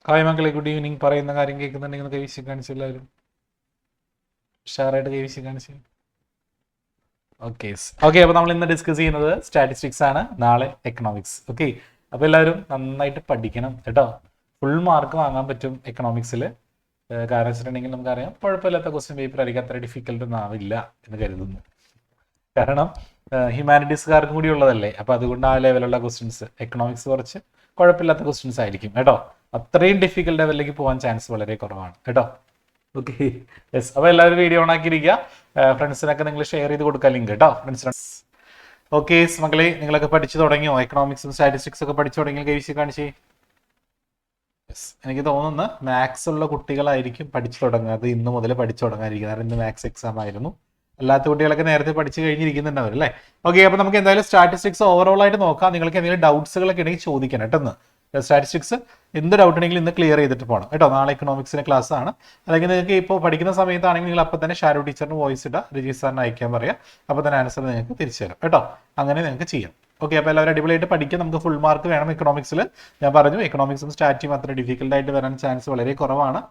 Hi മക്കളെ, good evening. പറയുന്ന കാര്യം കേൾക്കുന്നുണ്ടെങ്കിൽ കൈ വീശി കാണിച്ചു. എല്ലാവരും ഷെയറായിട്ട് കൈ വീശി കാണിച്ചു. Okay okay. അപ്പോൾ നമ്മൾ ഇന്ന് ഡിസ്കസ് ചെയ്യുന്നത് സ്റ്റാറ്റിസ്റ്റിക്സ് ആണ്, നാളെ എക്കണോമിക്സ്. ഓക്കെ, അപ്പോൾ എല്ലാവരും നന്നായിട്ട് പഠിക്കണം കേട്ടോ. ഫുൾ മാർക്ക് വാങ്ങാൻ പറ്റും എക്കണോമിക്സിൽ. കാരണം വെച്ചിട്ടുണ്ടെങ്കിൽ നമുക്കറിയാം കുഴപ്പമില്ലാത്ത ക്വസ്റ്റ്യൻ പേപ്പർ ആയിരിക്കും, അത്ര ഡിഫിക്കൽട്ട് ഒന്നും ആവില്ല എന്ന് കരുതുന്നു. കാരണം ഹ്യൂമാനിറ്റീസുകാർക്കും കൂടി ഉള്ളതല്ലേ, അപ്പോൾ അതുകൊണ്ട് ആ ലെവലുള്ള ക്വസ്റ്റ്യൻസ്. എക്കണോമിക്സ് കുറച്ച് കുഴപ്പമില്ലാത്ത ക്വസ്റ്റ്യൻസ് ആയിരിക്കും കേട്ടോ. അത്രയും ഡിഫിക്കൽട്ട് ലെവലിലേക്ക് പോകാൻ ചാൻസ് വളരെ കുറവാണ് കേട്ടോ. Okay, yes. അപ്പോൾ എല്ലാവരും വീഡിയോ ഓൺ ആക്കിയിരിക്കുക. ഫ്രണ്ട്സിനൊക്കെ നിങ്ങൾ ഷെയർ ചെയ്ത് കൊടുക്കുക ലിങ്ക് കേട്ടോ, ഫ്രണ്ട്സിന്. ഓക്കെ മക്കളെ, നിങ്ങളൊക്കെ പഠിച്ചു തുടങ്ങിയോ? എക്കണോമിക്സും സ്റ്റാറ്റിസ്റ്റിക്സ് ഒക്കെ പഠിച്ചു തുടങ്ങിയ കൈവശി കാണിച്ചേ. യെസ്, എനിക്ക് തോന്നുന്നു മാത്സ് ഉള്ള കുട്ടികളായിരിക്കും പഠിച്ചു തുടങ്ങുക. അത് ഇന്ന് മുതൽ പഠിച്ചു തുടങ്ങാതിരിക്കും, കാരണം ഇന്ന് മാത്സ് എക്സാം ആയിരുന്നു. അല്ലാത്ത കുട്ടികളൊക്കെ നേരത്തെ പഠിച്ചു കഴിഞ്ഞിരിക്കുന്നുണ്ടാവും അല്ലേ. ഓക്കെ, അപ്പോൾ നമുക്ക് എന്തായാലും സ്റ്റാറ്റിസ്റ്റിക്സ് ഓവറോൾ ആയിട്ട് നോക്കാം. നിങ്ങൾക്ക് എന്തെങ്കിലും ഡൗട്ട്സുകളൊക്കെ ഉണ്ടെങ്കിൽ ചോദിക്കണം കേട്ടോ. സ്റ്റാറ്റിസ്റ്റിക്സ് എന്ത് ഡൗട്ട് ഉണ്ടെങ്കിലും ഇന്ന് ക്ലിയർ ചെയ്തിട്ട് പോകണം കേട്ടോ. നാളെ എക്കണോമിക്സിന്റെ ക്ലാസ് ആണ്. അല്ലെങ്കിൽ നിങ്ങൾക്ക് ഇപ്പോൾ പഠിക്കുന്ന സമയത്താണെങ്കിൽ നിങ്ങൾ അപ്പോൾ തന്നെ ഷാരോ ടീച്ചറിന് വോയിസ് ഇടുക, രജിത് സാറിന് അയക്കാൻ പറയാം. അപ്പോൾ തന്നെ ആൻസർ നിങ്ങൾക്ക് തിരിച്ചു തരാം കേട്ടോ. അങ്ങനെ നിങ്ങൾക്ക് ചെയ്യാം. ഓക്കെ, അപ്പോൾ എല്ലാവരും അടിപൊളിയായിട്ട് പഠിക്കുക. നമുക്ക് ഫുൾ മാർക്ക് വേണം എക്കണോമിക്സിൽ. ഞാൻ പറഞ്ഞു എക്കണോമിക്സും സ്റ്റാറ്റിയും അത്ര ഡിഫിക്കൽട്ടായിട്ട് വരാൻ ചാൻസ് വളരെ കുറവാണ്.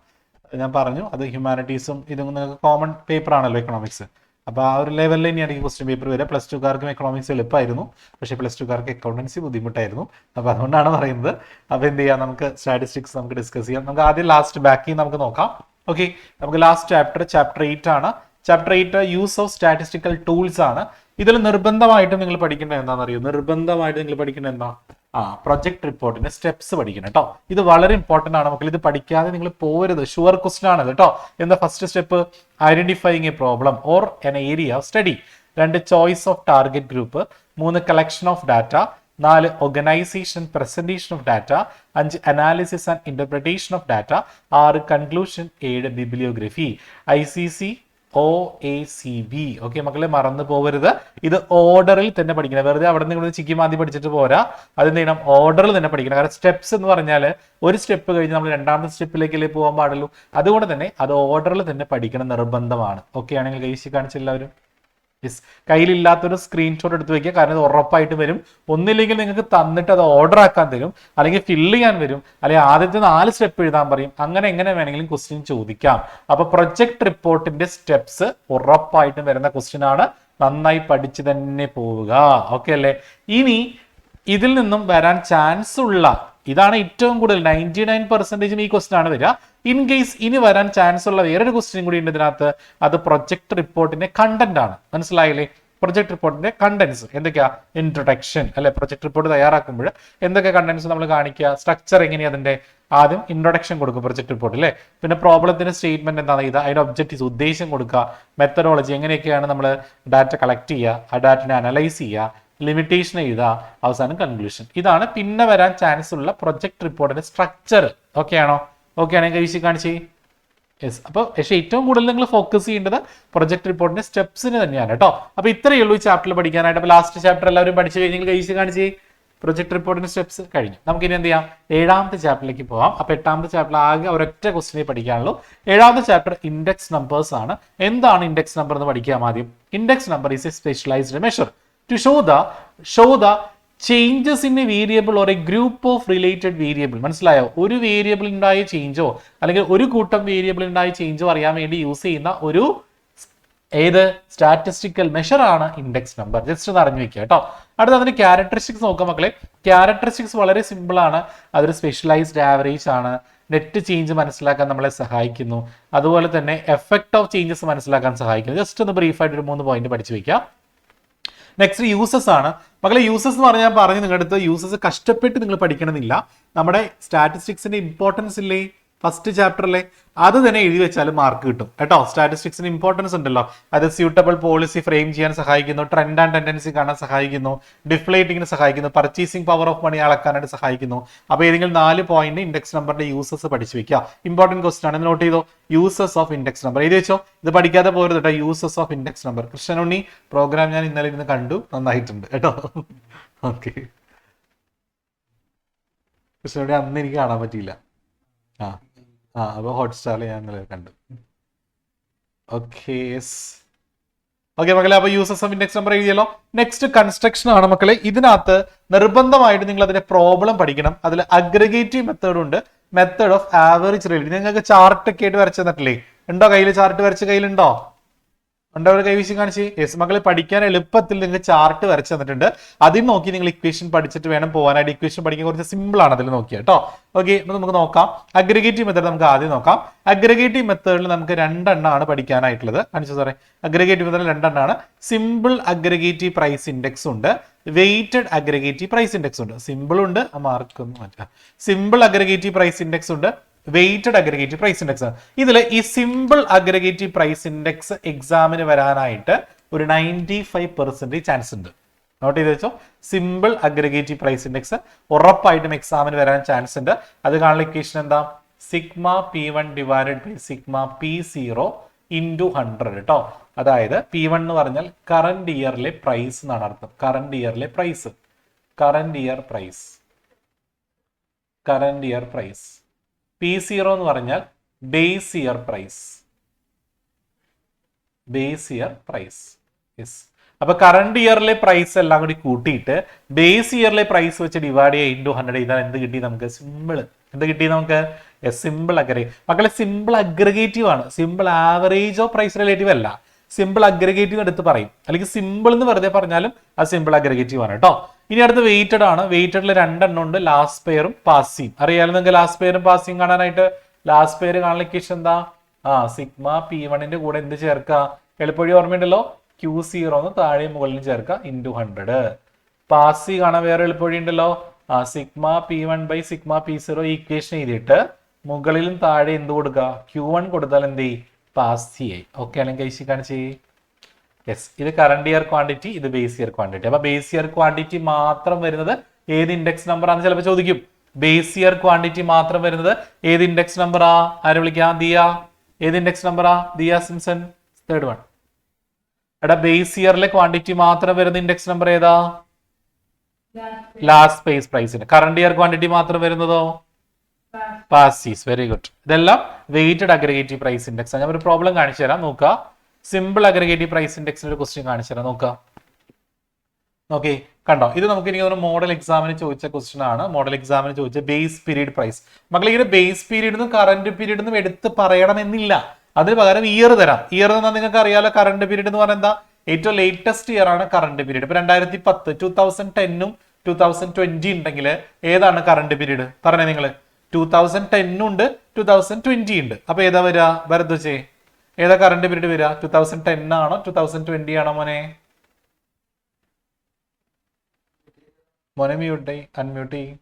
ഞാൻ പറഞ്ഞു അത് ഹ്യൂമാനിറ്റീസും ഇതും നിങ്ങൾക്ക് കോമൺ പേപ്പർ ആണല്ലോ എക്കണോമിക്സ്. അപ്പോൾ ആ ഒരു ലെവലിൽ തന്നെയാണ് ഈ ക്വസ്റ്റ്യൻ പേപ്പർ വരിക. പ്ലസ് ടുക്കാർക്കും എക്കണോമിക്സ് എളുപ്പമായിരുന്നു, പക്ഷേ പ്ലസ് ടുക്കാർക്ക് അക്കൗണ്ടൻസി ബുദ്ധിമുട്ടായിരുന്നു. അപ്പോൾ അതുകൊണ്ടാണ് പറയുന്നത്. അപ്പോൾ എന്ത് ചെയ്യാം, നമുക്ക് സ്റ്റാറ്റിസ്റ്റിക്സ് നമുക്ക് ഡിസ്കസ് ചെയ്യാം. നമുക്ക് ആദ്യം ലാസ്റ്റ് ബാക്കി നമുക്ക് നോക്കാം. ഓക്കെ, നമുക്ക് ലാസ്റ്റ് ചാപ്റ്റർ 8 ആണ്. Chapter 8 use of statistical tools ആണ്. ഇതിൽ നിർബന്ധമായിട്ടും നിങ്ങൾ പഠിക്കേണ്ടത് എന്താണെന്നറിയോ? നിർബന്ധമായിട്ട് നിങ്ങൾ പഠിക്കേണ്ടത് എന്താ? പ്രൊജക്ട് റിപ്പോർട്ടിന്റെ സ്റ്റെപ്സ് പഠിക്കണം കേട്ടോ. ഇത് വളരെ ഇമ്പോർട്ടന്റ് ആണ് മക്കൾ. ഇത് പഠിക്കാതെ നിങ്ങൾ പോകരുത്. ഷുവർ ക്വസ്റ്റൻ ആണ് കേട്ടോ. എന്താ first step? Identifying A problem or N area of study. 2 choice of target group. 3 collection of data. 4 organisation presentation of data. 5 analysis and interpretation of data. 6 conclusion. 7 bibliography. ICC OACB. Okay മക്കളെ, മറന്നു പോകരുത്. ഇത് ഓർഡറിൽ തന്നെ പഠിക്കണം. വെറുതെ അവിടെ നിന്ന് ചിക്കി മാതി പഠിച്ചിട്ട് പോരാ. അതെന്ത് ചെയ്യണം? ഓർഡറിൽ തന്നെ പഠിക്കണം. കാരണം സ്റ്റെപ്സ് എന്ന് പറഞ്ഞാൽ ഒരു സ്റ്റെപ്പ് കഴിഞ്ഞ് നമ്മൾ രണ്ടാമത്തെ സ്റ്റെപ്പിലേക്കല്ലേ പോകാൻ പാടുള്ളൂ. അതുകൊണ്ട് തന്നെ അത് ഓർഡറിൽ തന്നെ പഠിക്കണം, നിർബന്ധമാണ്. ഓക്കെ ആണെങ്കിൽ കൈശി കാണിച്ച എല്ലാവരും. യെസ്, കയ്യിലില്ലാത്തൊരു സ്ക്രീൻഷോട്ട് എടുത്ത് വെക്കുക, കാരണം ഇത് ഉറപ്പായിട്ട് വരും. ഒന്നില്ലെങ്കിൽ നിങ്ങൾക്ക് തന്നിട്ട് അത് ഓർഡർ ആക്കാൻ തരും, അല്ലെങ്കിൽ ഫില്ല് ചെയ്യാൻ വരും, അല്ലെങ്കിൽ ആദ്യത്തെ 4 സ്റ്റെപ്പ് എഴുതാൻ പറയും. അങ്ങനെ എങ്ങനെ വേണമെങ്കിലും ക്വസ്റ്റ്യൻ ചോദിക്കാം. അപ്പൊ പ്രൊജക്ട് റിപ്പോർട്ടിന്റെ സ്റ്റെപ്സ് ഉറപ്പായിട്ടും വരുന്ന ക്വസ്റ്റ്യൻ ആണ്. നന്നായി പഠിച്ചു തന്നെ പോവുക. ഓക്കെ അല്ലേ? ഇനി ഇതിൽ നിന്നും വരാൻ ചാൻസ് ഉള്ള, ഇതാണ് ഏറ്റവും കൂടുതൽ 99% ഈ ക്വസ്റ്റ്യൻ ആണ് വരിക. ഇൻ കേസ് ഇനി വരാൻ ചാൻസ് ഉള്ള വേറൊരു ക്വസ്റ്റ്യൻ കൂടി ഉണ്ട് ഇതിനകത്ത്. അത് പ്രൊജക്ട് റിപ്പോർട്ടിന്റെ കണ്ടന്റ് ആണ്. മനസ്സിലായില്ലേ? പ്രൊജക്ട് റിപ്പോർട്ടിന്റെ കണ്ടന്റ്സ് എന്തൊക്കെയാ? ഇൻട്രൊഡക്ഷൻ അല്ലെ? പ്രൊജക്ട് റിപ്പോർട്ട് തയ്യാറാക്കുമ്പോൾ എന്തൊക്കെ കണ്ടന്റ്സ് നമ്മൾ കാണിക്കുക? സ്ട്രക്ചർ എങ്ങനെയാ അതിന്റെ? ആദ്യം ഇൻട്രൊഡക്ഷൻ കൊടുക്കും പ്രൊജക്ട് റിപ്പോർട്ട് അല്ലേ. പിന്നെ പ്രോബ്ലത്തിന്റെ സ്റ്റേറ്റ്മെന്റ് എന്താണ്? ഇത് അതിന്റെ ഒബ്ജക്റ്റീവ്സ്, ഉദ്ദേശം കൊടുക്കുക. മെത്തഡോളജി, എങ്ങനെയൊക്കെയാണ് നമ്മൾ ഡാറ്റ കളക്ട് ചെയ്യുക, ആ ഡാറ്റനെ അനലൈസ് ചെയ്യുക, ലിമിറ്റേഷൻ എഴുതുക, അവസാനം കൺക്ലൂഷൻ. ഇതാണ് പിന്നെ വരാൻ ചാൻസ് ഉള്ള പ്രൊജക്ട് റിപ്പോർട്ടിന്റെ സ്ട്രക്ചർ. ഓക്കെ ആണോ? ഓക്കെ ആണെങ്കിൽ വീശി കാണിച്ചേ. യെസ്, അപ്പോൾ പക്ഷേ ഏറ്റവും കൂടുതൽ നിങ്ങൾ ഫോക്കസ് ചെയ്യേണ്ടത് പ്രൊജക്ട് റിപ്പോർട്ടിന്റെ സ്റ്റെപ്സിന് തന്നെയാണ് കേട്ടോ. അപ്പോൾ ഇത്രയേ ഉള്ളൂ ഈ ചാപ്റ്ററിൽ പഠിക്കാനായിട്ട്. അപ്പോൾ ലാസ്റ്റ് ചാപ്റ്റർ എല്ലാവരും പഠിച്ചു കഴിഞ്ഞെങ്കിൽ വീശി കാണിച്ചേ. പ്രൊജക്ട് റിപ്പോർട്ടിന്റെ സ്റ്റെപ്സ് കഴിഞ്ഞു. നമുക്കിനി എന്ത് ചെയ്യാം? 7ാമത്തെ ചാപ്റ്ററിലേക്ക് പോകാം. അപ്പോൾ 8ാമത്തെ ചാപ്റ്റർ ആകെ ഒരൊറ്റ ക്വസ്റ്റിനെ പഠിക്കാനുള്ളൂ. 7ാമത്തെ ചാപ്റ്റർ ഇൻഡെക്സ് നമ്പേഴ്സ് ആണ്. എന്താണ് ഇൻഡെക്സ് നമ്പർ എന്ന് പഠിക്കാം ആദ്യം. Index number is A specialised measure to show the changes in a variable or a group of related variable. മനസ്സിലായോ? ഒരു വേരിയബിൾ ഉണ്ടായ ചേഞ്ചോ അല്ലെങ്കിൽ ഒരു കൂട്ടം വേരിയബിൾ ഉണ്ടായ ചേഞ്ചോ അറിയാൻ വേണ്ടി യൂസ് ചെയ്യുന്ന ഒരു സ്റ്റാറ്റിസ്റ്റിക്കൽ മെഷർ ആണ് ഇൻഡെക്സ് നമ്പർ. ജസ്റ്റ് ഒന്ന് അറിഞ്ഞു വെക്കുക കേട്ടോ. അടുത്ത അതിന്റെ ക്യാരക്ടറിസ്റ്റിക്സ് നോക്കാം മക്കളെ. ക്യാരക്ടറിസ്റ്റിക്സ് വളരെ സിമ്പിൾ ആണ്. അതൊരു സ്പെഷ്യലൈസ്ഡ് ആവറേജ് ആണ്. നെറ്റ് ചേഞ്ച് മനസ്സിലാക്കാൻ നമ്മളെ സഹായിക്കുന്നു. അതുപോലെ തന്നെ എഫക്ട് ഓഫ് ചേഞ്ചസ് മനസ്സിലാക്കാൻ സഹായിക്കുന്നു. ജസ്റ്റ് ഒന്ന് ബ്രീഫായിട്ട് ഒരു 3 പോയിന്റ് പഠിച്ചു വെക്കാം. നെക്സ്റ്റ് യൂസസ് ആണ് മക്കളെ. യൂസസ് എന്ന് പറഞ്ഞാൽ പറഞ്ഞു നിങ്ങളുടെ അടുത്ത് യൂസസ് കഷ്ടപ്പെട്ട് നിങ്ങൾ പഠിക്കണമെന്നില്ല. നമ്മുടെ സ്റ്റാറ്റിസ്റ്റിക്സിന്റെ ഇമ്പോർട്ടൻസ് ഇല്ലേ ഫസ്റ്റ് ചാപ്റ്ററിലെ, അത് തന്നെ എഴുതി വെച്ചാൽ മാർക്ക് കിട്ടും കേട്ടോ. സ്റ്റാറ്റിസ്റ്റിക്സിന് ഇമ്പോർട്ടൻസ് ഉണ്ടല്ലോ. അത് സ്യൂട്ടബിൾ പോളിസി ഫ്രെയിം ചെയ്യാൻ സഹായിക്കുന്നു, ട്രെൻഡ് ആൻഡ് ടെൻഡൻസി കാണാൻ സഹായിക്കുന്നു, ഡിഫ്ലേറ്റിങ്ങിന് സഹായിക്കുന്നു, പർച്ചേസിംഗ് പവർ ഓഫ് മണി അളക്കാനായിട്ട് സഹായിക്കുന്നു. അപ്പോൾ ഏതെങ്കിലും 4 പോയിന്റ് ഇൻഡെക്സ് നമ്പറിന്റെ യൂസസ് പഠിച്ചു വെക്കുക. ഇമ്പോർട്ടന്റ് ക്വസ്റ്റൻ ആണ്, നോട്ട് ചെയ്തോ. യൂസസ് ഓഫ് ഇൻഡെക്സ് നമ്പർ എഴുതി വെച്ചോ. ഇത് പഠിക്കാതെ പോരുത് കേട്ടോ. Uses of index number. Krishnanunni programme ഞാൻ ഇന്നലെ ഇരുന്ന് കണ്ടു, നന്നായിട്ടുണ്ട് കേട്ടോ. ഓക്കെ, കൃഷ്ണനുണ്ണി അന്ന് എനിക്ക് കാണാൻ പറ്റിയില്ല. അപ്പോൾ ഹോട്ട്സ്റ്റാറിൽ ഞാൻ കണ്ടു. ഓക്കെ മക്കളെ, അപ്പൊ യൂസസ് ഓഫ് ഇൻഡെക്സ് നമ്പർ എഴുതിയല്ലോ. നെക്സ്റ്റ് കൺസ്ട്രക്ഷൻ ആണ് മക്കളെ. ഇതിനകത്ത് നിർബന്ധമായിട്ട് നിങ്ങൾ അതിന്റെ പ്രോബ്ലം പഠിക്കണം. അതിൽ അഗ്രഗേറ്റീവ് മെത്തേഡ് ഉണ്ട്, മെത്തേഡ് ഓഫ് ആവറേജ് റിയലിറ്റി. നിങ്ങൾക്ക് ചാർട്ട് ഒക്കെ ആയിട്ട് വരച്ചു തന്നിട്ടില്ലേ? ഉണ്ടോ കയ്യിൽ? ചാർട്ട് വരച്ച കയ്യിലുണ്ടോ? ഉണ്ടോ? കൈവിശ്യം കാണിച്ച്. യെസ് മക്കളെ, പഠിക്കാൻ എളുപ്പത്തിൽ നിങ്ങൾക്ക് ചാർട്ട് വരച്ചു തന്നിട്ടുണ്ട്. അതിൽ നോക്കി നിങ്ങൾ ഇക്വേഷൻ പഠിച്ചിട്ട് വേണം പോകാനായിട്ട്. ഇക്വേഷൻ പഠിക്കാൻ കുറച്ച് സിമ്പിൾ ആണ് അതിൽ നോക്കിയാൽ കേട്ടോ. ഓക്കെ, അപ്പൊ നമുക്ക് നോക്കാം. അഗ്രിഗേറ്റീവ് മെത്തേഡ് നമുക്ക് ആദ്യം നോക്കാം. അഗ്രിഗേറ്റീവ് മെത്തേഡിൽ നമുക്ക് രണ്ടെണ്ണമാണ് പഠിക്കാനായിട്ടുള്ളത്. കാണിച്ചു സാറേ, അഗ്രിഗേറ്റീവ് മെത്തേഡിൽ രണ്ടെണ്ണമാണ്. സിമ്പിൾ അഗ്രിഗേറ്റീവ് പ്രൈസ് ഇൻഡെക്സ് ഉണ്ട്, വെയ്റ്റഡ് അഗ്രിഗേറ്റീവ് പ്രൈസ് ഇൻഡെക്സ് ഉണ്ട്. സിമ്പിൾ ഉണ്ട്, മാർക്ക് ഒന്നും മാറ്റാം. സിമ്പിൾ അഗ്രിഗേറ്റീവ് പ്രൈസ് ഇൻഡെക്സ് ഉണ്ട്, വെയ്റ്റഡ് അഗ്രിഗേറ്റീവ് പ്രൈസ് ഇൻഡെക്സ്. ഇതിൽ ഈ സിമ്പിൾ അഗ്രിഗേറ്റീവ് പ്രൈസ് ഇൻഡെക്സ് എക്സാമിന് വരാനായിട്ട് ഒരു 95% ചാൻസ് ഉണ്ട്. നോട്ട് ചെയ്ത് വെച്ചോ. സിമ്പിൾ അഗ്രിഗേറ്റീവ് പ്രൈസ് ഇൻഡെക്സ് ഉറപ്പായിട്ടും എക്സാമിന് വരാൻ ചാൻസ് ഉണ്ട്. അത് കാണുന്ന ഇക്വേഷൻ എന്താ? Sigma P1 divided by sigma P0 into 100 കേട്ടോ. അതായത് P1 എന്ന് പറഞ്ഞാൽ കറന്റ് ഇയറിലെ പ്രൈസ് എന്നാണ് അർത്ഥം. കറന്റ് ഇയറിലെ price, current year price, current year price. P0 എന്ന് പറഞ്ഞാൽ base year price, base year price. Yes, അപ്പൊ കറന്റ് ഇയറിലെ പ്രൈസ് എല്ലാം കൂടി കൂട്ടിയിട്ട് ബേസ് ഇയറിലെ പ്രൈസ് വെച്ച് ഡിവൈഡ് ചെയ്യുക ഇൻറ്റു 100 ചെയ്താൽ എന്ത് കിട്ടി നമുക്ക്? സിമ്പിൾ. എന്ത് കിട്ടി നമുക്ക്? Simple aggregative. മക്കളെ, സിമ്പിൾ അഗ്രിഗേറ്റീവ് ആണ്. സിമ്പിൾ ആവറേജോ പ്രൈസ് റിലേറ്റീവ് അല്ല. സിമ്പിൾ അഗ്രിഗേറ്റീവ് എടുത്ത് പറയും, അല്ലെങ്കിൽ സിമ്പിൾ എന്ന് വെറുതെ പറഞ്ഞാലും അത് സിമ്പിൾ അഗ്രിഗേറ്റീവ് ആണ് കേട്ടോ. ഇനി അടുത്ത് വെയ്റ്റഡ് ആണ്. വെയ്റ്റഡിൽ രണ്ടെണ്ണം ഉണ്ട്, ലാസ്റ്റ് പെയറും പാസിയും. അറിയാലോ നിങ്ങൾക്ക് ലാസ്റ്റ് പെയറും പാസിയും കാണാനായിട്ട്. ലാസ്റ്റ് പെയർ കാണാൻ ഇക്വേഷൻ എന്താ? സിഗ്മ P1ന്റെ കൂടെ എന്ത് ചേർക്കുക? എളുപ്പവഴി ഓർമ്മയുണ്ടല്ലോ, Q0 എന്ന് താഴെയും മുകളിലും ചേർക്കുക ഇൻറ്റു 100. പാസി കാണാൻ വേറെ എളുപ്പവഴി ഉണ്ടല്ലോ, sigma P1 by sigma P0 equation എഴുതിയിട്ട് മുകളിലും താഴെ എന്ത് കൊടുക്കുക? Q1 കൊടുത്താൽ എന്ത് ചെയ്യും? പാസ് ആയി. ഓക്കെ ആണെങ്കിൽ കഴിച്ച് കാണിച്ച്. യെസ്, ഇത് കറന്റ് ഇയർ ക്വാണ്ടിറ്റി, ഇത് ബേസ് ഇയർ ക്വാണ്ടിറ്റി. അപ്പൊ ബേസ് ഇയർ ക്വാണ്ടിറ്റി മാത്രം വരുന്നത് ഏത് ഇൻഡെക്സ് നമ്പർ ആണെന്ന് ചിലപ്പോൾ ചോദിക്കും. ബേസ് ഇയർ ക്വാണ്ടിറ്റി മാത്രം വരുന്നത് ഏത് ഇൻഡെക്സ് നമ്പറാ? ആരെ വിളിക്കാം? ദിയ. ഏത് ഇൻഡെക്സ് നമ്പറാ? Diya Simpson, third one. എടാ, ബേസ് ഇയറിലെ ക്വാണ്ടിറ്റി മാത്രം വരുന്ന ഇൻഡെക്സ് നമ്പർ ഏതാ? ലാസ്റ്റ് ബേസ് പ്രൈസിന്. കറന്റ് ഇയർ ക്വാണ്ടിറ്റി മാത്രം വരുന്നതോ? പാസീസ്. Very good. ഇതെല്ലാം വെയ്റ്റഡ് അഗ്രിഗേറ്റീവ് പ്രൈസ് ഇൻഡെക്സ്. ഞാൻ ഒരു പ്രോബ്ലം കാണിച്ചു തരാം, നോക്കുക. സിമ്പിൾ അഗ്രിഗേറ്റീവ് പ്രൈസ് ഇൻഡെക്സിന്റെ ഒരു ക്വസ്റ്റ്യൻ കാണിച്ചു തരാം, നോക്കാം. ഓക്കെ, കണ്ടോ? ഇത് നമുക്ക് എനിക്ക് തോന്നുന്നു മോഡൽ എക്സാമിന് ചോദിച്ച ക്വസ്റ്റ്യൻ ആണ്. മോഡൽ എക്സാമിന് ചോദിച്ച ബേസ് പീരീഡ് പ്രൈസ്. മക്കളെ, ഇങ്ങനെ ബേസ് പീരീഡ് കറന്റ് പീരീഡ് എടുത്ത് പറയണമെന്നില്ല. അതിന് പകരം ഇയർ തരാം. ഇയർ എന്നാൽ നിങ്ങൾക്ക് അറിയാലോ, കറന്റ് പീരീഡ് എന്ന് പറഞ്ഞാൽ എന്താ? ഏറ്റവും ലേറ്റസ്റ്റ് ഇയർ ആണ് കറന്റ് പീരീഡ്. ഇപ്പൊ 2010 2010ഉം 2020 ഉണ്ടെങ്കിൽ ഏതാണ് കറന്റ് പീരീഡ്? പറഞ്ഞേ നിങ്ങൾ. 2010 ഉണ്ട്, 2020 ഉണ്ട്. അപ്പൊ ഏതാ വരിക? ഭരദ്വജേ, ഏതാ കറന്റ് പീരീഡ് വരിക? 2010 ആണോ 2020 ആണോ മോനെ? മോനെ മ്യൂട്ട് അൺമ്യൂട്ട് ചെയ്യും.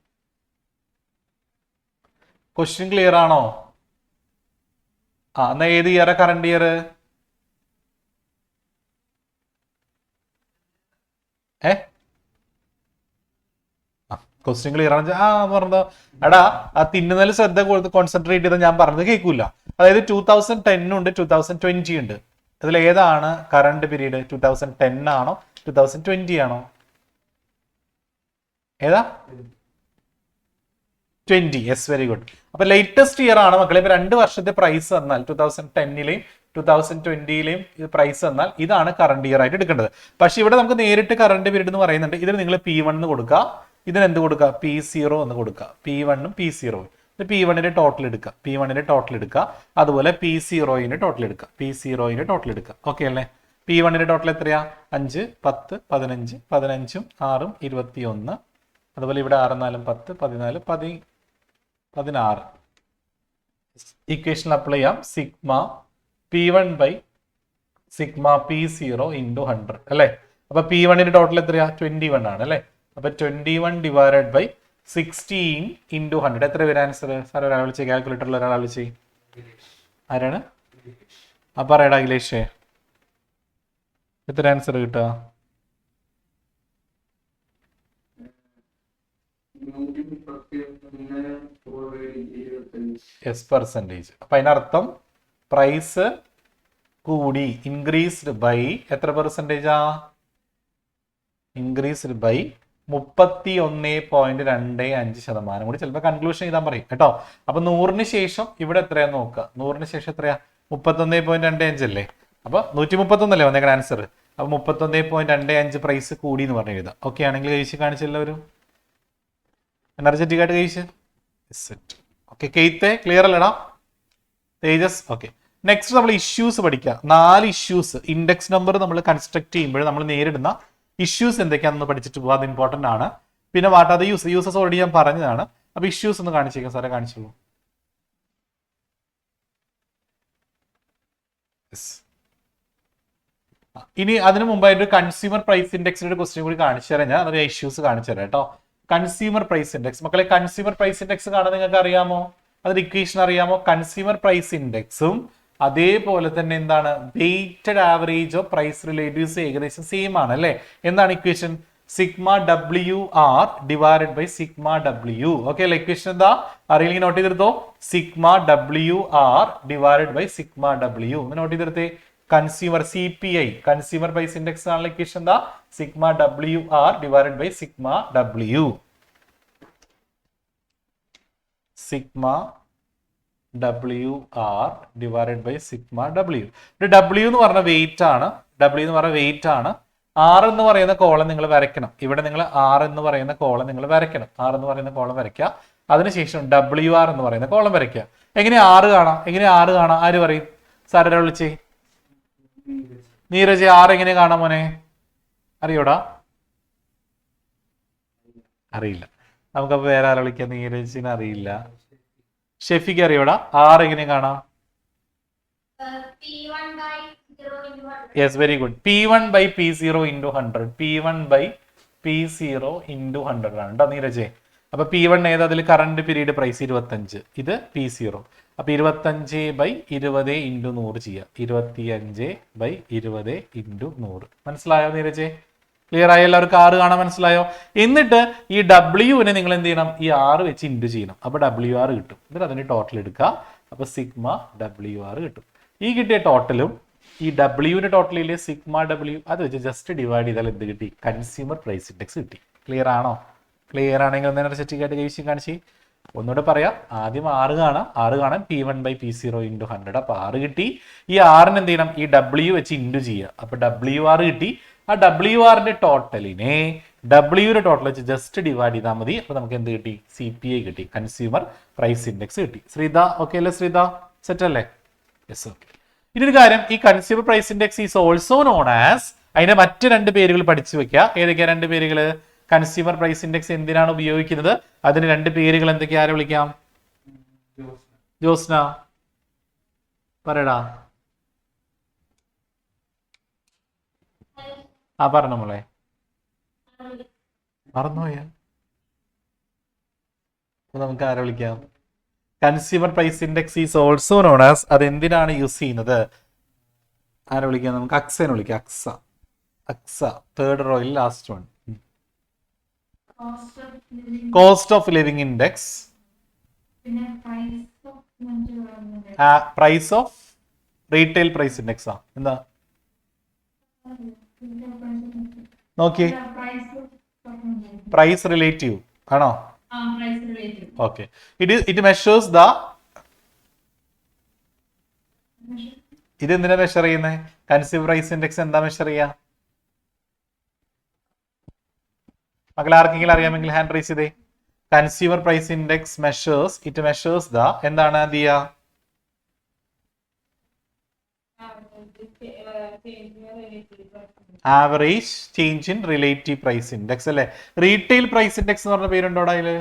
ക്വസ്റ്റ്യൻ ക്ലിയർ ആണോ? എന്നാ ഏത് ഇയറാ കറന്റ് ഇയർ? ക്വസ്റ്റ്യൻ ക്ലിയർ ആണ്. പറഞ്ഞോ. എടാ, ആ തിന്നുന്നതിൽ ശ്രദ്ധ കൊടുത്ത് കോൺസെൻട്രേറ്റ് ചെയ്ത് ഞാൻ പറഞ്ഞത് കേൾക്കൂല. അതായത് 2010 ഉണ്ട്, 2020 ഉണ്ട്. അതിൽ ഏതാണ് കറന്റ് പീരീഡ്? 2010 ആണോ 2020 ആണോ? ഏതാ? 20. Yes, very good. അപ്പൊ ലേറ്റസ്റ്റ് ഇയർ ആണ് മക്കളെ. ഇപ്പൊ 2 വർഷത്തെ പ്രൈസ് തന്നാൽ 2010ലെയും 2020ലെയും പ്രൈസ് തന്നാൽ ഇതാണ് കറന്റ് ഇയർ ആയിട്ട് എടുക്കേണ്ടത്. പക്ഷെ ഇവിടെ നമുക്ക് നേരിട്ട് കറന്റ് പീരീഡ് എന്ന് പറയുന്നുണ്ട്. ഇതിന് നിങ്ങൾ P1 എന്ന് കൊടുക്കുക, ഇതിന് എന്ത് കൊടുക്കുക? P0 എന്ന് കൊടുക്കുക. P1ഉം P0. P1ന്റെ ടോട്ടൽ എടുക്കുക, P1ന്റെ ടോട്ടൽ എടുക്കുക. അതുപോലെ P0ന്റെ ടോട്ടൽ എടുക്കുക, P0ന്റെ ടോട്ടൽ എടുക്കുക. ഓക്കെ അല്ലേ? P1ന്റെ ടോട്ടൽ എത്രയാ? 5 10 15 15ഉം 6ഉം 21. അതുപോലെ ഇവിടെ 6 4 10 14 16. ഇക്വേഷൻ അപ്ലൈ ചെയ്യാം. Sigma P1 by sigma P0 into 100 അല്ലേ? അപ്പൊ P1ന്റെ ടോട്ടൽ എത്രയാ? 21 ആണ് അല്ലേ? അപ്പൊ 21 ഡിവൈഡഡ് ബൈ 16 ഇൻറ്റു 100 എത്ര വരും ആൻസർ? സാർ ഒരാൾ വിളിച്ച്, കാൽക്കുലേറ്ററിൽ ഒരാൾ വിളിച്ച്. ആരാണ്? പറയടാ അഖിലേഷ്, എത്ര ആൻസർ കിട്ടുക? %. അപ്പൊ അതിനർത്ഥം പ്രൈസ് കൂടി, ഇൻക്രീസ്ഡ് ബൈ എത്ര പെർസെൻറ്റേജാ? ഇൻക്രീസ്ഡ് ബൈ 31.25% കൂടി ചിലപ്പോൾ കൺക്ലൂഷൻ ചെയ്താൽ പറയും കേട്ടോ. അപ്പൊ 100ന് ശേഷം ഇവിടെ എത്രയാന്ന് നോക്കുക. 100ന് ശേഷം എത്രയാ? 31.25 അല്ലേ? അപ്പൊ 131 അല്ലേ വന്നേക്കണ ആൻസർ. അപ്പൊ 31.25 പ്രൈസ് കൂടി എന്ന് പറഞ്ഞു എഴുതാം. ഓക്കെ ആണെങ്കിൽ കഴിച്ച് കാണിച്ചെല്ലാവരും എനർജറ്റിക് ആയിട്ട് കഴിച്ച്. ഓക്കെ, കെയ്ത്തെ ക്ലിയർ അല്ലടാ? തേജസ് ഓക്കെ. നെക്സ്റ്റ് നമ്മൾ ഇഷ്യൂസ് പഠിക്കാം. 4 ഇഷ്യൂസ് ഇൻഡെക്സ് നമ്പർ നമ്മൾ കൺസ്ട്രക്ട് ചെയ്യുമ്പോൾ നമ്മൾ നേരിടുന്ന ഇഷ്യൂസ് എന്തൊക്കെയാണെന്ന് പഠിച്ചിട്ട് പോകാം. അത് ഇമ്പോർട്ടന്റ് ആണ്. പിന്നെ what are the uses already ഞാൻ പറഞ്ഞതാണ്. അപ്പൊ ഇഷ്യൂസ് ഒന്ന് കാണിച്ചേക്കാം സാറേ, കാണിച്ചോളൂ. ഇനി അതിന് മുമ്പായിട്ട് കൺസ്യൂമർ പ്രൈസ് ഇൻഡെക്സിന്റെ ക്വസ്റ്റ്യൻ കൂടി കാണിച്ചു തരാം. ഞാൻ അതിന്റെ ഇഷ്യൂസ് കാണിച്ചു തരാം കേട്ടോ. കൺസ്യൂമർ പ്രൈസ് ഇൻഡെക്സ് മക്കളെ, കൺസ്യൂമർ പ്രൈസ് ഇൻഡെക്സ് കാണാൻ നിങ്ങൾക്ക് അറിയാമോ? അതിന്റെ ഇക്വേഷൻ അറിയാമോ? കൺസ്യൂമർ പ്രൈസ് ഇൻഡെക്സും അതേപോലെ തന്നെ എന്താണ് weighted average of price relatives ഏകദേശം സെയിം ആണ് അല്ലെ? എന്താണ് equation? Sigma W R divided by sigma W. Okay അല്ലെ? ഇക്വേഷൻ എന്താ അറിയില്ലെങ്കിൽ നോട്ട് ചെയ്തെടുത്തോ. Sigma W R divided by sigma W note ചെയ്തെടുത്തേ. Consumer CPI consumer price index ആണല്ലോ ഇക്വേഷൻ എന്താ? Sigma W R divided by sigma W. Sigma W R divided by sigma W. W എന്ന് പറഞ്ഞ wait ആണ്. W എന്ന് പറഞ്ഞ wait ആണ്. R എന്ന് പറയുന്ന കോളം നിങ്ങൾ വരയ്ക്കണം. ഇവിടെ നിങ്ങൾ ആർ എന്ന് പറയുന്ന കോളം നിങ്ങൾ വരയ്ക്കണം. ആർ എന്ന് പറയുന്ന കോളം വരയ്ക്കുക. അതിനുശേഷം WR എന്ന് പറയുന്ന കോളം വരയ്ക്കുക. എങ്ങനെ ആറ് കാണാം? എങ്ങനെ ആറ് കാണാം? ആര് പറയും? സാറെ വിളിച്ചേ. നീരജ്, ആറ് എങ്ങനെ കാണാം മോനെ? അറിയോടാ? അറിയില്ല. നമുക്കപ്പോ വേറെ ആരെ വിളിക്കാം? നീരജിന് അറിയില്ല. ഷെഫിക്ക് അറിയോടാ? ആറ് എങ്ങനെ കാണാം? Yes, very good. P1 by P0 into 100. P1 by P0 into 100 ആണ് കേട്ടോ നീരജെ. അപ്പൊ P1 ഏത്? അതിൽ കറണ്ട് പീരീഡ് പ്രൈസ് 25. ഇത് P0. അപ്പൊ 25/20 into 100 ചെയ്യാം. 25/20 into 100. മനസ്സിലായോ നീരജെ? ക്ലിയർ ആയോ എല്ലാവർക്കും? ആറ് കാണാൻ മനസ്സിലായോ? എന്നിട്ട് ഈ ഡബ്ല്യുവിനെ നിങ്ങൾ എന്ത് ചെയ്യണം? ഈ ആറ് വെച്ച് ഇൻറ്റു ചെയ്യണം. അപ്പൊ WR കിട്ടും. എന്നിട്ട് അതിന് ടോട്ടൽ എടുക്കുക. അപ്പൊ സിഗ്മ WR കിട്ടും. ഈ കിട്ടിയ ടോട്ടലും ഈ ഡബ്ല്യുവിന്റെ ടോട്ടലിലെ സിഗ്മ ഡബ്ല്യു അത് വെച്ച് ജസ്റ്റ് ഡിവൈഡ് ചെയ്താൽ എന്ത് കിട്ടി? കൺസ്യൂമർ പ്രൈസ് ഇൻഡെക്സ് കിട്ടി. ക്ലിയർ ആണോ? ക്ലിയർ ആണെങ്കിൽ ഒന്ന് എനർജറ്റിക്കായിട്ട് കൈവശം കാണിച്ച് ഒന്നുകൂടെ പറയാം. ആദ്യം ആറ് കാണാൻ P1 by P0 into 100. അപ്പൊ 6 കിട്ടി. ഈ ആറിന് എന്ത് ചെയ്യണം? ഈ W വെച്ച് ഇൻറ്റു ചെയ്യുക. അപ്പൊ WR കിട്ടി. ആ WRന്റെ ടോട്ടലിനെ ഡബ്ല്യുവിന്റെ ടോട്ടൽ വെച്ച് ജസ്റ്റ് ഡിവൈഡ് ചെയ്താൽ മതി. അപ്പൊ നമുക്ക് എന്ത് കിട്ടി? CPI കിട്ടി. കൺസ്യൂമർ പ്രൈസ് ഇൻഡെക്സ് കിട്ടി. ശ്രീത ഓക്കെ അല്ലേ? ശ്രീത സെറ്റ് അല്ലേ? Yes okay. ഇനി ഒരു കാര്യം, ഈ consumer price index is also known as, അതിന്റെ മറ്റ് 2 പേരുകൾ പഠിച്ചു വെക്കുക. ഏതൊക്കെയാ 2 പേരുകൾ? കൺസ്യൂമർ പ്രൈസ് ഇൻഡെക്സ് എന്തിനാണ് ഉപയോഗിക്കുന്നത്? അതിന് 2 പേരുകൾ എന്തൊക്കെയാ? ആരെ വിളിക്കാം? ജോസ്ന പറയടാ. ആ പറഞ്ഞ മോളെ. മറന്നുപോയാ? നമുക്ക് ആരെ വിളിക്കാം? Consumer price index is also known as, അത് എന്തിനാണ് യൂസ് ചെയ്യുന്നത്? ആരെ വിളിക്കാം? നമുക്ക് അക്സനെ വിളിക്കാം. അക്സ 3rd റോയിൽ last one. Cost of living index, price of retail price index. എന്താ നോക്കിയേ? പ്രൈസ് റിലേറ്റീവ് ആണോ? ഓക്കെ. ഇറ്റ് മെഷേഴ്സ് ദ, ഇത് എന്തിനാ മെഷർ ചെയ്യുന്നത്? കൺസ്യൂമർ പ്രൈസ് ഇൻഡെക്സ് എന്താ മെഷർ ചെയ്യാ? മക്കൾ ആർക്കെങ്കിലും അറിയാമെങ്കിൽ ഹാൻഡ് റൈസ് ചെയ്തേ. Consumer price index measures, it measures the എന്താണ് Diya? Average change in relative price index അല്ലെ? റീറ്റെയിൽ പ്രൈസ് ഇൻഡെക്സ് എന്ന് പറഞ്ഞ പേരുണ്ടോടാ അതില്?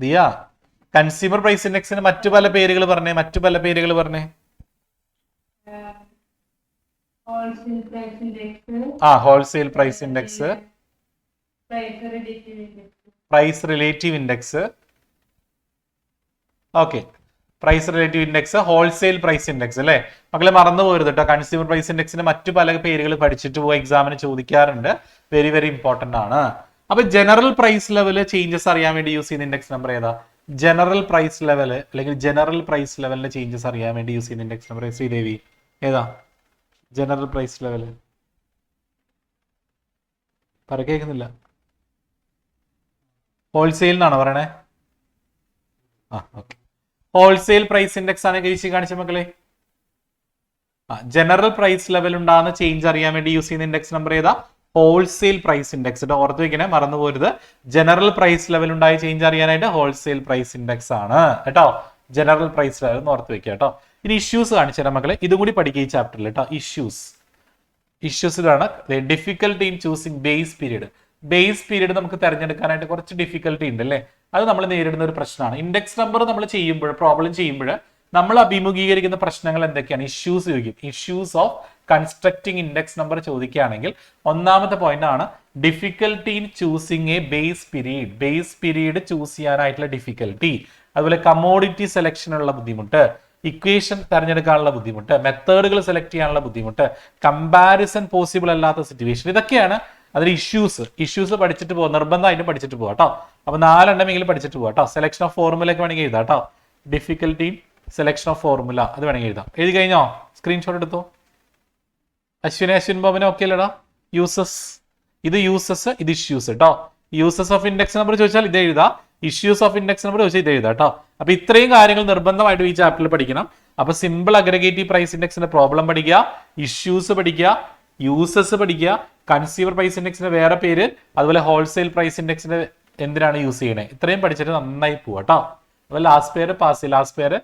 ദിയ കൺസ്യൂമർ പ്രൈസ് ഇൻഡെക്സിന് മറ്റു പല പേരുകൾ പറഞ്ഞേ. Wholesale price index, price relative index. Okay, price relative index, wholesale price index അല്ലെ? മക്കളെ മറന്നു പോരുത് കേട്ടോ. കൺസ്യൂമർ പ്രൈസ് ഇൻഡെക്സിന് മറ്റു പല പേരുകൾ പഠിച്ചിട്ട് പോയി എക്സാമിന് ചോദിക്കാറുണ്ട്. വെരി വെരി ഇമ്പോർട്ടന്റ് ആണ്. അപ്പൊ ജനറൽ പ്രൈസ് ലെവല് ചേഞ്ചസ് അറിയാൻ വേണ്ടി യൂസ് ചെയ്യുന്ന ഇൻഡെക്സ് നമ്പർ ഏതാ? ജനറൽ പ്രൈസ് ലെവല് അല്ലെങ്കിൽ ജനറൽ പ്രൈസ് ലെവലിന്റെ ചേഞ്ചസ് അറിയാൻ വേണ്ടി യൂസ് ചെയ്യുന്ന ഇൻഡെക്സ് നമ്പർ ശ്രീദേവി ഏതാ? ജനറൽ പ്രൈസ് ലെവല് കേൾക്കുന്നില്ല. ഹോൾസെയിൽ എന്നാണോ പറയണേ? ഓക്കെ. ഹോൾസെയിൽ പ്രൈസ് ഇൻഡെക്സ് ആണ് കഴിച്ച് കാണിച്ച മക്കളെ. ജനറൽ പ്രൈസ് ലെവൽ ഉണ്ടാകുന്ന ചേഞ്ച് അറിയാൻ വേണ്ടി യൂസ് ചെയ്യുന്ന ഇൻഡെക്സ് നമ്പർ ഏതാ? Wholesale price index. ഓർത്ത് വെക്കണേ, മറന്നു പോരുത്. ജനറൽ പ്രൈസ് ലെവൽ ഉണ്ടായ ചേഞ്ച് അറിയാനായിട്ട് ഹോൾസെയിൽ പ്രൈസ് ഇൻഡെക്സ് ആണ് കേട്ടോ. ജനറൽ പ്രൈസ് ലെവൽ എന്ന് ഓർത്ത് വെക്കുക കേട്ടോ. ഇനി ഇഷ്യൂസ് കാണിച്ചു തരാം മക്കളെ, ഇതും കൂടി പഠിക്കുക ഈ ചാപ്റ്ററിൽ കേട്ടോ. ഇഷ്യൂസിലാണ് difficulty in choosing base period. Base period നമുക്ക് തിരഞ്ഞെടുക്കാനായിട്ട് കുറച്ച് ഡിഫിക്കൽട്ടി ഉണ്ട് അല്ലേ, അത് നമ്മൾ നേരിടുന്ന ഒരു പ്രശ്നമാണ്. ഇൻഡെക്സ് നമ്പർ നമ്മൾ ചെയ്യുമ്പോൾ, പ്രോബ്ലം ചെയ്യുമ്പോൾ നമ്മൾ അഭിമുഖീകരിക്കുന്ന പ്രശ്നങ്ങൾ എന്തൊക്കെയാണ്? ഇഷ്യൂസ് ചോദിക്കും. Issues of constructing index number ചോദിക്കുകയാണെങ്കിൽ ഒന്നാമത്തെ പോയിന്റ് ആണ് difficulty in choosing A base period. Base period choose ചെയ്യാനായിട്ടുള്ള ഡിഫിക്കൽട്ടി. അതുപോലെ കമോഡിറ്റി സെലക്ഷനുള്ള ബുദ്ധിമുട്ട്, ഇക്വേഷൻ തിരഞ്ഞെടുക്കാനുള്ള ബുദ്ധിമുട്ട്, മെത്തേഡുകൾ സെലക്ട് ചെയ്യാനുള്ള ബുദ്ധിമുട്ട്, കമ്പാരിസൺ പോസിബിൾ അല്ലാത്ത സിറ്റുവേഷൻ, ഇതൊക്കെയാണ് അതിൽ ഇഷ്യൂസ് പഠിച്ചിട്ട് പോകും, നിർബന്ധമായിട്ടും പഠിച്ചിട്ട് പോകാം കേട്ടോ. അപ്പൊ 4 എണ്ണമെങ്കിലും പഠിച്ചിട്ട് പോകാം കേട്ടോ. സെലക്ഷൻ ഓഫ് ഫോർമുല ഒക്കെ വേണമെങ്കിൽ എഴുതാം കേട്ടോ. ഡിഫിക്കൽട്ടി സെലക്ഷൻ ഓഫ് ഫോർമുല അത് വേണമെങ്കിൽ എഴുതാം. എഴുതി കഴിഞ്ഞോ? സ്ക്രീൻഷോട്ട് എടുത്തോ. അശ്വിൻ ബോബനെ ഓക്കെ അല്ലടാ? യൂസസ്, ഇത് ഇഷ്യൂസ് കേട്ടോ. യൂസസ് ഓഫ് ഇൻഡെക്സ് നമ്പർ ചോദിച്ചാൽ ഇത് എഴുതാം, ഇഷ്യൂസ് ഓഫ് ഇൻഡെക്സ് നമ്പർ ചോദിച്ചാൽ ഇത് എഴുതാം കേട്ടോ. അപ്പൊ ഇത്രയും കാര്യങ്ങൾ നിർബന്ധമായിട്ടും ഈ ചാപ്റ്ററിൽ പഠിക്കണം. അപ്പൊ സിമ്പിൾ അഗ്രഗേറ്റീവ് പ്രൈസ് ഇൻഡെക്സിന്റെ പ്രോബ്ലം പഠിക്കുക, ഇഷ്യൂസ് പഠിക്കുക, യൂസസ് പഠിക്കുക, കൺസ്യൂമർ പ്രൈസ് ഇൻഡെക്സിന്റെ വേറെ പേര്, അതുപോലെ ഹോൾസെയിൽ പ്രൈസ് ഇൻഡെക്സിന്റെ എന്തിനാണ് യൂസ് ചെയ്യണേ, ഇത്രയും പഠിച്ചിട്ട് നന്നായി പോവാ കേട്ടോ. അതുപോലെ ലാസ്റ്റ് പേര് പാസ്, ലാസ്റ്റ് പേര്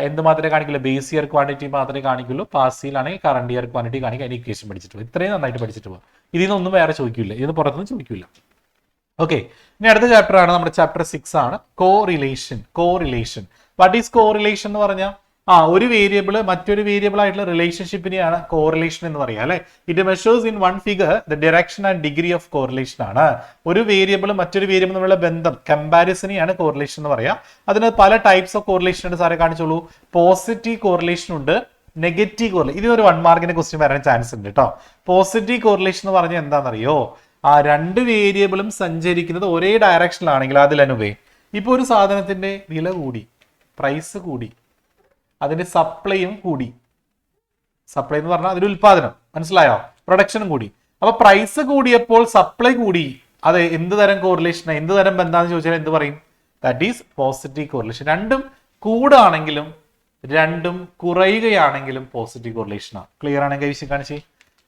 എന്ത് മാത്രമേ കാണിക്കുള്ളൂ? ബേസ് ഇയർ ക്വാണ്ടിറ്റി മാത്രമേ കാണിക്കുള്ളൂ. പാസിലാണെങ്കിൽ കറണ്ട് ഇയർ ക്വാണ്ടിറ്റി കാണിക്കുക. അതിന് ഇക്വേഷൻ പഠിച്ചിട്ട് പോകും. ഇത്രയും നന്നായിട്ട് പഠിച്ചിട്ട് പോകും. ഇതിൽ നിന്നൊന്നും വേറെ ചോദിക്കില്ല, ഇതിന് പുറത്തൊന്നും ചോദിക്കില്ല. ഓക്കെ, ഇനി അടുത്ത ചാപ്റ്റർ ആണ് നമ്മുടെ ചാപ്റ്റർ 6 ആണ് കോറിലേഷൻ. വാട്ട് ഈസ് കോറിലേഷൻ എന്ന് പറഞ്ഞാൽ ഒരു വേരിയബിൾ മറ്റൊരു വേരിയബിൾ ആയിട്ടുള്ള റിലേഷൻഷിപ്പിനെയാണ് കോറിലേഷൻ എന്ന് പറയുക അല്ലെ. It measures in one figure the direction and degree of correlation ആണ്. ഒരു വേരിയബിൾ മറ്റൊരു വേരിയബിൾ തമ്മിലുള്ള ബന്ധം, കമ്പാരിസനെയാണ് കോറിലേഷൻ എന്ന് പറയാം. അതിന് പല ടൈപ്സ് ഓഫ് കോറിലേഷൻ ഉണ്ട്. സാറെ കാണിച്ചോളൂ. പോസിറ്റീവ് കോറിലേഷൻ ഉണ്ട്, നെഗറ്റീവ് കോറിലേഷൻ. ഇതിനൊരു 1 മാർക്കിന്റെ ക്വസ്റ്റ്യൻ വരാൻ ചാൻസ് ഉണ്ട് കേട്ടോ. പോസിറ്റീവ് കോറിലേഷൻ എന്ന് പറഞ്ഞാൽ എന്താണെന്നറിയോ? രണ്ട് വേരിയബിളും സഞ്ചരിക്കുന്നത് ഒരേ ഡയറക്ഷനിലാണെങ്കിൽ അതിലനുവേ ഇപ്പൊ ഒരു സാധനത്തിന്റെ വില കൂടി, പ്രൈസ് കൂടി, അതിന്റെ സപ്ലൈയും കൂടി. സപ്ലൈ എന്ന് പറഞ്ഞാൽ അതിന്റെ ഉൽപാദനം, മനസ്സിലായോ? പ്രൊഡക്ഷനും കൂടി. അപ്പൊ പ്രൈസ് കൂടിയപ്പോൾ സപ്ലൈ കൂടി. അത് എന്ത് തരം കോറിലേഷൻ, എന്ത് തരം ബന്ധാന്ന് ചോദിച്ചാൽ എന്ത് പറയും? That is positive correlation. രണ്ടും കൂടുകയാണെങ്കിലും രണ്ടും കുറയുകയാണെങ്കിലും പോസിറ്റീവ് കോറിലേഷനാണ്. ക്ലിയർ ആണെങ്കിൽ വിഷയം കാണിച്ചേ.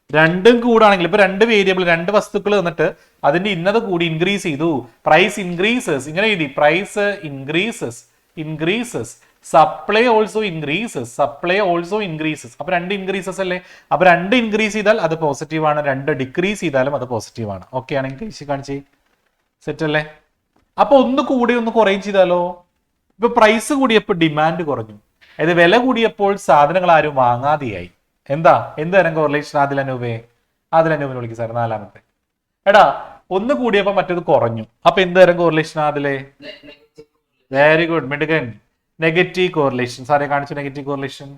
രണ്ടും കൂടാണെങ്കിൽ ഇപ്പൊ രണ്ട് വേരിയബിൾ, രണ്ട് വസ്തുക്കൾ തന്നിട്ട് അതിന്റെ ഇന്നത് കൂടി ഇൻക്രീസ് ചെയ്തു, പ്രൈസ് ഇൻക്രീസസ്, ഇങ്ങനെ എഴുതി. Price increases, supply also increases. അപ്പൊ രണ്ട് ഇൻക്രീസസ് അല്ലേ? അപ്പൊ രണ്ട് ഇൻക്രീസ് ചെയ്താൽ അത് പോസിറ്റീവ് ആണ്, രണ്ട് ഡിക്രീസ് ചെയ്താലും അത് പോസിറ്റീവ് ആണ്. ഓക്കെ ആണെങ്കിൽ കാണിച്ചേ. സെറ്റ് അല്ലേ? അപ്പൊ ഒന്ന് കൂടി ഒന്ന് കുറയും ചെയ്താലോ? ഇപ്പൊ പ്രൈസ് കൂടിയപ്പോൾ ഡിമാൻഡ് കുറഞ്ഞു, അതായത് വില കൂടിയപ്പോൾ സാധനങ്ങൾ ആരും വാങ്ങാതെയായി. എന്ത് തരം കോറിലേഷൻ? അതിലനൂപേ വിളിക്കും സാർ. 4ാമത്തെ എടാ, ഒന്ന് കൂടിയപ്പോ മറ്റേത് കുറഞ്ഞു, അപ്പൊ എന്ത് തരം കോറിലേഷൻ അതിലെ? വെരി ഗുഡ്, മിടുകൻ. Negative correlation. സാറെ കാണിച്ചു നെഗറ്റീവ് കോറിലേഷൻ.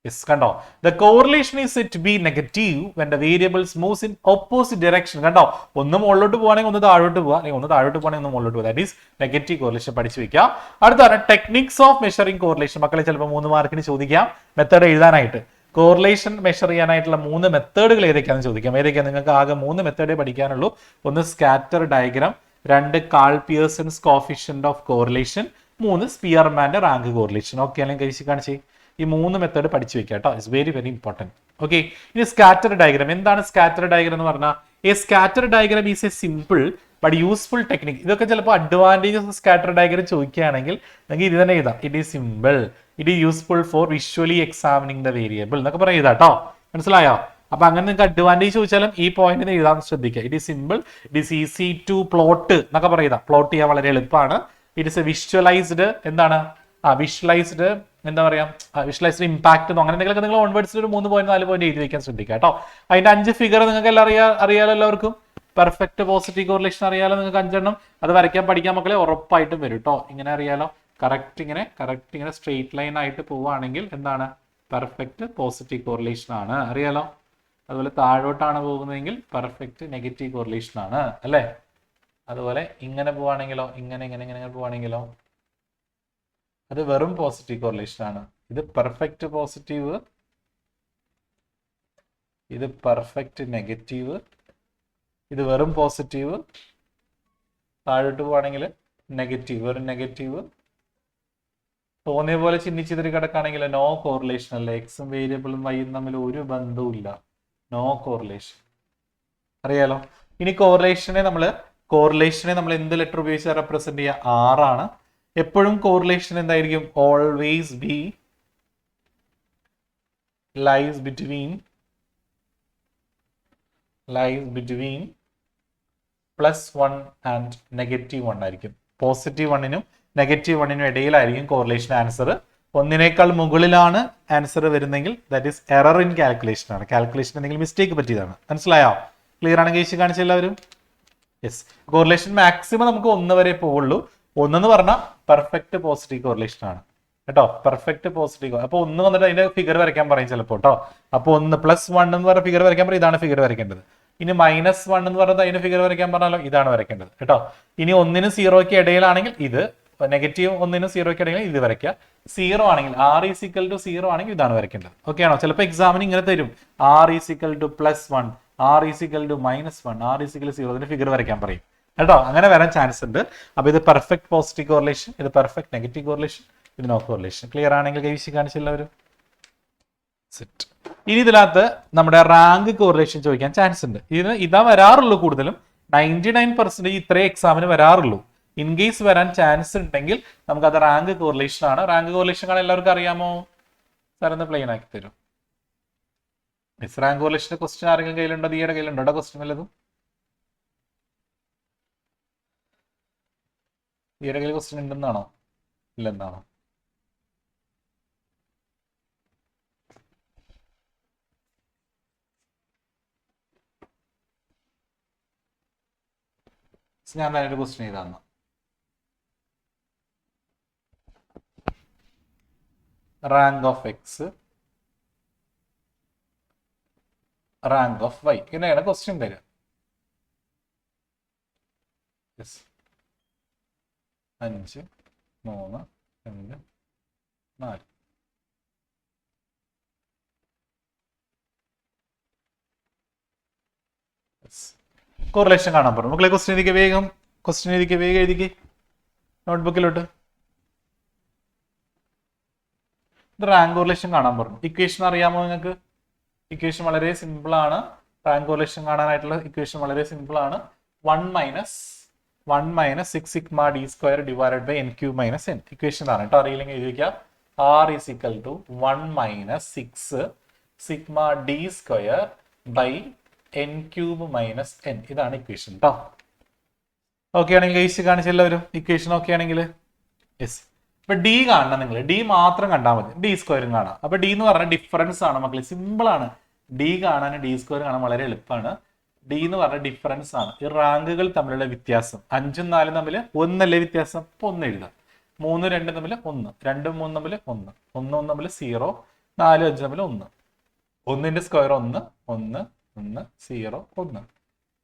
യെസ്, കണ്ടോ? The correlation is set to be negative when the variables moves in opposite direction. കണ്ടോ? ഒന്ന് മുകളിലോട്ട് പോവാണെങ്കിൽ ഒന്ന് താഴോട്ട് പോവാ, അല്ലെങ്കിൽ ഒന്ന് താഴോട്ട് പോവാണെങ്കിൽ ഒന്ന് മുകളിലോട്ട് പോവാ. That is negative correlation. പഠിച്ചു വെക്കാം. അടുത്താണ് ടെക്നിക്സ് ഓഫ് മെഷറിംഗ് കോറിലേഷൻ. മക്കളെ ചിലപ്പോൾ 3 മാർക്കിന് ചോദിക്കാം മെത്തേഡ് എഴുതാനായിട്ട്. കോറിലേഷൻ മെഷർ ചെയ്യാനായിട്ടുള്ള 3 മെത്തേഡുകൾ ഏതൊക്കെയാണെന്ന് ചോദിക്കാം. ഏതൊക്കെയാണ്? നിങ്ങൾക്ക് ആകെ 3 മെത്തേഡേ പഠിക്കാനുള്ളൂ. ഒന്ന് scatter diagram, 2 Karl Pearson's coefficient of correlation, 3 സ്പിയർമാന്റെ റാങ്ക് കോറിലേഷൻ. ഓക്കെ അല്ലെങ്കിൽ കഴിച്ച് കാണിച്ചേ. ഈ 3 മെത്തേഡ് പഠിച്ചു വെക്കാം കേട്ടോ. It's very very important. Okay, ഇനി സ്കാറ്റർ ഡയഗ്രാം. എന്താണ് സ്കാറ്റർ ഡയഗ്രാം എന്ന് പറഞ്ഞാൽ? A scatter diagram is a simple but useful technique. ഇതൊക്കെ ചിലപ്പോൾ അഡ്വാൻറ്റേജസ് ഓഫ് സ്കാറ്റർ ഡയഗ്രാം ചോദിക്കുകയാണെങ്കിൽ നിങ്ങൾക്ക് ഇത് തന്നെ എഴുതാം. It is simple, it is useful for visually examining the variable എന്നൊക്കെ പറയാം കേട്ടോ. മനസ്സിലായോ? അപ്പൊ അങ്ങനെ നിങ്ങൾക്ക് അഡ്വാൻറ്റേജ് ചോദിച്ചാലും ഈ പോയിന്റിന് എഴുതാൻ ശ്രദ്ധിക്കുക. It is simple, it is easy to plot എന്നൊക്കെ പറയുക. പ്ലോട്ട് ചെയ്യാൻ വളരെ എളുപ്പമാണ്. ഇറ്റ് ഈസ് എ വിഷ്വലൈസ്ഡ്, എന്താണ് വിഷ്വലൈസ്ഡ്, എന്താ പറയാ, വിഷ്വലൈസ്ഡ് ഇമ്പാക്ട് എന്നോ അങ്ങനെ എന്തെങ്കിലും നിങ്ങൾ ഓൺവേർഡ്സിൽ ഒരു 3 പോയിന്റ് 4 പോയിന്റ് എഴുതി വെക്കാൻ ശ്രദ്ധിക്കുക കേട്ടോ. അതിന്റെ 5 ഫിഗർ നിങ്ങൾക്ക് എല്ലാം അറിയാലോ എല്ലാവർക്കും. പെർഫെക്റ്റ് പോസിറ്റീവ് കോറിലേഷൻ അറിയാലോ നിങ്ങൾക്ക് 5 എണ്ണം. അത് വരയ്ക്കാൻ പഠിക്കാൻ മക്കളെ ഉറപ്പായിട്ടും വരും കേട്ടോ. ഇങ്ങനെ അറിയാലോ, കറക്റ്റ് ഇങ്ങനെ സ്ട്രെയിറ്റ് ലൈൻ ആയിട്ട് പോവുകയാണെങ്കിൽ എന്താണ്? പെർഫെക്റ്റ് പോസിറ്റീവ് കോറിലേഷൻ ആണ്, അറിയാലോ. അതുപോലെ താഴോട്ടാണ് പോകുന്നതെങ്കിൽ പെർഫെക്റ്റ് നെഗറ്റീവ് കോറിലേഷൻ ആണ് അല്ലേ. അതുപോലെ ഇങ്ങനെ പോവാണെങ്കിലോ, ഇങ്ങനെ പോവാണെങ്കിലോ അത് വെറും പോസിറ്റീവ് കോറിലേഷൻ ആണ്. ഇത് പെർഫെക്റ്റ് പോസിറ്റീവ്, ഇത് പെർഫെക്റ്റ് നെഗറ്റീവ്, ഇത് വെറും പോസിറ്റീവ്. താഴോട്ട് പോവാണെങ്കിൽ നെഗറ്റീവ്, വെറും നെഗറ്റീവ്. തോന്നിയ പോലെ ചിഹ്നിച്ചിതിരി കിടക്കുകയാണെങ്കിൽ നോ കോറിലേഷൻ അല്ലേ. എക്സും വേരിയബിളും വൈയും തമ്മിൽ ഒരു ബന്ധവും ഇല്ല. No correlation. അറിയാലോ. ഇനി കോറിലേഷനെ നമ്മൾ എന്ത് ലെറ്റർ ഉപയോഗിച്ച് റെപ്രസെന്റ് ചെയ്യുക? R ആണ്. എപ്പോഴും കോറിലേഷൻ എന്തായിരിക്കും? Always be lies between +1 and -1 ആയിരിക്കും. +1നും -1നും ഇടയിലായിരിക്കും കോറിലേഷൻ ആൻസർ. ഒന്നിനേക്കാൾ മുകളിലാണ് ആൻസർ വരുന്നെങ്കിൽ that is error in calculation ആണ്. കാൽക്കുലേഷൻ എന്തെങ്കിലും മിസ്റ്റേക്ക് പറ്റിയതാണ്. മനസ്സിലായോ? ക്ലിയർ ആണെങ്കിൽ കാണിച്ച എല്ലാവരും? യെസ്. കോറിലേഷൻ മാക്സിമം നമുക്ക് 1 വരെ പോവുള്ളൂ. 1 എന്ന് പറഞ്ഞാൽ പെർഫെക്റ്റ് പോസിറ്റീവ് കോറിലേഷൻ ആണ് കേട്ടോ. Perfect positive. അപ്പൊ 1 വന്നിട്ട് അതിന്റെ ഫിഗർ വരയ്ക്കാൻ പറയും ചിലപ്പോൾ കേട്ടോ. അപ്പൊ 1 +1 എന്ന് പറഞ്ഞ ഫിഗർ വരയ്ക്കാൻ പറയും. ഇതാണ് ഫിഗർ വരയ്ക്കേണ്ടത്. ഇനി -1 എന്ന് പറയുന്നത് അതിന്റെ ഫിഗർ വരയ്ക്കാൻ പറഞ്ഞാലോ ഇതാണ് വരയ്ക്കേണ്ടത് കേട്ടോ. ഇനി 1നും 0ക്കും ഇടയിലാണെങ്കിൽ ഇത്, -1നും 0ക്കും ഇടയിൽ ഇത് വരയ്ക്കുക. 0 ആണെങ്കിൽ R = 0 ആണെങ്കിൽ ഇതാണ് വരയ്ക്കേണ്ടത്. ഓക്കെ ആണോ? ചിലപ്പോൾ എക്സാമിന് ഇങ്ങനെ തരും R = +1, R = -1, R = 0. അതിന്റെ ഫിഗർ വരയ്ക്കാൻ പറയും കേട്ടോ. അങ്ങനെ വരാൻ ചാൻസ് ഉണ്ട്. അപ്പൊ ഇത് പെർഫെക്റ്റ് പോസിറ്റീവ് കോറിലേഷൻ, ഇത് പെർഫെക്റ്റ് നെഗറ്റീവ് കോറിലേഷൻ, ഇത് നോ കോറിലേഷൻ. ക്ലിയർ ആണെങ്കിൽ കൈവശി കാണിച്ചില്ലവരും? സെറ്റ്. ഇനി ഇതിനകത്ത് നമ്മുടെ റാങ്ക് കോറിലേഷൻ ചോദിക്കാൻ ചാൻസ് ഉണ്ട്. ഇതാ വരാറുള്ളൂ കൂടുതലും. 99% ഇത്രയും എക്സാമിന് വരാറുള്ളൂ. ഇൻ കേസ് വരാൻ ചാൻസ് ഉണ്ടെങ്കിൽ നമുക്കത് റാങ്ക് കോറിലേഷൻ ആണ്. റാങ്ക് കോറിലേഷൻ കാണാൻ എല്ലാവർക്കും അറിയാമോ? സാർ ഒന്ന് പ്ലെയിൻ ആക്കി തരും. റാങ്ക് കോറിലേഷന്റെ ക്വസ്റ്റ്യൻ ആരെങ്കിലും കയ്യിലുണ്ടോ? ദിയുടെ കയ്യിലുണ്ടോ ക്വസ്റ്റ്യൻ വല്ലതും? ദിയുടെ കയ്യിൽ ക്വസ്റ്റ്യൻ ഉണ്ടെന്നാണോ ഇല്ലെന്നാണോ? ഞാൻ അതിനൊരു ക്വസ്റ്റ്യൻ ചെയ്താന്ന്. Rank of X, rank of Y, ഇങ്ങനെയാണ് ക്വസ്റ്റ്യൻ തരിക. 5, 3, 2, 4. കോറിലേഷൻ കാണാൻ പറഞ്ഞു. മക്കളെ ക്വസ്റ്റ്യൻ എഴുതിക്കുക വേഗം, വേഗം എഴുതിക്കേ നോട്ട്ബുക്കിലോട്ട്. റാങ്ക് കോറിലേഷൻ കാണാൻ പറഞ്ഞു. ഇക്വേഷൻ അറിയാമോ നിങ്ങൾക്ക്? ഇക്വേഷൻ വളരെ സിമ്പിൾ ആണ്. റാങ്ക് കോറിലേഷൻ കാണാനായിട്ടുള്ള ഇക്വേഷൻ വളരെ സിമ്പിൾ ആണ്. 1 - 6 sigma d² divided by n³ - n. Equation ആണ് കേട്ടോ. അറിയില്ലെങ്കിൽ എഴുതി വയ്ക്കുക. R = 1 - 6 sigma d² by n³ - n. ഇതാണ് ഇക്വേഷൻ കേട്ടോ. ഓക്കെ ആണെങ്കിൽ ഗൈസ് കാണിച്ച എല്ലാവരും ഇക്വേഷൻ ഓക്കെ ആണെങ്കിൽ? യെസ്. ഇപ്പൊ ഡി കാണണം. നിങ്ങൾ ഡി മാത്രം കണ്ടാൽ മതി. d² കാണാം. അപ്പൊ ഡി എന്ന് പറഞ്ഞാൽ ഡിഫറൻസ് ആണ് മക്കളെ. സിമ്പിൾ ആണ്. ഡി കാണാൻ d² കാണാൻ വളരെ എളുപ്പമാണ്. ഡി എന്ന് പറഞ്ഞ ഡിഫറൻസ് ആണ്. ഈ റാങ്കുകൾ തമ്മിലുള്ള വ്യത്യാസം. 5ഉം 4ഉം തമ്മിൽ 1 അല്ലേ വ്യത്യാസം? അപ്പൊ 1 എഴുതാം. 3ഉം 2ഉം തമ്മിൽ 1, 2ഉം 3ഉം തമ്മിൽ 1, 1ഉം 1 തമ്മിൽ 0, 4ഉം 5ഉം തമ്മിൽ 1. 1ന്റെ സ്ക്വയർ 1, 1, 1, 0, 1.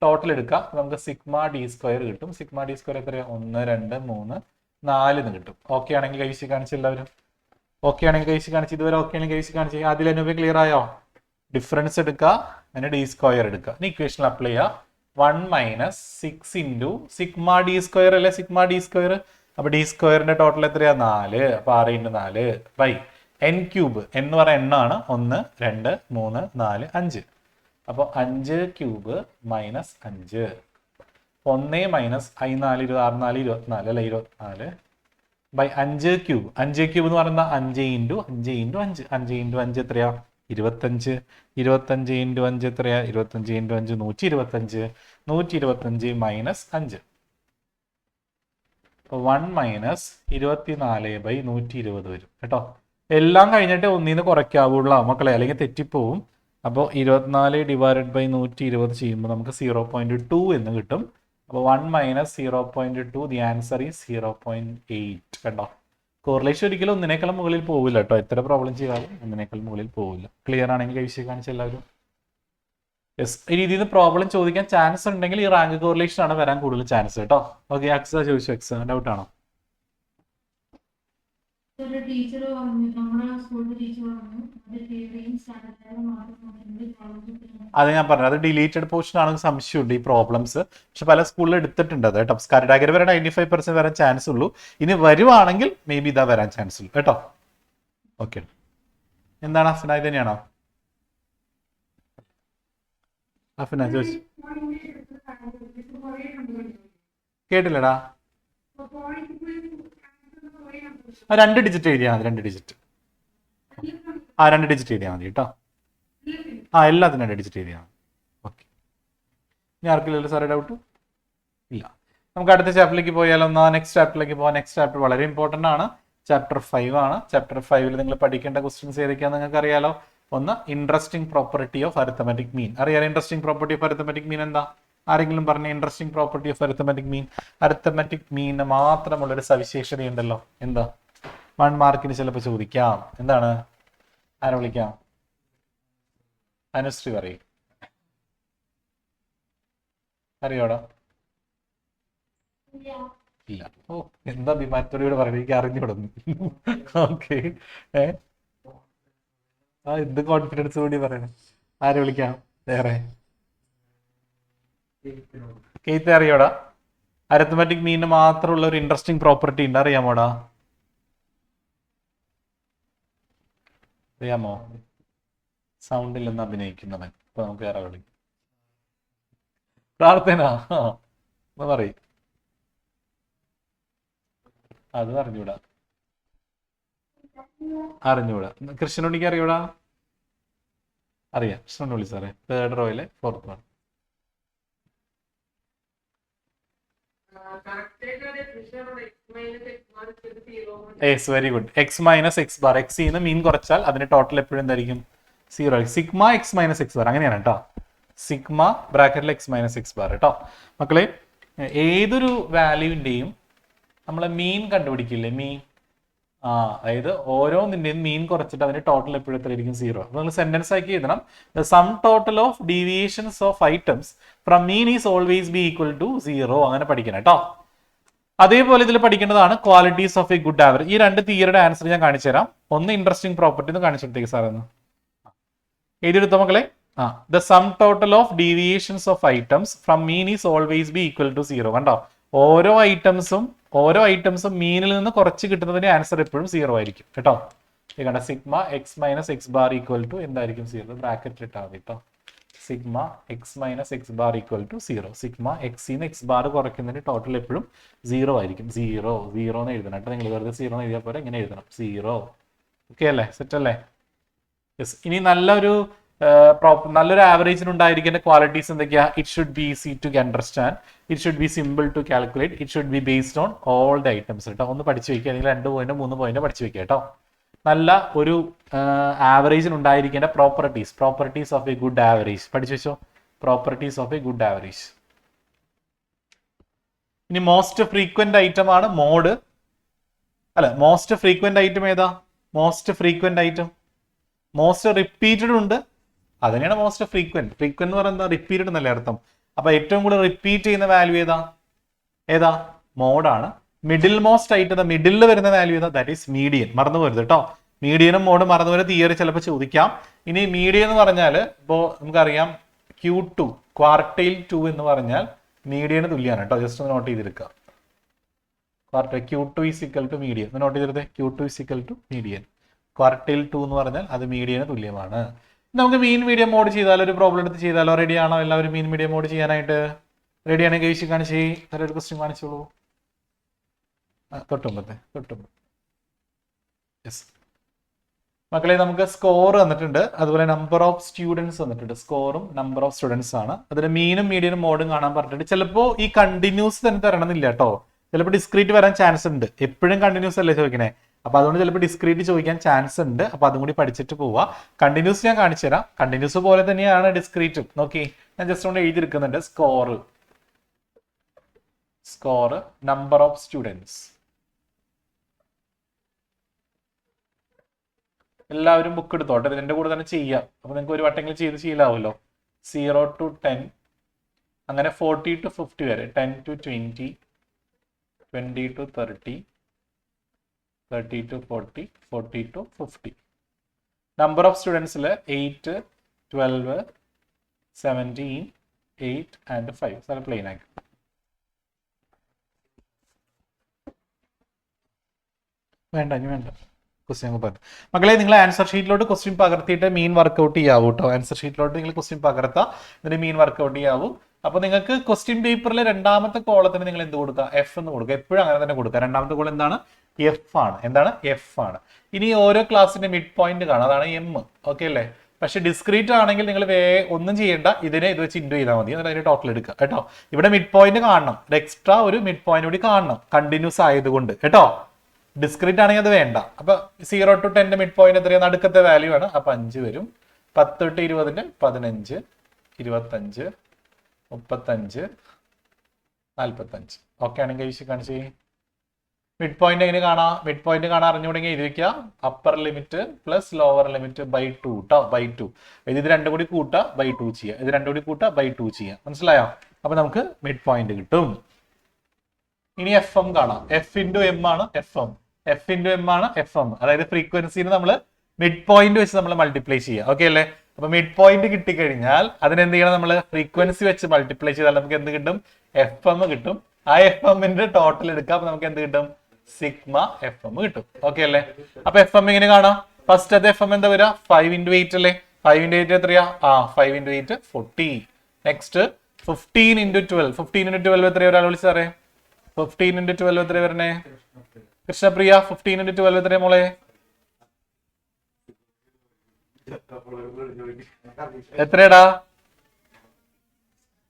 ടോട്ടൽ എടുക്കാം. നമുക്ക് സിഗ്മ d² കിട്ടും. സിഗ്മ d² എത്രയാ? 1, 2, 3, 4 എന്ന് കിട്ടും. ഓക്കെ ആണെങ്കിൽ കൈവശി കാണിച്ച എല്ലാവരും? ഓക്കെ ആണെങ്കിൽ കൈവശി കാണിച്ച്, ഇതുവരെ ഓക്കെ ആണെങ്കിൽ കൈവശി കാണിച്ച്. അതിൽ അനുഭവം ക്ലിയർ ആയോ? ഡിഫറൻസ് എടുക്കുക, അതിന് d² എടുക്കുക. ഇനി ഇക്വേഷൻ അപ്ലൈ ചെയ്യുക. 1 - 6 ഇൻറ്റു സിഗ്മ d² അല്ലെ സിഗ്മ d². അപ്പൊ d²ന്റെ ടോട്ടൽ എത്രയാ? 4. അപ്പൊ 6 × 4 ബൈ n³ എന്ന് പറയുന്ന എണ്ണാണ്. 1, 2, 3, 4, 5. അപ്പൊ 5³ - 5. 1 - i 4 24 24 അല്ലെ 24 ബൈ 5³ 5³ എന്ന് പറയുന്നത് 5 × 5 × 5. 5 × 5 എത്രയാ? 25. 25 × 5 എത്രയാ? 25 × 5 125. 125 - 5. 1 - 24/120 വരും കേട്ടോ. എല്ലാം കഴിഞ്ഞിട്ട് 1ന്ന് കുറയ്ക്കാവുള്ള മക്കളെ, അല്ലെങ്കിൽ തെറ്റിപ്പോവും. അപ്പോൾ 24 / 120 ചെയ്യുമ്പോൾ നമുക്ക് 0.2 എന്ന് കിട്ടും. അപ്പോൾ 1 - 0.2 ദി ആൻസർ ഈസ് 0.8 കേട്ടോ. കോറിലേഷൻ ഒരിക്കലും 1നേക്കാളും മുകളിൽ പോവില്ല കേട്ടോ. എത്ര പ്രോബ്ലം ചെയ്താലും 1നേക്കാൾ മുകളിൽ പോവില്ല. ക്ലിയർ ആണെങ്കിൽ കൈവശം കാണിച്ച എല്ലാവരും? യെസ്. ഈ രീതിയിൽ പ്രോബ്ലം ചോദിക്കാൻ ചാൻസ് ഉണ്ടെങ്കിൽ ഈ റാങ്ക് കോറിലേഷൻ ആണ് വരാൻ കൂടുതൽ ചാൻസ് കേട്ടോ. ഓക്കെ, അക്സ ചോദിച്ചു. അക്സ ഡൗട്ട് ആണോ? അത് ഞാൻ പറഞ്ഞു, അത് ഡിലീറ്റഡ് പോർഷൻ ആണെങ്കിൽ സംശയമുണ്ട് ഈ പ്രോബ്ലംസ്. പക്ഷെ പല സ്കൂളിൽ എടുത്തിട്ടുണ്ട് അത് കേട്ടോ. സ്കാറ്റഗറി വരെ 95% വരാൻ ചാൻസ് ഉള്ളൂ. ഇനി വരുവാണെങ്കിൽ മേ ബി ഇതാ വരാൻ ചാൻസ് ഉള്ളൂ കേട്ടോ. ഓക്കെ, എന്താണ് അഫ്ന ഇത് തന്നെയാണോ? അഫിന ചോദിച്ചു. കേട്ടില്ലടാ. 2 ഡിജിറ്റ് എഴുതിയാൽ മതി, 2 ഡിജിറ്റ്. 2 ഡിജിറ്റ് എഴുതിയാൽ മതി കേട്ടോ. എല്ലാത്തിനും 2 ഡിജിറ്റ് എഴുതിയാൽ മതി. ഓക്കെ. ഇനി ആർക്കില്ലല്ലോ സാറേ ഡൗട്ട്? ഇല്ല. നമുക്ക് അടുത്ത ചാപ്റ്ററിലേക്ക് പോയാലോ? നെക്സ്റ്റ് ചാപ്റ്ററിലേക്ക് പോകാം. നെക്സ്റ്റ് ചാപ്റ്റർ വളരെ ഇമ്പോർട്ടൻ്റ് ആണ്. ചാപ്റ്റർ 5 ആണ്. ചാപ്റ്റർ 5 നിങ്ങൾ പഠിക്കേണ്ട ക്വസ്റ്റ്യൻസ് ഏതൊക്കെയാണെന്ന് നിങ്ങൾക്ക് അറിയാലോ. ഒന്ന്, interesting property of arithmetic mean. അറിയാലോ interesting property of arithmetic mean എന്താ? ആരെങ്കിലും പറഞ്ഞ interesting property of arithmetic mean? Arithmetic മീനിന് മാത്രമുള്ളൊരു സവിശേഷതയുണ്ടല്ലോ. എന്താ? 1 മാർക്കിന് ചിലപ്പോൾ ചോദിക്കാം. എന്താണ്? ആരെ വിളിക്കാം? അനുശ്രീ പറയും. അറിയോടാ? ഇല്ല. ഓ, എന്താ അഭിമാനത്തോടെ പറയുന്നത്? എനിക്ക് അറിഞ്ഞുവിടുന്നു. ഓക്കെ. എന്ത് കോൺഫിഡൻസ് കൂടി പറയണം. ആരെ വിളിക്കാം? വേറെ കേത്ത് അറിയോടാ? അരിത്തമെറ്റിക് മീനിന് മാത്രമുള്ള ഒരു ഇൻട്രസ്റ്റിംഗ് പ്രോപ്പർട്ടി ഉണ്ട്, അറിയാമോടാ? അറിയാമോ? സൗണ്ടില്ലെന്ന് അഭിനയിക്കുന്നവൻ. ഇപ്പൊ നമുക്ക് വേറെ വിളിക്കും. പ്രാർത്ഥന പറയും. അത് അറിഞ്ഞൂടാ. കൃഷ്ണനുണ്ണിക്ക് അറിയൂടാ? അറിയാം. കൃഷ്ണനുള്ളി സാറേ, 3rd റോയിലെ 4th one. Very good. X minus X bar. X നിന്ന് മീൻ കുറച്ചാൽ അതിന്റെ ടോട്ടൽ എപ്പോഴും എന്തായിരിക്കും? 0. Sigma X minus X bar. അങ്ങനെയാണ് കേട്ടോ. സിഗ്മ ബ്രാക്കറ്റിൽ എക്സ് മൈനസ് എക്സ് ബാർ കേട്ടോ. മക്കളെ, ഏതൊരു വാല്യൂവിന്റെയും നമ്മളെ മീൻ കണ്ടുപിടിക്കില്ലേ? മീൻ. അതായത് ഓരോന്നിന്റെയും മീൻ കുറച്ചിട്ട് അതിന്റെ ടോട്ടൽ എപ്പോഴും എത്രയായിരിക്കും? 0. അപ്പൊ നിങ്ങൾ സെന്റൻസ് ആക്കി എഴുതണം. The sum total of deviations of items from mean is always be equal to 0. അങ്ങനെ പഠിക്കണം കേട്ടോ. അതേപോലെ ഇതിൽ പഠിക്കേണ്ടതാണ് qualities of a good average. ഈ 2 തിയറിയുടെ ആൻസർ ഞാൻ കാണിച്ചു തരാം. ഒന്ന് ഇൻട്രസ്റ്റിംഗ് പ്രോപ്പർട്ടി എന്ന് കാണിച്ചെടുത്തേക്ക് സാർ എന്ന് എഴുതിയെടുത്തോ മക്കളെ. The sum total of deviations of items from mean is always be equal to 0. കണ്ടോ? ഓരോ ഐറ്റംസും മീനിൽ നിന്ന് കുറച്ച് കിട്ടുന്നതിന്റെ ആൻസർ എപ്പോഴും 0 ആയിരിക്കും കേട്ടോ. കണ്ട, sigma X minus X bar equal to എന്തായിരിക്കും? 0. ബ്രാക്കറ്റിൽ ഇട്ടാൽ മതി കേട്ടോ. Sigma X minus X bar equal to 0. Sigma എക്സിന്ന് എക്സ് ബാർ കുറയ്ക്കുന്നതിന് ടോട്ടൽ എപ്പോഴും 0 ആയിരിക്കും. 0 എന്ന് എഴുതണം കേട്ടോ. നിങ്ങൾ വെറുതെ 0 എന്ന് എഴുതിയാൽ പോലെ ഇങ്ങനെ എഴുതണം. 0. ഓക്കെ അല്ലേ? സെറ്റ് അല്ലേ? യെസ്. ഇനി നല്ലൊരു ആവറേജിന് ഉണ്ടായിരിക്കേണ്ട ക്വാളിറ്റീസ് എന്തൊക്കെയാ? It should be easy to understand, it should be simple to calculate, it should be based on all the items കേട്ടോ. ഒന്ന് പഠിച്ചു വെക്കുക. അല്ലെങ്കിൽ 2 പോയിന്റ് 3 പോയിന്റ് പഠിച്ചു വെക്കുക കേട്ടോ. നല്ല ഒരു ആവറേജിന് ഉണ്ടായിരിക്കേണ്ട properties of a good average പഠിച്ചു വെച്ചോ. Properties of a good average. ഇനി മോസ്റ്റ് ഫ്രീക്വന്റ് ഐറ്റം ആണ് മോഡ്. മോസ്റ്റ് ഫ്രീക്വന്റ് ഐറ്റം ഏതാ? Most frequent item. Most repeated ഉണ്ട്, അതിനെയാണ് മോസ്റ്റ് ഫ്രീക്വന്റ്. ഫ്രീക്വന്റ് എന്ന് പറയുന്നത് റിപ്പീറ്റഡ് എന്നല്ലേ അർത്ഥം. അപ്പൊ ഏറ്റവും കൂടുതൽ റിപ്പീറ്റ് ചെയ്യുന്ന വാല്യൂ ഏതാ? മോഡാണ്. മിഡിൽ മോസ്റ്റ് ആയിട്ട് മിഡിലിൽ വരുന്ന വാല്യൂ ഏതാ? That is median. മറന്നു പോരുത് കേട്ടോ. മീഡിയനും മോഡും മറന്നു പോരുന്ന തിയറി ചിലപ്പോൾ ചോദിക്കാം. ഇനി മീഡിയൻ എന്ന് പറഞ്ഞാൽ ഇപ്പോൾ നമുക്കറിയാം Q2 ക്വാർട്ടൈൽ 2 എന്ന് പറഞ്ഞാൽ മീഡിയന് തുല്യമാണ് കേട്ടോ. ജസ്റ്റ് ഒന്ന് നോട്ട് ചെയ്തെടുക്കുക. Q2 is equal to median. Note ചെയ്തെടുത്തേ. Q2 is equal to median. Quartile 2 എന്ന് പറഞ്ഞാൽ അത് മീഡിയന് തുല്യമാണ്. നമുക്ക് മീൻ മീഡിയം മോഡ് ചെയ്താലോ, ഒരു പ്രോബ്ലം എടുത്ത് ചെയ്താലോ? റെഡി ആണോ എല്ലാവരും മീൻ മീഡിയം മോഡ് ചെയ്യാനായിട്ട്? റെഡി ആണെങ്കിൽ കഴിച്ച് കാണിച്ചേ. ഒരു ക്വസ്റ്റ്യൻ കാണിച്ചോളൂ. തൊട്ടുമ്പത്തെ. യെസ് മക്കളെ, നമുക്ക് സ്കോർ തന്നിട്ടുണ്ട്, അതുപോലെ നമ്പർ ഓഫ് സ്റ്റുഡൻസ് തന്നിട്ടുണ്ട്. സ്കോറും നമ്പർ ഓഫ് സ്റ്റുഡൻസ് ആണ്. അതിൽ മീനും മീഡിയനും മോഡും കാണാൻ പറഞ്ഞിട്ടുണ്ട്. ചിലപ്പോൾ ഈ കണ്ടിന്യൂസ് തന്നെ തരണമെന്നില്ല കേട്ടോ. ചിലപ്പോൾ ഡിസ്ക്രീറ്റ് വരാൻ ചാൻസ് ഉണ്ട്. എപ്പോഴും കണ്ടിന്യൂസ് അല്ലേ ചോദിക്കണേ. അപ്പൊ അതുകൊണ്ട് ചിലപ്പോൾ ഡിസ്ക്രീറ്റ് ചോദിക്കാൻ ചാൻസ് ഉണ്ട്. അപ്പൊ അതും കൂടി പഠിച്ചിട്ട് പോവുക. കണ്ടിന്യൂസ് ഞാൻ കാണിച്ചു തരാം. കണ്ടിന്യൂസ് പോലെ തന്നെയാണ് ഡിസ്ക്രീറ്റും. നോക്കി, ഞാൻ ജസ്റ്റ് കൊണ്ട് എഴുതിയെടുക്കുന്നുണ്ട്. Score number of students. എല്ലാവരും ബുക്ക് എടുത്തോട്ടെ. ഇതിന്റെ കൂടെ തന്നെ ചെയ്യാം. അപ്പൊ നിങ്ങൾക്ക് ഒരു വട്ടെങ്കിലും ചെയ്ത് ശീലാവുമല്ലോ. 0 to 10, അങ്ങനെ 40 to 50 വരെ. 10 to 20, 20 to 30, 30 to 40, 40 to 50. Number of സ്റ്റുഡൻസിൽ 8, 12, 17, 8 ആൻഡ് 5. സാറ് പ്ലെയിൻ ആക്കി. വേണ്ട. ക്വസ്റ്റ്യൻ മക്കളെ നിങ്ങൾ ആൻസർ ഷീറ്റിലോട്ട് ക്വസ്റ്റ്യൻ പകർത്തിയിട്ട് മീൻ വർക്കൗട്ട് ചെയ്യാവൂ കേട്ടോ. ആൻസർ ഷീറ്റിലോട്ട് നിങ്ങൾ ക്വസ്റ്റ്യൻ പകർത്താം, എന്നിട്ട് മീൻ വർക്കൗട്ട് ചെയ്യാവൂ. അപ്പൊ നിങ്ങൾക്ക് ക്വസ്റ്റ്യൻ പേപ്പറിൽ രണ്ടാമത്തെ കോളത്തിന് നിങ്ങൾ എന്ത് കൊടുക്കുക? എഫ് എന്ന് കൊടുക്കുക. എപ്പോഴും അങ്ങനെ തന്നെ കൊടുക്കുക. രണ്ടാമത്തെ കോളം എന്താണ്? എഫ് ആണ്. എന്താണ്? എഫ് ആണ്. ഇനി ഓരോ ക്ലാസ്സിന്റെ മിഡ് പോയിന്റ് കാണാം, അതാണ് എം. ഓക്കെ അല്ലേ? പക്ഷെ ഡിസ്ക്രീറ്റ് ആണെങ്കിൽ നിങ്ങൾ ഒന്നും ചെയ്യേണ്ട, ഇതിനെ ഇത് വെച്ച് ഇൻഡു ചെയ്താൽ മതി, എന്നിട്ട് അതിന്റെ ടോട്ടൽ എടുക്കുക കേട്ടോ. ഇവിടെ മിഡ് പോയിന്റ് കാണണം, എക്സ്ട്രാ ഒരു മിഡ് പോയിന്റ് കൂടി കാണണം, കണ്ടിന്യൂസ് ആയതുകൊണ്ട് കേട്ടോ. ഡിസ്ക്രീറ്റ് ആണെങ്കിൽ അത് വേണ്ട. അപ്പൊ 0 to 10 മിഡ് പോയിന്റ് എത്രയാണ്? നടുക്കത്തെ വാല്യൂ ആണ്. അപ്പൊ 5 വരും. 10 to 20 15, 25, 35, 45. ഓക്കെ ആണെങ്കിൽ കഴിച്ച് കാണിച്ച് മിഡ് പോയിന്റ് എങ്ങനെ കാണാം? മിഡ് പോയിന്റ് കാണാൻ അറിഞ്ഞുകൂടെങ്കിൽ എഴുതി വെക്കുക, upper limit plus lower limit by 2 കേട്ടോ, ബൈ 2. ഇത് രണ്ടും കൂടി കൂട്ടുക, ബൈ 2 ചെയ്യുക. ഇത് രണ്ടും കൂടി കൂട്ടുക, ബൈ 2 ചെയ്യുക. മനസ്സിലായോ? അപ്പൊ നമുക്ക് മിഡ് പോയിന്റ് കിട്ടും. ഇനി എഫ് എം കാണാം. എഫ് ഇൻറ്റു എം ആണ് F M. F into M ആണ് എഫ് എം. അതായത് ഫ്രീക്വൻസിന് നമ്മൾ മിഡ് പോയിന്റ് വെച്ച് നമ്മൾ മൾട്ടിപ്ലൈ ചെയ്യുക. ഓക്കെ അല്ലേ? അപ്പൊ മിഡ് പോയിന്റ് കിട്ടിക്കഴിഞ്ഞാൽ അതിനെന്ത് ചെയ്യണം? നമ്മൾ ഫ്രീക്വൻസി വെച്ച് മൾട്ടിപ്ലൈ ചെയ്താൽ നമുക്ക് എന്ത് കിട്ടും? എഫ് എം കിട്ടും. ആ എഫ് എമ്മിന്റെ ടോട്ടൽ എടുക്കാം. അപ്പൊ നമുക്ക് എന്ത് കിട്ടും? സിഗ്മ എഫ് എം കിട്ടും. ഓക്കെ അല്ലേ? അപ്പൊ എഫ് എം ഇങ്ങനെ കാണാം. ഫസ്റ്റ് അത് എഫ് എം എന്താ വരിക? 5 into 8 അല്ലേ? 5 into 8 എത്രയാ? 5 into 8 40. Next 15 into 12. 15 into 12 എത്രയാ? ഒരാൾ വിളിച്ചാറേ. 15 into 12 എത്രയാ വരണേ? കൃഷ്ണപ്രിയ 15 into 12 എത്രയാ മോളെ? എത്രയാടാ?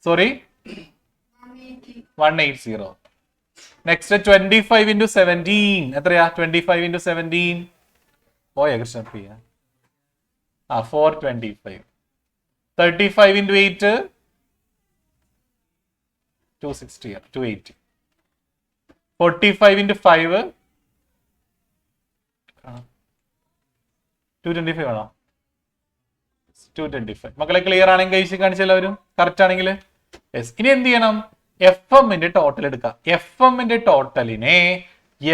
സോറി 180. നെക്സ്റ്റ് 25 into 17 എത്രയാ? 25 into 17 പോയ കൃഷ്ണപ്രിയ. 425. 35 into 8 260, 280. 45 into 5 225 ആണോ? 225. മക്കളെ ക്ലിയർ ആണെങ്കിൽ കഴിച്ച് കാണിച്ചെല്ലാവരും കറക്റ്റ് ആണെങ്കിൽ യെസ്. ഇനി എന്ത് ചെയ്യണം? എഫ് എമ്മിന്റെ ടോട്ടൽ എടുക്കുക. എഫ് എമ്മിന്റെ ടോട്ടലിനെ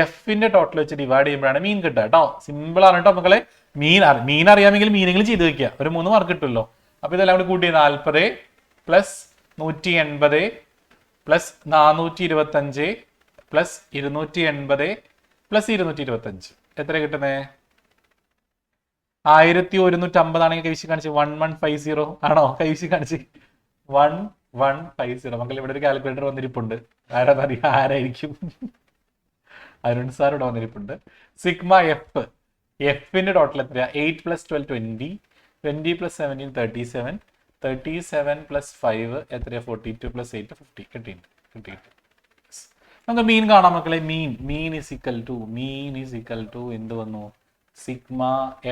എഫിന്റെ ടോട്ടൽ വെച്ച് ഡിവൈഡ് ചെയ്യുമ്പോഴാണ് മീൻ കിട്ടുക കേട്ടോ. സിമ്പിൾ ആണ് കേട്ടോ മക്കളെ. മീൻ അറിയാമെങ്കിൽ മീനെങ്കിലും ചെയ്ത് വെക്കുക, ഒരു 3 മാർക്ക് കിട്ടുമല്ലോ. അപ്പൊ ഇതെല്ലാം കൂടി കൂട്ടി 40 പ്ലസ് 180 പ്ലസ് 425 പ്ലസ് 280 പ്ലസ് 225 എത്ര കിട്ടുന്നേ? 1150 ആണെങ്കിൽ കൈവശി കാണിച്ച് 1150 ആണോ? കൈവശി കാണിച്ച് 1150. മക്കൾ ഇവിടെ ഒരു കാൽക്കുലേറ്റർ വന്നിരിപ്പുണ്ട്. ആരാന്നറിയാം? ആരായിരിക്കും? അരുൺ സാർ ഇവിടെ വന്നിരിപ്പുണ്ട്. സിഗ്മ എഫ്, എഫിന്റെ ടോട്ടൽ എത്രയാ? 8 plus 12 20, 20 plus 17 37, 37 plus 5 എത്രയാ? 42 plus 8 50. കിട്ടിയിട്ട് നമുക്ക് മീൻ കാണാം മക്കളെ. മീൻ is equal to എന്ത് വന്നു? Sigma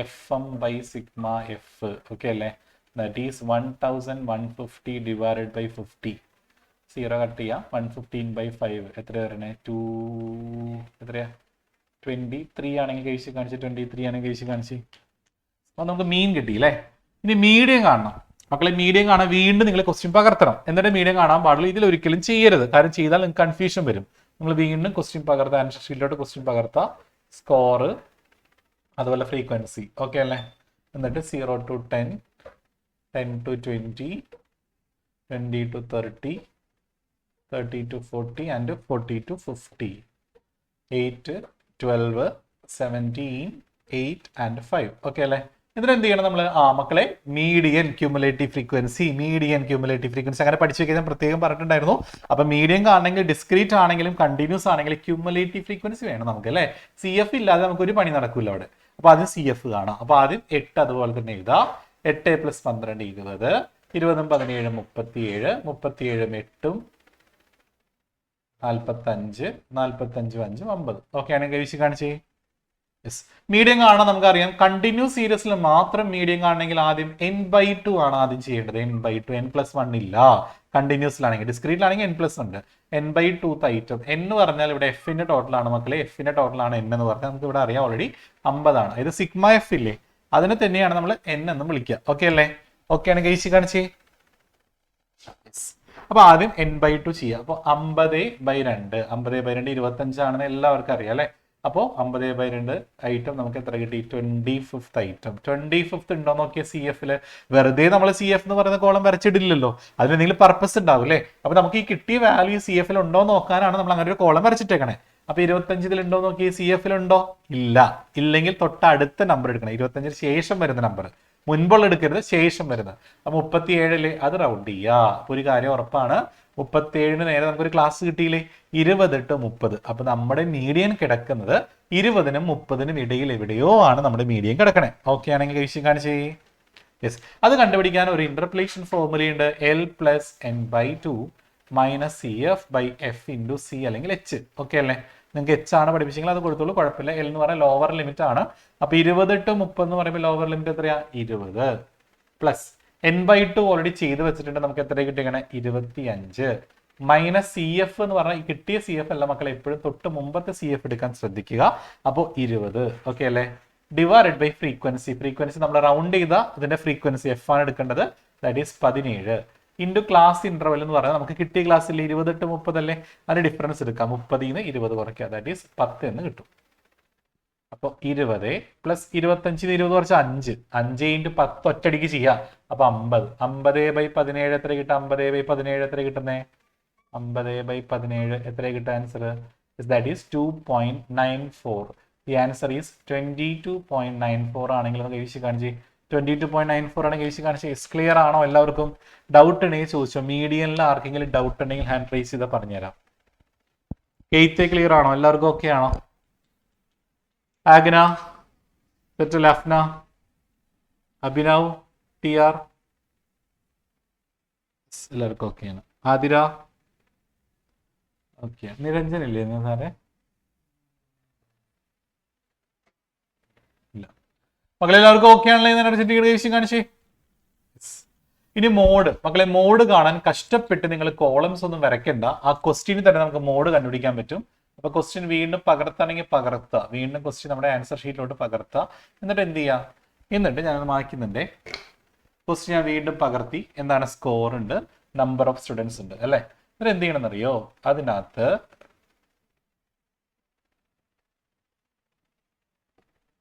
F M by sigma F. Okay അല്ലേ? That is 1150 divided by 50. 0 cut ചെയ്യാം. 115 by 5 എത്ര വരണേ? 2 എത്രയാ? 23 ആണെങ്കിൽ കഴിച്ച് കാണിച്ച്. 23 ആണെങ്കിൽ കഴിച്ച് കാണിച്ച്. അപ്പൊ നമുക്ക് മീൻ കിട്ടി അല്ലേ? ഇനി മീഡിയം കാണണം മക്കളെ. മീഡിയം കാണാൻ വീണ്ടും നിങ്ങൾ ക്വസ്റ്റ്യൻ പകർത്തണം. എന്നിട്ട് മീഡിയം കാണാൻ പാടുള്ളൂ. ഇതിൽ ഒരിക്കലും ചെയ്യരുത്, കാരണം ചെയ്താൽ നിങ്ങൾക്ക് കൺഫ്യൂഷൻ വരും. നിങ്ങൾ വീണ്ടും ക്വസ്റ്റ്യൻ പകർത്താം, ആൻസർ ഷീറ്റിലോട്ട് ക്വസ്റ്റ്യൻ പകർത്താം, സ്കോർ അതുപോലെ ഫ്രീക്വൻസി. ഓക്കെ അല്ലേ? എന്നിട്ട് 0 to 10, 10 to 20, 20 to 30, 30 to 40 and 40 to 50, 8, 12, 17, 8 and 5. Okay അല്ലേ? ഇതിന് എന്ത് ചെയ്യണം നമ്മൾ? മക്കളെ മീഡിയൻ ക്യൂമുലേറ്റീവ് ഫ്രീക്വൻസി അങ്ങനെ പഠിച്ചു വെക്കാൻ പ്രത്യേകം പറഞ്ഞിട്ടുണ്ടായിരുന്നു. അപ്പൊ മീഡിയം ആണെങ്കിൽ ഡിസ്ക്രീറ്റ് ആണെങ്കിലും കണ്ടിന്യൂസ് ആണെങ്കിലും ക്യൂമുലേറ്റീവ് ഫ്രീക്വൻസി വേണം നമുക്ക് അല്ലേ? CF ഇല്ലാതെ നമുക്ക് ഒരു പണി നടക്കൂല അവിടെ. അപ്പൊ ആദ്യം CF കാണാം. അപ്പൊ ആദ്യം 8 അതുപോലെ തന്നെ എഴുതാം. 8 plus 12 20, 20 17 37, 37 8 45, 45 5 50. ഓക്കെ ആണെങ്കിൽ കഴിച്ച് കാണിച്ചേ. യെസ്. മീഡിയം കാണാൻ നമുക്കറിയാം. കണ്ടിന്യൂസ് സീരീസിൽ മാത്രം മീഡിയം കാണണമെങ്കിൽ ആദ്യം n/2 ആണ് ആദ്യം ചെയ്യേണ്ടത്. n/2, n+1 ഇല്ല കണ്ടിന്യൂസിലാണെങ്കിൽ. ഡിസ്ക്രീറ്റിലാണെങ്കിൽ n+1 ഉണ്ട്. n/2 item. n എന്ന് പറഞ്ഞാൽ ഇവിടെ എഫിന്റെ ടോട്ടലാണ് മക്കളെ. എഫിന്റെ ടോട്ടലാണ് n എന്ന് പറഞ്ഞാൽ നമുക്ക് ഇവിടെ അറിയാം ഓൾറെഡി 50 ആണ്. ഇത് സിഗ്മ എഫ് ഇല്ലേ, അതിനെ തന്നെയാണ് നമ്മൾ n എന്ന് വിളിക്കുക. ഓക്കെ അല്ലേ? ഓക്കെ ആണ് കഴിച്ച് കാണിച്ചേ. അപ്പൊ ആദ്യം n/2 ചെയ്യാം. അപ്പൊ 50/2, 50/2 25 ആണെന്ന് എല്ലാവർക്കും അറിയാം അല്ലെ? അപ്പോൾ 50/2 ഐറ്റം നമുക്ക് എത്ര കിട്ടി? 25th item. 25th ഉണ്ടോ നോക്കിയ CFല്. വെറുതെ നമ്മൾ CF എന്ന് പറയുന്ന കോളം വരച്ചിട്ടില്ലല്ലോ, അതിന് എന്തെങ്കിലും പർപ്പസ് ഉണ്ടാവും അല്ലേ? അപ്പൊ നമുക്ക് ഈ കിട്ടിയ വാല്യൂ CFൽ ഉണ്ടോ നോക്കാനാണ് നമ്മൾ അങ്ങനെ ഒരു കോളം വരച്ചിട്ടേക്കണേ. അപ്പൊ 25 ഇതിലുണ്ടോ നോക്കി, സി എഫിലുണ്ടോ? ഇല്ല. ഇല്ലെങ്കിൽ തൊട്ടടുത്ത നമ്പർ എടുക്കണം. 25 ശേഷം വരുന്ന നമ്പർ, മുൻപുള്ള എടുക്കരുത്, ശേഷം വരുന്നത്. അപ്പൊ 37 അത് റൗണ്ട് ചെയ്യുക. അപ്പൊ ഒരു കാര്യം ഉറപ്പാണ്, 37 നേരെ നമുക്കൊരു ക്ലാസ് കിട്ടിയില്ലേ, 20 to 30. അപ്പൊ നമ്മുടെ മീഡിയൻ കിടക്കുന്നത് 20നും 30നും ഇടയിൽ എവിടെയോ ആണ് നമ്മുടെ മീഡിയൻ കിടക്കണേ. ഓക്കെ ആണെങ്കിൽ കഴിച്ച് കാണിച്ചേ. യെസ്, അത് കണ്ടുപിടിക്കാൻ ഒരു ഇന്റർപോളേഷൻ ഫോർമുലയുണ്ട്. L + n/2 - CF/F × C അല്ലെങ്കിൽ H. ഓക്കെ അല്ലേ? നിങ്ങൾക്ക് H ആണ് പഠിപ്പിച്ചെങ്കിൽ അത് കൊടുത്തോളൂ, കുഴപ്പമില്ല. L എന്ന് പറഞ്ഞാൽ ലോവർ ലിമിറ്റ് ആണ്. അപ്പൊ 20 to 30 എന്ന് പറയുമ്പോൾ ലോവർ ലിമിറ്റ് എത്രയാ? 20 പ്ലസ് n/2 ഓൾറെഡി ചെയ്ത് വെച്ചിട്ടുണ്ട്. നമുക്ക് എത്ര കിട്ടിയാണ്? 25 മൈനസ് CF എന്ന് പറഞ്ഞാൽ കിട്ടിയ CF അല്ല മക്കളെ, എപ്പോഴും തൊട്ട് മുമ്പത്തെ CF എടുക്കാൻ ശ്രദ്ധിക്കുക. അപ്പോൾ 20. ഓക്കെ അല്ലേ? Divided by frequency. ഫ്രീക്വൻസി നമ്മൾ റൗണ്ട് ചെയ്ത ഇതിന്റെ ഫ്രീക്വൻസി F ആണ് എടുക്കേണ്ടത്. That is 17 into class interval എന്ന് പറഞ്ഞാൽ നമുക്ക് കിട്ടിയ ക്ലാസ്സിൽ 20 to 30 അല്ലേ, അതിന്റെ ഡിഫറൻസ് എടുക്കാം. 30 നിന്ന് 20 കുറയ്ക്കുക, ദാറ്റ് ഈസ് 10 എന്ന് കിട്ടും. അപ്പോൾ 20 പ്ലസ് 25 20 കുറച്ച് 5 5 × 10 ഒറ്റടിക്ക് ചെയ്യാം. അപ്പൊ 50 50/17 എത്ര കിട്ടും? 50/17 എത്ര കിട്ടുന്നേ? 50/17 എത്ര കിട്ടുക answer? That is 2.94. The answer is 22.94 ആണെങ്കിൽ നമുക്ക് എഴുതി കാണിച്ച്. 22.94 ആണെങ്കിൽ എഴുതി കാണിച്ച്. ക്ലിയർ ആണോ എല്ലാവർക്കും? ഡൗട്ട് ഉണ്ടെങ്കിൽ ചോദിച്ചോ. മീഡിയനിൽ ആർക്കെങ്കിലും ഡൗട്ട് ഉണ്ടെങ്കിൽ ഹാൻഡ് റൈസ് ചെയ്താൽ പറഞ്ഞുതരാം. എയ്ത്ത് ക്ലിയർ ആണോ എല്ലാവർക്കും? ഓക്കെ ആണോ? ആഗ്ന, ലഫ്ന, അഭിനവ്, TR എല്ലാവർക്കും ഓക്കെയാണ്. ആതിര ഓക്കെ. നിരഞ്ജൻ ഇല്ലേ സാറേ? ഇല്ല. മക്കളെ എല്ലാവർക്കും ഓക്കെ ആണല്ലേ? കാണിച്ചേ. ഇനി മോഡ്. മക്കളെ മോഡ് കാണാൻ കഷ്ടപ്പെട്ട് നിങ്ങൾ കോളംസ് ഒന്നും വരയ്ക്കണ്ട. ആ ക്വസ്റ്റ്യന് തന്നെ നമുക്ക് മോഡ് കണ്ടുപിടിക്കാൻ പറ്റും. അപ്പൊ ക്വസ്റ്റ്യൻ വീണ്ടും പകർത്താണെങ്കിൽ പകർത്തുക, വീണ്ടും ക്വസ്റ്റ്യൻ നമ്മുടെ ആൻസർ ഷീറ്റിലോട്ട് പകർത്തുക. എന്നിട്ട് എന്ത് ചെയ്യുക? എന്നിട്ട് ഞാൻ മായ്ക്കുന്നുണ്ട്. ക്വസ്റ്റ്യൻ ഞാൻ വീണ്ടും പകർത്തി. എന്താണ്? സ്കോർ ഉണ്ട്, നമ്പർ ഓഫ് സ്റ്റുഡൻസ് ഉണ്ട് അല്ലെ. എന്നിട്ട് എന്ത് ചെയ്യണമെന്നറിയോ?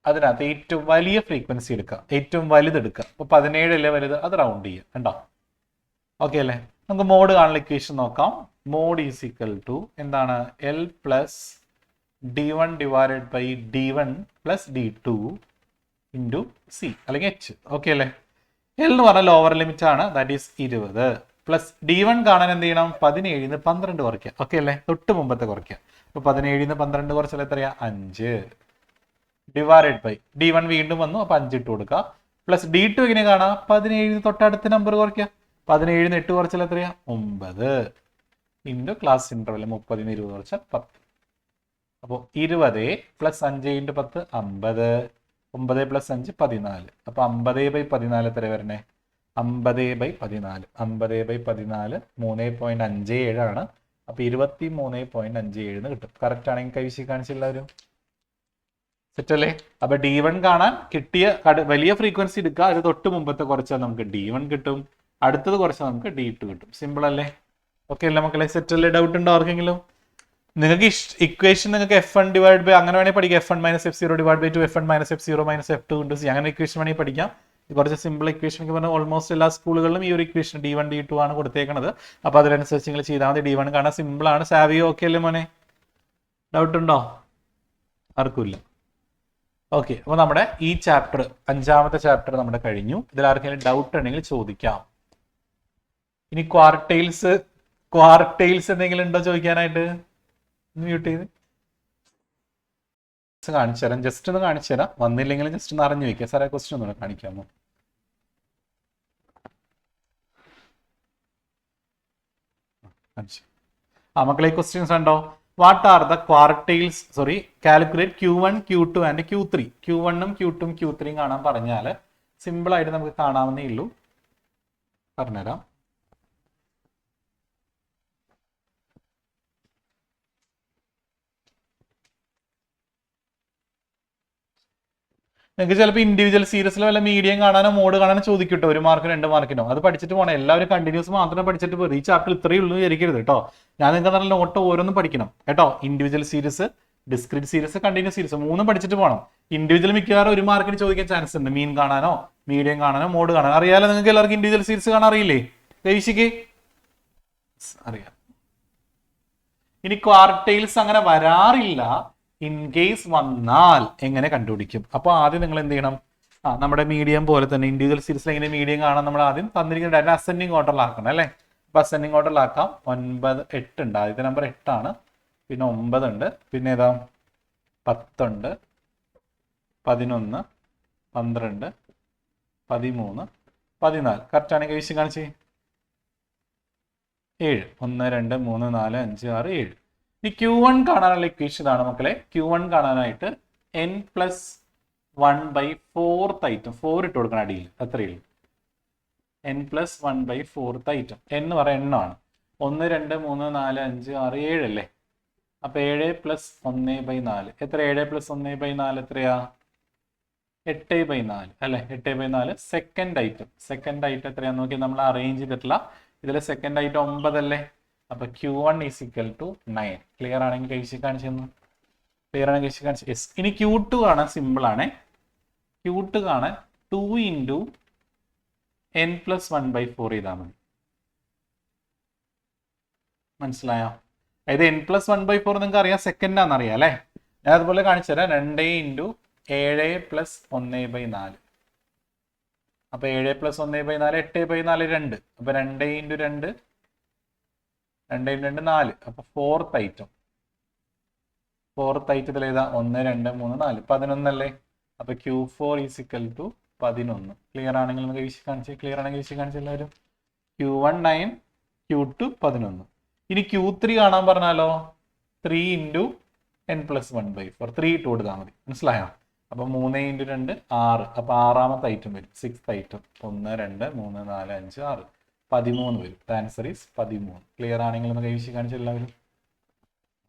അതിനകത്ത് ഏറ്റവും വലിയ ഫ്രീക്വൻസി എടുക്കുക, ഏറ്റവും വലുത് എടുക്കുക. അപ്പൊ 17 അല്ലേ വലുത്, അത് റൗണ്ട് ചെയ്യുക. കണ്ടോ? ഓക്കെ അല്ലേ? നമുക്ക് മോഡ് കാണുന്ന ഇക്വേഷൻ നോക്കാം. മോഡ് ഈസ് ഈക്വൽ ടു എന്താണ്? L + D1 / D1 + D2 × C അല്ലെങ്കിൽ H. ഓക്കെ അല്ലേ? L എന്ന് പറഞ്ഞാൽ ലോവർ ലിമിറ്റ് ആണ്, ദാറ്റ് ഈസ് 20 പ്ലസ് D1 കാണാൻ എന്ത് ചെയ്യണം? 17 നിന്ന് 12 കുറയ്ക്കുക. ഓക്കെ അല്ലേ? തൊട്ട് മുമ്പത്തെ കുറയ്ക്കുക. അപ്പൊ 17 നിന്ന് 12 കുറച്ചാൽ എത്രയാ? 5 ഡിവൈഡഡ് ബൈ D1 വീണ്ടും വന്നു, അപ്പൊ 5 ഇട്ട് കൊടുക്കുക. പ്ലസ് D2 എങ്ങനെ കാണാം? 17 തൊട്ടടുത്ത നമ്പർ കുറയ്ക്കുക. 17 8 കുറച്ചാൽ എത്രയാ? 9 ഇൻറ്റു ക്ലാസ് ഇന്റർവെൽ 30 20 കുറച്ചാൽ 10. അപ്പോൾ 20 പ്ലസ് 5 × 10 50. 9 പ്ലസ് 5 14. അപ്പൊ 50/14 എത്ര വരണേ? 50/14 50/14 3.57 ആണ്. അപ്പൊ 23.57 എന്ന് കിട്ടും. കറക്റ്റ് ആണെങ്കിൽ കൈവശി കാണിച്ചെല്ലാവരും സെറ്റ് അല്ലേ? അപ്പൊ D1 കാണാൻ കിട്ടിയ വലിയ ഫ്രീക്വൻസി എടുക്കുക, അത് തൊട്ട് മുമ്പത്തെ കുറച്ചാൽ നമുക്ക് D1 കിട്ടും, അടുത്തത് കുറച്ചാൽ നമുക്ക് D2 കിട്ടും. സിമ്പിൾ അല്ലേ? ഓക്കെ അല്ലേ മക്കളെ? സെറ്റ് അല്ലേ? ഡൗട്ട് ഉണ്ടോ ആർക്കെങ്കിലും? നിങ്ങൾക്ക് ഇക്വേഷൻ നിങ്ങൾക്ക് F1 ഡിവൈഡ് ബൈ അങ്ങനെ വേണമെങ്കിൽ പഠിക്കാം. F1 - F0 / 2 F1 - F0 - F2 × C അങ്ങനെ ഇക്വേഷൻ വേണമെങ്കിൽ പഠിക്കാം. കുറച്ച് സിമ്പിൾ ഇക്വേഷൻ ഒക്കെ പറഞ്ഞാൽ ഓൾമോസ്റ്റ് എല്ലാ സ്കൂളുകളിലും ഈ ഒരു ഇക്വേഷൻ D1 D2 ആണ് കൊടുത്തേക്കുന്നത്. അപ്പൊ അതിനനുസരിച്ച് നിങ്ങൾ ചെയ്താൽ മതി. D1 കാണാൻ സിമ്പിൾ ആണ്. സാവിയോ ഓക്കെ അല്ലേ മോനെ? ഡൗട്ട് ഉണ്ടോ ആർക്കുമില്ല? ഓക്കെ. അപ്പൊ നമ്മുടെ ഈ ചാപ്റ്റർ 5ാമത്തെ ചാപ്റ്റർ നമ്മുടെ കഴിഞ്ഞു. ഇതിൽ ആർക്കെങ്കിലും ഡൗട്ട് ഉണ്ടെങ്കിൽ ചോദിക്കാം. ഇനി ക്വാർട്ടൈൽസ് എന്തെങ്കിലും ഉണ്ടോ ചോദിക്കാനായിട്ട്? മ്യൂട്ട് ചെയ്ത് കാണിച്ചു തരാം. ജസ്റ്റ് ഒന്ന് കാണിച്ചു തരാം. വന്നില്ലെങ്കിലും ജസ്റ്റ് ഒന്ന് അറിഞ്ഞു വെക്കാം. സാറേ ക്വസ്റ്റ്യൻ ഒന്നുകൂടെ കാണിക്കാമോ? മക്കളെ ക്വസ്റ്റ്യൻസ് ഉണ്ടോ? What are the quartiles? Calculate Q1 Q2 and Q3. Q1 ഉം Q2 ഉം Q3 ഉം കാണാൻ പറഞ്ഞാൽ സിമ്പിൾ ആയിട്ട് നമുക്ക് കാണാവുന്നേ ഉള്ളൂ. പറഞ്ഞുതരാം. നിങ്ങൾക്ക് ചിലപ്പോൾ ഇൻഡിവിജ്വൽ സീരീസിൽ വല്ല മീഡിയം കാണാനോ മോഡ് കാണാനോ ചോദിക്കട്ടോ, 1 മാർക്ക് 2 മാർക്കിനോ. അത് പഠിച്ചിട്ട് പോകണം. എല്ലാവരും കണ്ടിന്യൂസ് മാത്രം പഠിച്ചിട്ട് പോകും. ഈ ചാപ്റ്റർ ഇത്രയേ ഉള്ളൂ വിചാരിക്കരുത് കേട്ടോ. ഞാൻ നിങ്ങൾക്ക് നല്ല നോട്ട് ഓരോന്നും പഠിക്കണം കേട്ടോ. Individual series, discrete series, continuous series 3 പഠിച്ചിട്ട് പോകണം. ഇൻഡിവിജ്വൽ മിക്കവാറും 1 മാർക്കിന് ചോദിക്കാൻ ചാൻസ് ഉണ്ട്. മീൻ കാണാനോ മീഡിയം കാണാനോ മോഡ് കാണാനോ. അറിയാലോ നിങ്ങൾക്ക് എല്ലാവർക്കും ഇൻഡിവിജ്വൽ സീരീസ് കാണാൻ അറിയില്ലേ? രവീഷിക്ക് അറിയാം. ഇനി ക്വാർട്ടൈൽസ് അങ്ങനെ വരാറില്ല. ഇൻ കേസ് വന്നാൽ എങ്ങനെ കണ്ടുപിടിക്കും? അപ്പോൾ ആദ്യം നിങ്ങൾ എന്ത് ചെയ്യണം? നമ്മുടെ മീഡിയം പോലെ തന്നെ ഇൻഡിവിജ്വൽ സീരീസിൽ എങ്ങനെ മീഡിയം കാണാൻ നമ്മൾ ആദ്യം തന്നിരിക്കുന്ന ഡാറ്റ അസെൻഡിങ് ഓർഡറിലാക്കണം അല്ലേ? അപ്പൊ അസെൻഡിങ് ഓർഡറിലാക്കാം. 9, 8 ഉണ്ട്. ആദ്യത്തെ നമ്പർ 8 പിന്നെ 9 ഉണ്ട്. പിന്നെ ഏതാ 10 ഉണ്ട്, 11, 12, 13, 14. കറക്റ്റ് ആണെങ്കിൽ വിഷയം കാണിച്ചേ. 7. 1, 2, 3, 4, 5, 6, 7. ഇനി Q1 കാണാനുള്ള ഇക്വേഷൻ ഇതാണ് മക്കളെ. Q1 കാണാനായിട്ട് n+1/4 ഐറ്റം 4 ഇട്ട് കൊടുക്കണം അടിയിൽ. അത്രയേ n+1/4 ഐറ്റം. എന്ന് പറയാൻ എണ്ണമാണ്. 1, 2, 3, 4, 5, 6, 7 അല്ലേ? അപ്പൊ 7 + 1/4 എത്ര? 7 + 1/4 എത്രയാ? 8/4 അല്ലെ? 8/4 സെക്കൻഡ് ഐറ്റം. സെക്കൻഡ് ഐറ്റം എത്രയാന്ന് നോക്കി നമ്മൾ അറേഞ്ച് ചെയ്തിട്ടില്ല. ഇതിലെ സെക്കൻഡ് ഐറ്റം 9 അല്ലേ? അപ്പൊ Q1 = 9. ക്ലിയർ ആണെങ്കിൽ കഴിച്ച് കാണിച്ചു തന്നു. ക്ലിയർ ആണെങ്കിൽ കഴിച്ച് കാണിച്ചു. യെസ്. ഇനി Q2 കാണാൻ സിമ്പിൾ ആണ്. Q2 കാണാൻ 2 × n+1/4 ചെയ്താൽ മതി. മനസ്സിലായോ? അതായത് n+1/4 നിങ്ങൾക്ക് അറിയാം, സെക്കൻഡ് ആണെന്ന് അറിയാം അല്ലേ? ഞാൻ അതുപോലെ കാണിച്ചു തരാം. 2 × 7 + 1/4. അപ്പൊ 7 + 1/4 8/4 2. അപ്പൊ 2 × 2 4. അപ്പൊ ഫോർത്ത് ഐറ്റം. ഫോർത്ത് ഐറ്റത്തിൽ ഏതാ? 1, 2, 3, 4 11 അല്ലേ? അപ്പൊ Q4 = 11. ക്ലിയർ ആണെങ്കിൽ നമുക്ക് വിഷയം കാണിച്ച്. ക്ലിയർ ആണെങ്കിൽ വിഷയം കാണിച്ച് എല്ലാവരും. Q1 9, Q2 11. ഇനി Q3 കാണാൻ പറഞ്ഞാലോ? 3 × n+1/4. 3 ഇട്ട് കൊടുത്താൽ മതി. മനസ്സിലായോ? അപ്പൊ 3 × 2 6. അപ്പൊ 6ാമത്തെ ഐറ്റം വരും. 6th item. 1, 2, 3, 4, 5, 6 13 വരും. Answer is 13. ക്ലിയർ ആണെങ്കിൽ നമുക്ക് വിഷയം കാണിച്ച എല്ലാവരും.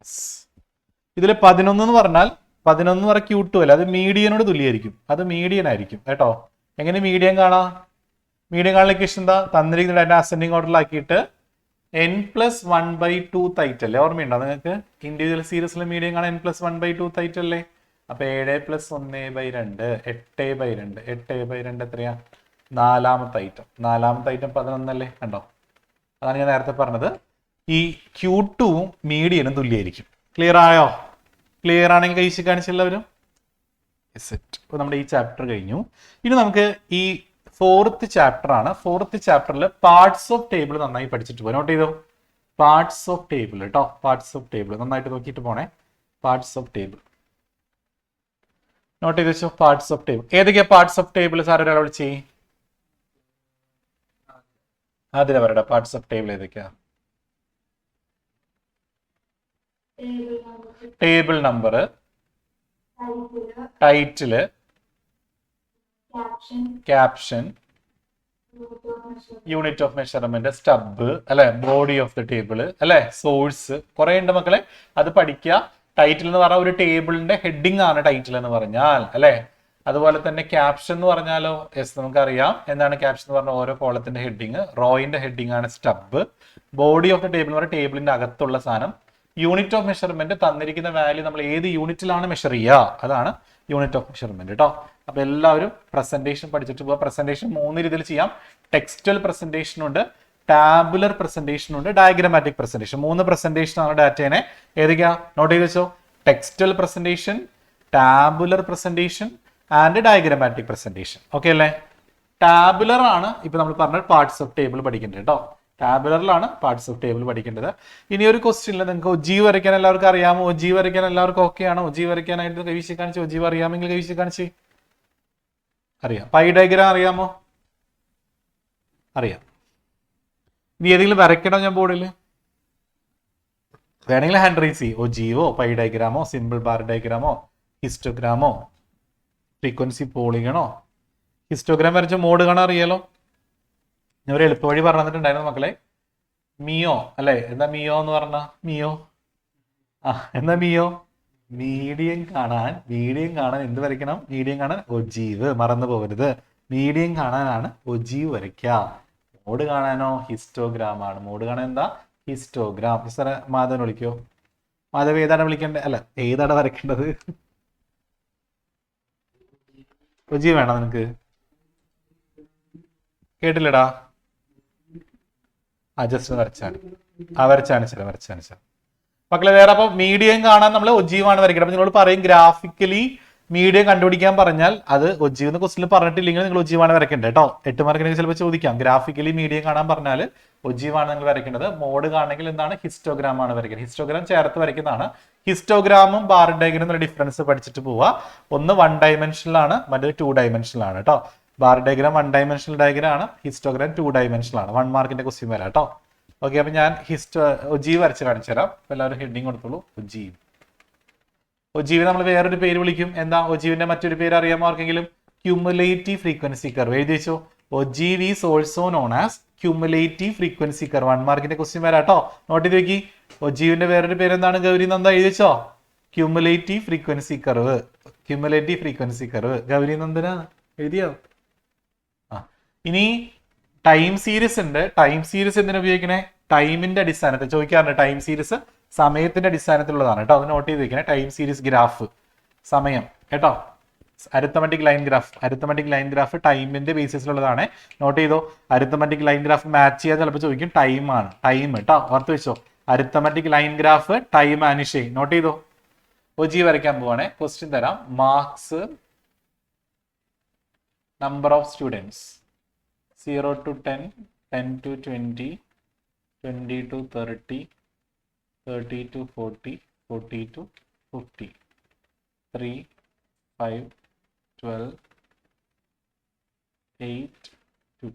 ഇതിൽ 11 എന്ന് പറഞ്ഞാൽ 11 പറ Q2 അല്ല, അത് മീഡിയനോട് തുല്യമായിരിക്കും. അത് മീഡിയൻ ആയിരിക്കും കേട്ടോ. എങ്ങനെ മീഡിയൻ കാണാം? മീഡിയൻ കാണാൻ ഇക്വേഷൻ എന്താ? തന്നിരിക്കുന്ന ഡാറ്റ അസെൻഡിങ് ഓർഡറിലാക്കിയിട്ട് n+1/2 ഐറ്റം അല്ലേ? ഓർമ്മയുണ്ടോ നിങ്ങൾക്ക്? ഇൻഡിവിജ്വൽ സീരീസിലെ മീഡിയൻ കാണാൻ n+1/2 ഐറ്റം അല്ലേ? അപ്പൊ 7 + 1/2 8/2. 8/2 എത്രയാ? 4ാമത്തെ ഐറ്റം. 4ാമത്തെ ഐറ്റം 11 അല്ലേ? കണ്ടോ? അതാണ് ഞാൻ നേരത്തെ പറഞ്ഞത്. ഈ Q2 മീഡിയനും തുല്യമായിരിക്കും. ക്ലിയർ ആയോ? ക്ലിയർ ആണെങ്കിൽ കഴിച്ച് കാണിച്ചെല്ലാവരും. ഇപ്പൊ നമ്മുടെ ഈ ചാപ്റ്റർ കഴിഞ്ഞു. ഇനി നമുക്ക് ഈ 4th ചാപ്റ്റർ ആണ്. 4th ചാപ്റ്ററിൽ പാർട്സ് ഓഫ് ടേബിൾ നന്നായി പഠിച്ചിട്ട് പോകാം. നോട്ട് ചെയ്തോ? പാർട്സ് ഓഫ് ടേബിൾ കേട്ടോ. പാർട്സ് ഓഫ് ടേബിൾ നന്നായിട്ട് നോക്കിയിട്ട് പോണേ. പാർട്സ് ഓഫ് ടേബിൾ നോട്ട് ചെയ്ത് വെച്ചോ. പാർട്സ് ഓഫ് ടേബിൾ ഏതൊക്കെയാ? പാർട്സ് ഓഫ് ടേബിൾ സാർ ഒരാൾ വിളിച്ചേ. അതിലെ പറയടാ. പാർട്സ് ഓഫ് ടേബിൾ ഏതൊക്കെയാ? Table number, title, caption, unit of measurement, stub അല്ലെ, ബോഡി ഓഫ് ദ ടേബിൾ അല്ലെ, സോഴ്സ്, കുറെ ഉണ്ട് മക്കളെ. അത് പഠിക്കുക. ടൈറ്റിൽ എന്ന് പറഞ്ഞാൽ ഒരു ടേബിളിന്റെ ഹെഡിങ് ആണ് ടൈറ്റിൽ എന്ന് പറഞ്ഞാൽ അല്ലെ. അതുപോലെ തന്നെ ക്യാപ്ഷൻ എന്ന് പറഞ്ഞാലോ? യെസ്, നമുക്കറിയാം എന്താണ് ക്യാപ്ഷൻ എന്ന് പറഞ്ഞാൽ ഓരോ കോളത്തിന്റെ ഹെഡിങ്. റോയിന്റെ ഹെഡിങ് ആണ് stub. Body of the table എന്ന് പറഞ്ഞാൽ ടേബിളിന്റെ അകത്തുള്ള സാധനം. യൂണിറ്റ് ഓഫ് മെഷർമെന്റ് തന്നിരിക്കുന്ന വാല്യൂ നമ്മൾ ഏത് യൂണിറ്റിലാണ് മെഷർ ചെയ്യുക, അതാണ് യൂണിറ്റ് ഓഫ് മെഷർമെന്റ് കേട്ടോ. അപ്പൊ എല്ലാവരും പ്രസന്റേഷൻ പഠിച്ചിട്ട് പോവുക. പ്രസന്റേഷൻ 3 രീതിയിൽ ചെയ്യാം. ടെക്സ്റ്റൽ പ്രസന്റേഷൻ ഉണ്ട്, ടാബുലർ പ്രസന്റേഷൻ ഉണ്ട്, ഡയഗ്രമാറ്റിക് പ്രസന്റേഷൻ. 3 പ്രസന്റേഷൻ ആണ് ഡാറ്റേനെ. ഏതൊക്കെയാ? നോട്ട് ചെയ്ത് വെച്ചോ. Textual presentation, tabular presentation and diagrammatic presentation. Okay അല്ലേ? ടാബുലർ ആണ് ഇപ്പൊ നമ്മൾ പറഞ്ഞ പാർട്സ് ഓഫ് ടേബിൾ പഠിക്കേണ്ടത് കേട്ടോ. ടാബുലറിലാണ് പാർട്സ് ഓഫ് ടേബിൾ പഠിക്കേണ്ടത്. ഇനി ഒരു ക്വസ്റ്റ്യനിൽ നിങ്ങൾക്ക് ഒജീവ് വരയ്ക്കാൻ എല്ലാവർക്കും അറിയാമോ? ഒജീവ് വരയ്ക്കാൻ എല്ലാവർക്കും ഓക്കെ ആണോ? ഒജീവ് വരയ്ക്കാനായിട്ട് കൈവശി കാണിച്ച്. ഒജീവ് അറിയാമെങ്കിൽ കൈവശി കാണിച്ച്. അറിയാം. പൈ ഡയഗ്രാം അറിയാമോ? അറിയാം. ഇനി ഏതെങ്കിലും വരയ്ക്കണോ ഞാൻ ബോർഡിൽ? വേണമെങ്കിൽ ഹാൻഡ് റൈസ് ചെയ്യും. ഒജീവോ, പൈ ഡയഗ്രാമോ, സിമ്പിൾ ബാർ ഡയഗ്രാമോ, ഹിസ്റ്റോഗ്രാമോ, ഫ്രീക്വൻസി പോളിഗണോ. ഹിസ്റ്റോഗ്രാം വരച്ച മോഡ് കാണാൻ അറിയാലോ. ഞാൻ ഒരു എളുപ്പ വഴി പറഞ്ഞു തന്നിട്ടുണ്ടായിരുന്നു മക്കളെ. മിയോ അല്ലെ? എന്താ മിയോ എന്ന് പറഞ്ഞ? മിയോ എന്താ മിയോ? മീഡിയം കാണാൻ എന്ത് വരയ്ക്കണം? മീഡിയം കാണാൻ ഒജീവ്. മറന്നു പോകരുത്. മീഡിയം കാണാനാണ് ഒജീവ് വരയ്ക്കുക. മോഡ് കാണാനോ ഹിസ്റ്റോഗ്രാം ആണ്. മോഡ് കാണാൻ എന്താ? ഹിസ്റ്റോഗ്രാം. സാറേ മാധവൻ വിളിക്കോ? മാധവ് ഏതാണ് വിളിക്കേണ്ടത്? അല്ല, ഏതാണ് വരയ്ക്കേണ്ടത്? ഒജീവ് വേണോ നിനക്ക്? കേട്ടില്ലടാ. ജസ്റ്റ് വരച്ചാണ്. വരച്ചാണ്. മക്കളെ വേറെ അപ്പൊ മീഡിയം കാണാൻ നമ്മൾ ഒജീവാണ് വരയ്ക്കുന്നത്. അപ്പൊ നിങ്ങളോട് പറയും ഗ്രാഫിക്കലി മീഡിയം കണ്ടുപിടിക്കാൻ പറഞ്ഞാൽ അത് ഒജീവ് എന്ന് ക്വസ്റ്റിൽ പറഞ്ഞിട്ടില്ലെങ്കിൽ നിങ്ങൾ ഒജീവാണ് വരയ്ക്കേണ്ടത് കേട്ടോ. 8 മാർക്കിന് ചിലപ്പോൾ ചോദിക്കാം. ഗ്രാഫിക്കലി മീഡിയം കാണാൻ പറഞ്ഞാൽ ഒജീവാണ് നിങ്ങൾ വരയ്ക്കേണ്ടത്. മോഡ് കാണണമെങ്കിൽ എന്താണ് ഹിസ്റ്റോഗ്രാം ആണ് വരയ്ക്കുന്നത്. ഹിസ്റ്റോഗ്രാം ചേർത്ത് വരയ്ക്കുന്നതാണ്. ഹിസ്റ്റോഗ്രാമും ബാർ ഡയഗ്രാമും തമ്മിലുള്ള ഡിഫറൻസ് പഠിച്ചിട്ട് പോവുക. ഒന്ന് 1 ഡയമെൻഷനിലാണ്, മറ്റൊരു 2 ഡയമെൻഷനിലാണ് കേട്ടോ. ബാർ ഡയഗ്രാം 1 ഡയമെൻഷണൽ ഡയഗ്രാം ആണ്, ഹിസ്റ്റോഗ്രാം 2 ഡയമെൻഷനിൽ ആണ്. 1 മാർക്കിന്റെ ക്വസ്റ്റ്യൻ വരാം കേട്ടോ. ഓക്കെ, അപ്പൊ ഞാൻ ഒജീവ് വരച്ച് കാണിച്ചു തരാം. എല്ലാവരും ഹെഡിങ് കൊടുത്തോളൂ. ഒജീവ്. ഒജീവ് നമ്മൾ വേറൊരു പേര് വിളിക്കും. എന്താ ഒജീവിന്റെ മറ്റൊരു പേര് അറിയാമോ ആർക്കെങ്കിലും? Cumulative frequency curve. എഴുതി വെച്ചോ. Ogive is also known as cumulative frequency curve. 1 മാർക്കിന്റെ ക്വസ്റ്റ്യൻ വരാം കേട്ടോ. നോട്ട് ചെയ്ത് വെക്കി. ഒജീവിന്റെ വേറൊരു പേര് എന്താണ്? ഗൗരി നന്ദ എഴുതി വെച്ചോ. Cumulative frequency curve. Cumulative frequency curve. Gauri Nandana എഴുതിയോ? ഇനി ടൈം സീരീസ് ഉണ്ട്. ടൈം സീരീസ് എന്തിനാ ഉപയോഗിക്കണേ? ടൈമിന്റെ അടിസ്ഥാനത്തിൽ ചോദിക്കാറുണ്ട്. ടൈം സീരീസ് സമയത്തിന്റെ അടിസ്ഥാനത്തിലുള്ളതാണ് കേട്ടോ. അത് നോട്ട് ചെയ്ത് വെക്കണേ. ടൈം സീരീസ് ഗ്രാഫ് സമയം കേട്ടോ. Arithmetic line graph. Arithmetic line graph ടൈമിന്റെ ബേസിസിലുള്ളതാണ്. നോട്ട് ചെയ്തോ. അരിത്തമെറ്റിക് ലൈൻ ഗ്രാഫ് മാച്ച് ചെയ്യാൻ ചിലപ്പോൾ ചോദിക്കും. ടൈം ആണ്. ടൈം കേട്ടോ, ഓർത്ത് വെച്ചോ. അരിത്തമെറ്റിക് ലൈൻ ഗ്രാഫ് ടൈം ആനിഷേ. നോട്ട് ചെയ്തോ. ഒജി വരയ്ക്കാൻ പോവാണേ. ക്വസ്റ്റ്യൻ തരാം. Marks, number of students 0 to 10, 10 to 20, 20 to 30, 30 to 40, 40 to 50, 3, 5, 12, 8, 2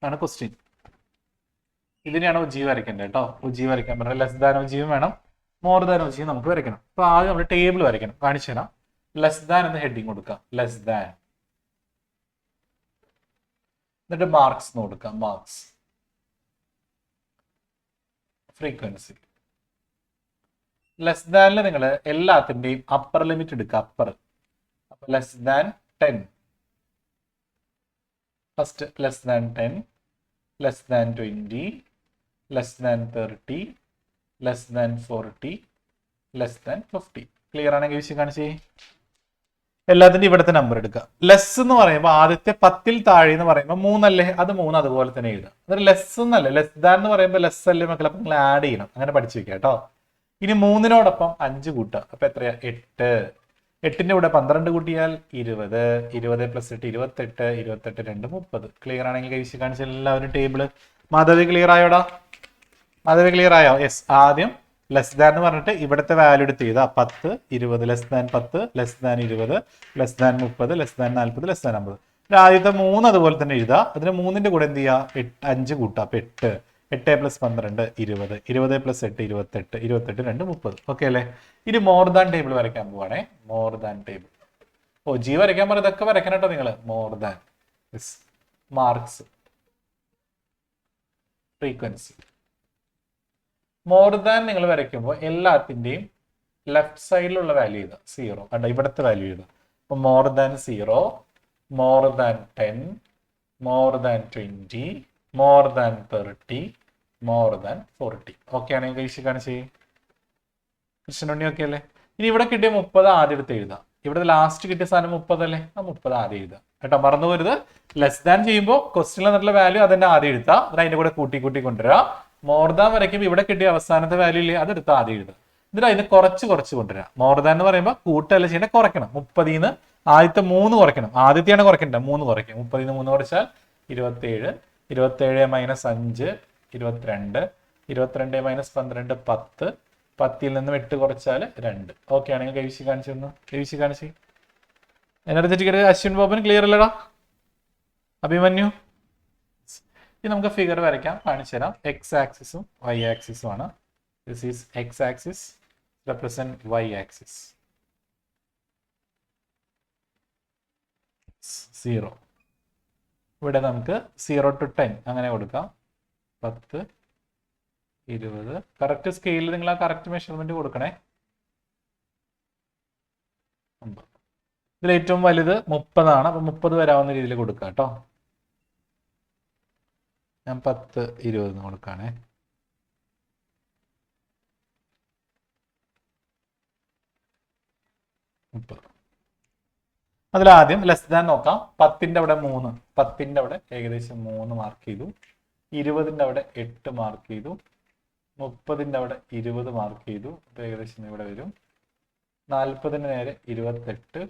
ആണ് ക്വസ്റ്റ്യൻ. ഇതിനെയാണ് ഒജീവ് വരയ്ക്കേണ്ടത് കേട്ടോ. ഒജീവ് വരയ്ക്കാൻ പറഞ്ഞാൽ ലെസ് ദാൻ ഒജീവ് വേണം, മോർ ദാൻ ഒജീവ് നമുക്ക് വരയ്ക്കണം. അപ്പൊ ആദ്യം നമ്മൾ ടേബിൾ വരയ്ക്കണം. കാണിച്ചു തരാം. ലെസ് ദാൻ എന്ന് ഹെഡിങ് കൊടുക്കാം. Less than. എന്നിട്ട് മാർക്സ് കൊടുക്കാം. Marks, frequency. ലെസ് ദാനിൽ നിങ്ങൾ എല്ലാത്തിന്റെയും അപ്പർ ലിമിറ്റ് എടുക്കുക. അപ്പർ. അപ്പൊ less than 10. First less than 10, less than 20, less than 30, less than 40, less than 50. Clear ആണെങ്കിൽ വിഷയം കാണിച്ചേ. എല്ലാത്തിൻ്റെ ഇവിടുത്തെ നമ്പർ എടുക്കുക. ലെസ് എന്ന് പറയുമ്പോൾ ആദ്യത്തെ 10ൽ താഴെ എന്ന് പറയുമ്പോൾ 3 അല്ലേ, അത് 3 അതുപോലെ തന്നെ എഴുതാം. അതൊരു ലെസ് എന്നല്ല, ലെസ് ദാൻ എന്ന് പറയുമ്പോൾ ലെസ് അല്ലേ മക്കളെ, അപ്പം നിങ്ങൾ ആഡ് ചെയ്യണം. അങ്ങനെ പഠിച്ചു വെക്കുക കേട്ടോ. ഇനി 3നോടൊപ്പം 5 കൂട്ടുക. അപ്പൊ എത്രയാ? 8. 8ന്റെ കൂടെ 12 കൂട്ടിയാൽ 20. 20 + 8 28. 28 2 30. ക്ലിയർ ആണെങ്കിൽ കൈവശം കാണിച്ച എല്ലാവരും ടേബിള്. മാധവി ക്ലിയർ ആയോടാ? മാധവി ക്ലിയർ ആയോ? യെസ്. ആദ്യം ലെസ് ദാൻ എന്ന് പറഞ്ഞിട്ട് ഇവിടുത്തെ വാല്യൂ എടുത്ത് ചെയ്താ 10, 20, less than 10, less than 20, less than 30, less than 40, less than 50. ആദ്യത്തെ 3 അതുപോലെ തന്നെ എഴുതുക. അതിന് 3ന്റെ കൂടെ എന്ത് ചെയ്യുക? 5 കൂട്ടുക. അപ്പൊ 8. 8 + 12 20. 20 + 8 28. 28 2 30. ഓക്കെ അല്ലേ? ഇനി മോർ ദാൻ ടേബിൾ വരയ്ക്കാൻ പോവാണേ. More than table. Ogive വരയ്ക്കാൻ പറഞ്ഞ ഇതൊക്കെ വരയ്ക്കണം കേട്ടോ നിങ്ങൾ. More than, marks, frequency. More than നിങ്ങൾ വരയ്ക്കുമ്പോൾ എല്ലാത്തിൻ്റെയും ലെഫ്റ്റ് സൈഡിലുള്ള വാല്യൂ ചെയ്താ 0. അല്ല, ഇവിടുത്തെ വാല്യൂ ചെയ്താ. അപ്പൊ more than 0, more than 10, more than 20, more than 30, more than 40. Okay ആണെങ്കിൽ കഴിച്ച് കാണിച്ചേ. കൃഷ്ണനുണ്ണി ഓക്കെ അല്ലേ? ഇനി ഇവിടെ കിട്ടിയ 30 ആദ്യം എടുത്ത് എഴുതാം. ഇവിടെ ലാസ്റ്റ് കിട്ടിയ സാധനം 30 അല്ലേ, ആ 30 ആദ്യം എഴുതാം കേട്ടോ. മറന്നു പോരുത്. ലെസ് ദാൻ ചെയ്യുമ്പോൾ ക്വസ്റ്റിനിൽ നിന്നുള്ള വാല്യൂ അതിന്റെ ആദ്യം എഴുതാം. അത് അതിന്റെ കൂടെ കൂട്ടി കൂട്ടി കൊണ്ടുവരിക. മോർ ദാൻ വരയ്ക്കുമ്പോൾ ഇവിടെ കിട്ടിയ അവസാനത്തെ വാല്യൂ ഇല്ലേ, അതെടുത്ത് ആദ്യം എഴുതുക. എന്നിട്ട് അതിന് കുറച്ച് കൊണ്ടുവരിക. മോർ ദാൻ എന്ന് പറയുമ്പോൾ കൂട്ടല്ല ചെയ്യേണ്ട, കുറയ്ക്കണം. 30ന്ന് ആദ്യത്തെ 3 കുറയ്ക്കണം. ആദ്യത്തെയാണ് കുറയ്ക്കേണ്ടത്, 3 കുറയ്ക്കും. 30ന്ന് 3 കുറച്ചാൽ 27. 27 - 5 22. 22 - 12 10. 10ൽ നിന്ന് 8 കുറച്ചാൽ 2. ഓക്കെ ആണെങ്കിൽ കൈവിശി കാണിച്ചു തന്നു. കൈവിശി കാണിച്ച് എനർജറ്റിക്. അശ്വിൻ ബോബൻ ക്ലിയർ അല്ലടാ? അഭിമന്യു. ഇനി നമുക്ക് ഫിഗർ വരയ്ക്കാം. കാണിച്ചു തരാം. എക്സ് ആക്സിസും വൈ ആക്സിസും ആണ്. This is x axis, represent y axis. 0. ഇവിടെ നമുക്ക് 0 to 10 അങ്ങനെ കൊടുക്കാം. 10, 20. കറക്റ്റ് സ്കെയിലിൽ നിങ്ങൾ ആ കറക്റ്റ് മെഷർമെന്റ് കൊടുക്കണേ. ഇതിൽ ഏറ്റവും വലുത് 30 ആണ്. അപ്പൊ 30 വരാവുന്ന രീതിയിൽ കൊടുക്കാം കേട്ടോ. ഞാൻ 10, 20 കൊടുക്കാണേ. അതിലാദ്യം ലെസ് ദാൻ നോക്കാം. 10ന്റെ അവിടെ 3. 10ന്റെ അവിടെ ഏകദേശം 3 മാർക്ക് ചെയ്തു. 20ന്റെ അവിടെ 8 മാർക്ക് ചെയ്തു. 30ന്റെ അവിടെ 20 മാർക്ക് ചെയ്തു. അപ്പോൾ ഏകദേശം ഇവിടെ വരും. 40ന് നേരെ 28,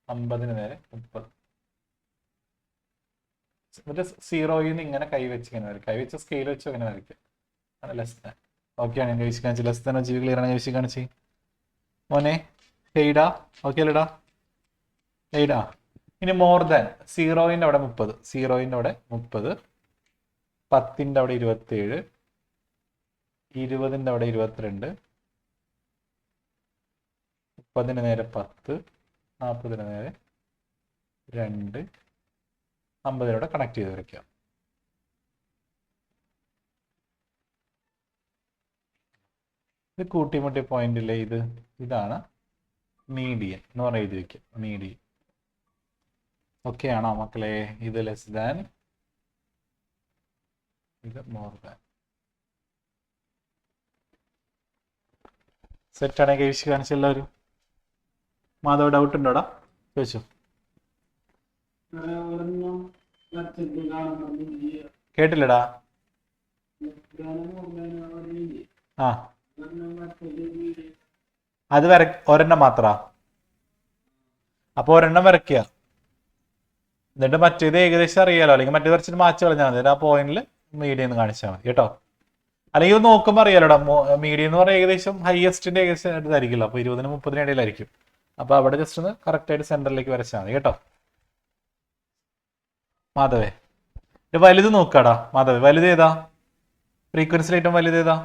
50ന് നേരെ 30. എന്നിട്ട് സീറോയിൽ നിന്ന് ഇങ്ങനെ കൈവച്ച് ഇങ്ങനെ വരും. കൈവച്ച സ്കെയിൽ വെച്ച് അങ്ങനെ വരയ്ക്കുക. ആണ് ലെസ് ദാൻ. ഓക്കെ ആണ് കൈവച്ച് കാണിച്ച്. ലെസ് ദാൻ ജീവി ക്ലിയർ ആണ് കൈവച്ച് കാണിച്ച്. മോനെ എയ്ഡാ ഓക്കെ അല്ലടാ എയ്ഡാ. ഇനി മോർ ദാൻ സീറോയിൻ്റെ അവിടെ 30, സീറോയിൻ്റെ അവിടെ 30, 10ന്റെ അവിടെ 27, 20ന്റെ അവിടെ 22, 30ന് നേരെ 10, 40ന് നേരെ 2, 50നോടെ കണക്ട് ചെയ്ത് വരയ്ക്കാം. ഇത് കൂട്ടിമുട്ടിയ പോയിന്റില്ലേ, ഇതാണ് മീഡിയൻ എന്ന് പറഞ്ഞ് എഴുതി വയ്ക്കുക. മീഡിയൻ ഓക്കെ ആണോ മക്കളെ? ഇത് ലെസ് ദാൻ, ഇത് മോർ ദാൻ. സെറ്റ് ആണെങ്കിൽ കൈവശി കാണിച്ച എല്ലാവരും. മാധവ് ഡൗട്ട് ഉണ്ടോടാ? ചോദിച്ചോ. കേട്ടില്ലടാ. ആ അത് ഒരെണ്ണം മാത്ര. അപ്പൊ ഒരെണ്ണം വരയ്ക്കുക. എന്നിട്ട് മറ്റേത് ഏകദേശം അറിയാലോ, അല്ലെങ്കിൽ മറ്റേത് വരച്ചിട്ട് മാച്ച് കളഞ്ഞാൽ മതി. ആ പോയിന്റിൽ മീഡിയം എന്ന് കാണിച്ചാൽ മതി കേട്ടോ. അല്ലെങ്കിൽ ഇത് നോക്കുമ്പോൾ അറിയാലോടാ, മീഡിയം എന്ന് പറഞ്ഞാൽ ഏകദേശം ഹയസ്റ്റിന്റെ ഏകദേശം അടുത്തായിരിക്കില്ല. അപ്പൊ 20നും 30നും ഇടയിലായിരിക്കും. അപ്പൊ അവിടെ ജസ്റ്റ് ഒന്ന് കറക്റ്റ് ആയിട്ട് സെന്ററിലേക്ക് വരച്ചാൽ മതി കേട്ടോ. മാധവേ ഇത് വലുത് നോക്കാടാ. മാധവേ വലുത് ഏതാ? ഫ്രീക്വൻസിയിൽ ഏറ്റവും വലുത് ഏതാ?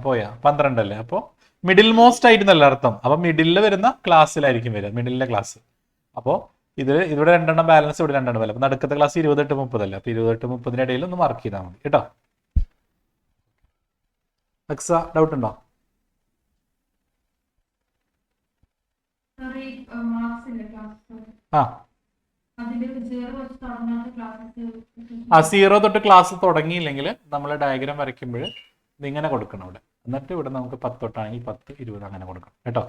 പോയാ 12 അല്ലേ? അപ്പോൾ മിഡിൽ മോസ്റ്റ് ആയിട്ട് നല്ല അർത്ഥം. അപ്പൊ മിഡിലിൽ വരുന്ന ക്ലാസ്സിലായിരിക്കും വരിക, മിഡിലിലെ ക്ലാസ്. അപ്പോൾ ഇവിടെ 2 ബാലൻസ്, ഇവിടെ 2 ബാലൻസ്. അപ്പൊ നടുക്കത്തെ ക്ലാസ് 28, 30 അല്ലേ? അപ്പൊ 28, 30ന്റെ ഇടയിൽ ഒന്ന് മാർക്ക് ചെയ്താൽ മതി കേട്ടോ. അക്സ ഡൗട്ട് ഉണ്ടോ? ആ 0 തൊട്ട് ക്ലാസ് തുടങ്ങിയില്ലെങ്കിൽ നമ്മൾ ഡയഗ്രാം വരയ്ക്കുമ്പോൾ ഇതിങ്ങനെ കൊടുക്കണം ഇവിടെ. എന്നിട്ട് ഇവിടെ നമുക്ക് 10 തൊട്ടാണെങ്കിൽ 10, 20 അങ്ങനെ കൊടുക്കണം കേട്ടോ.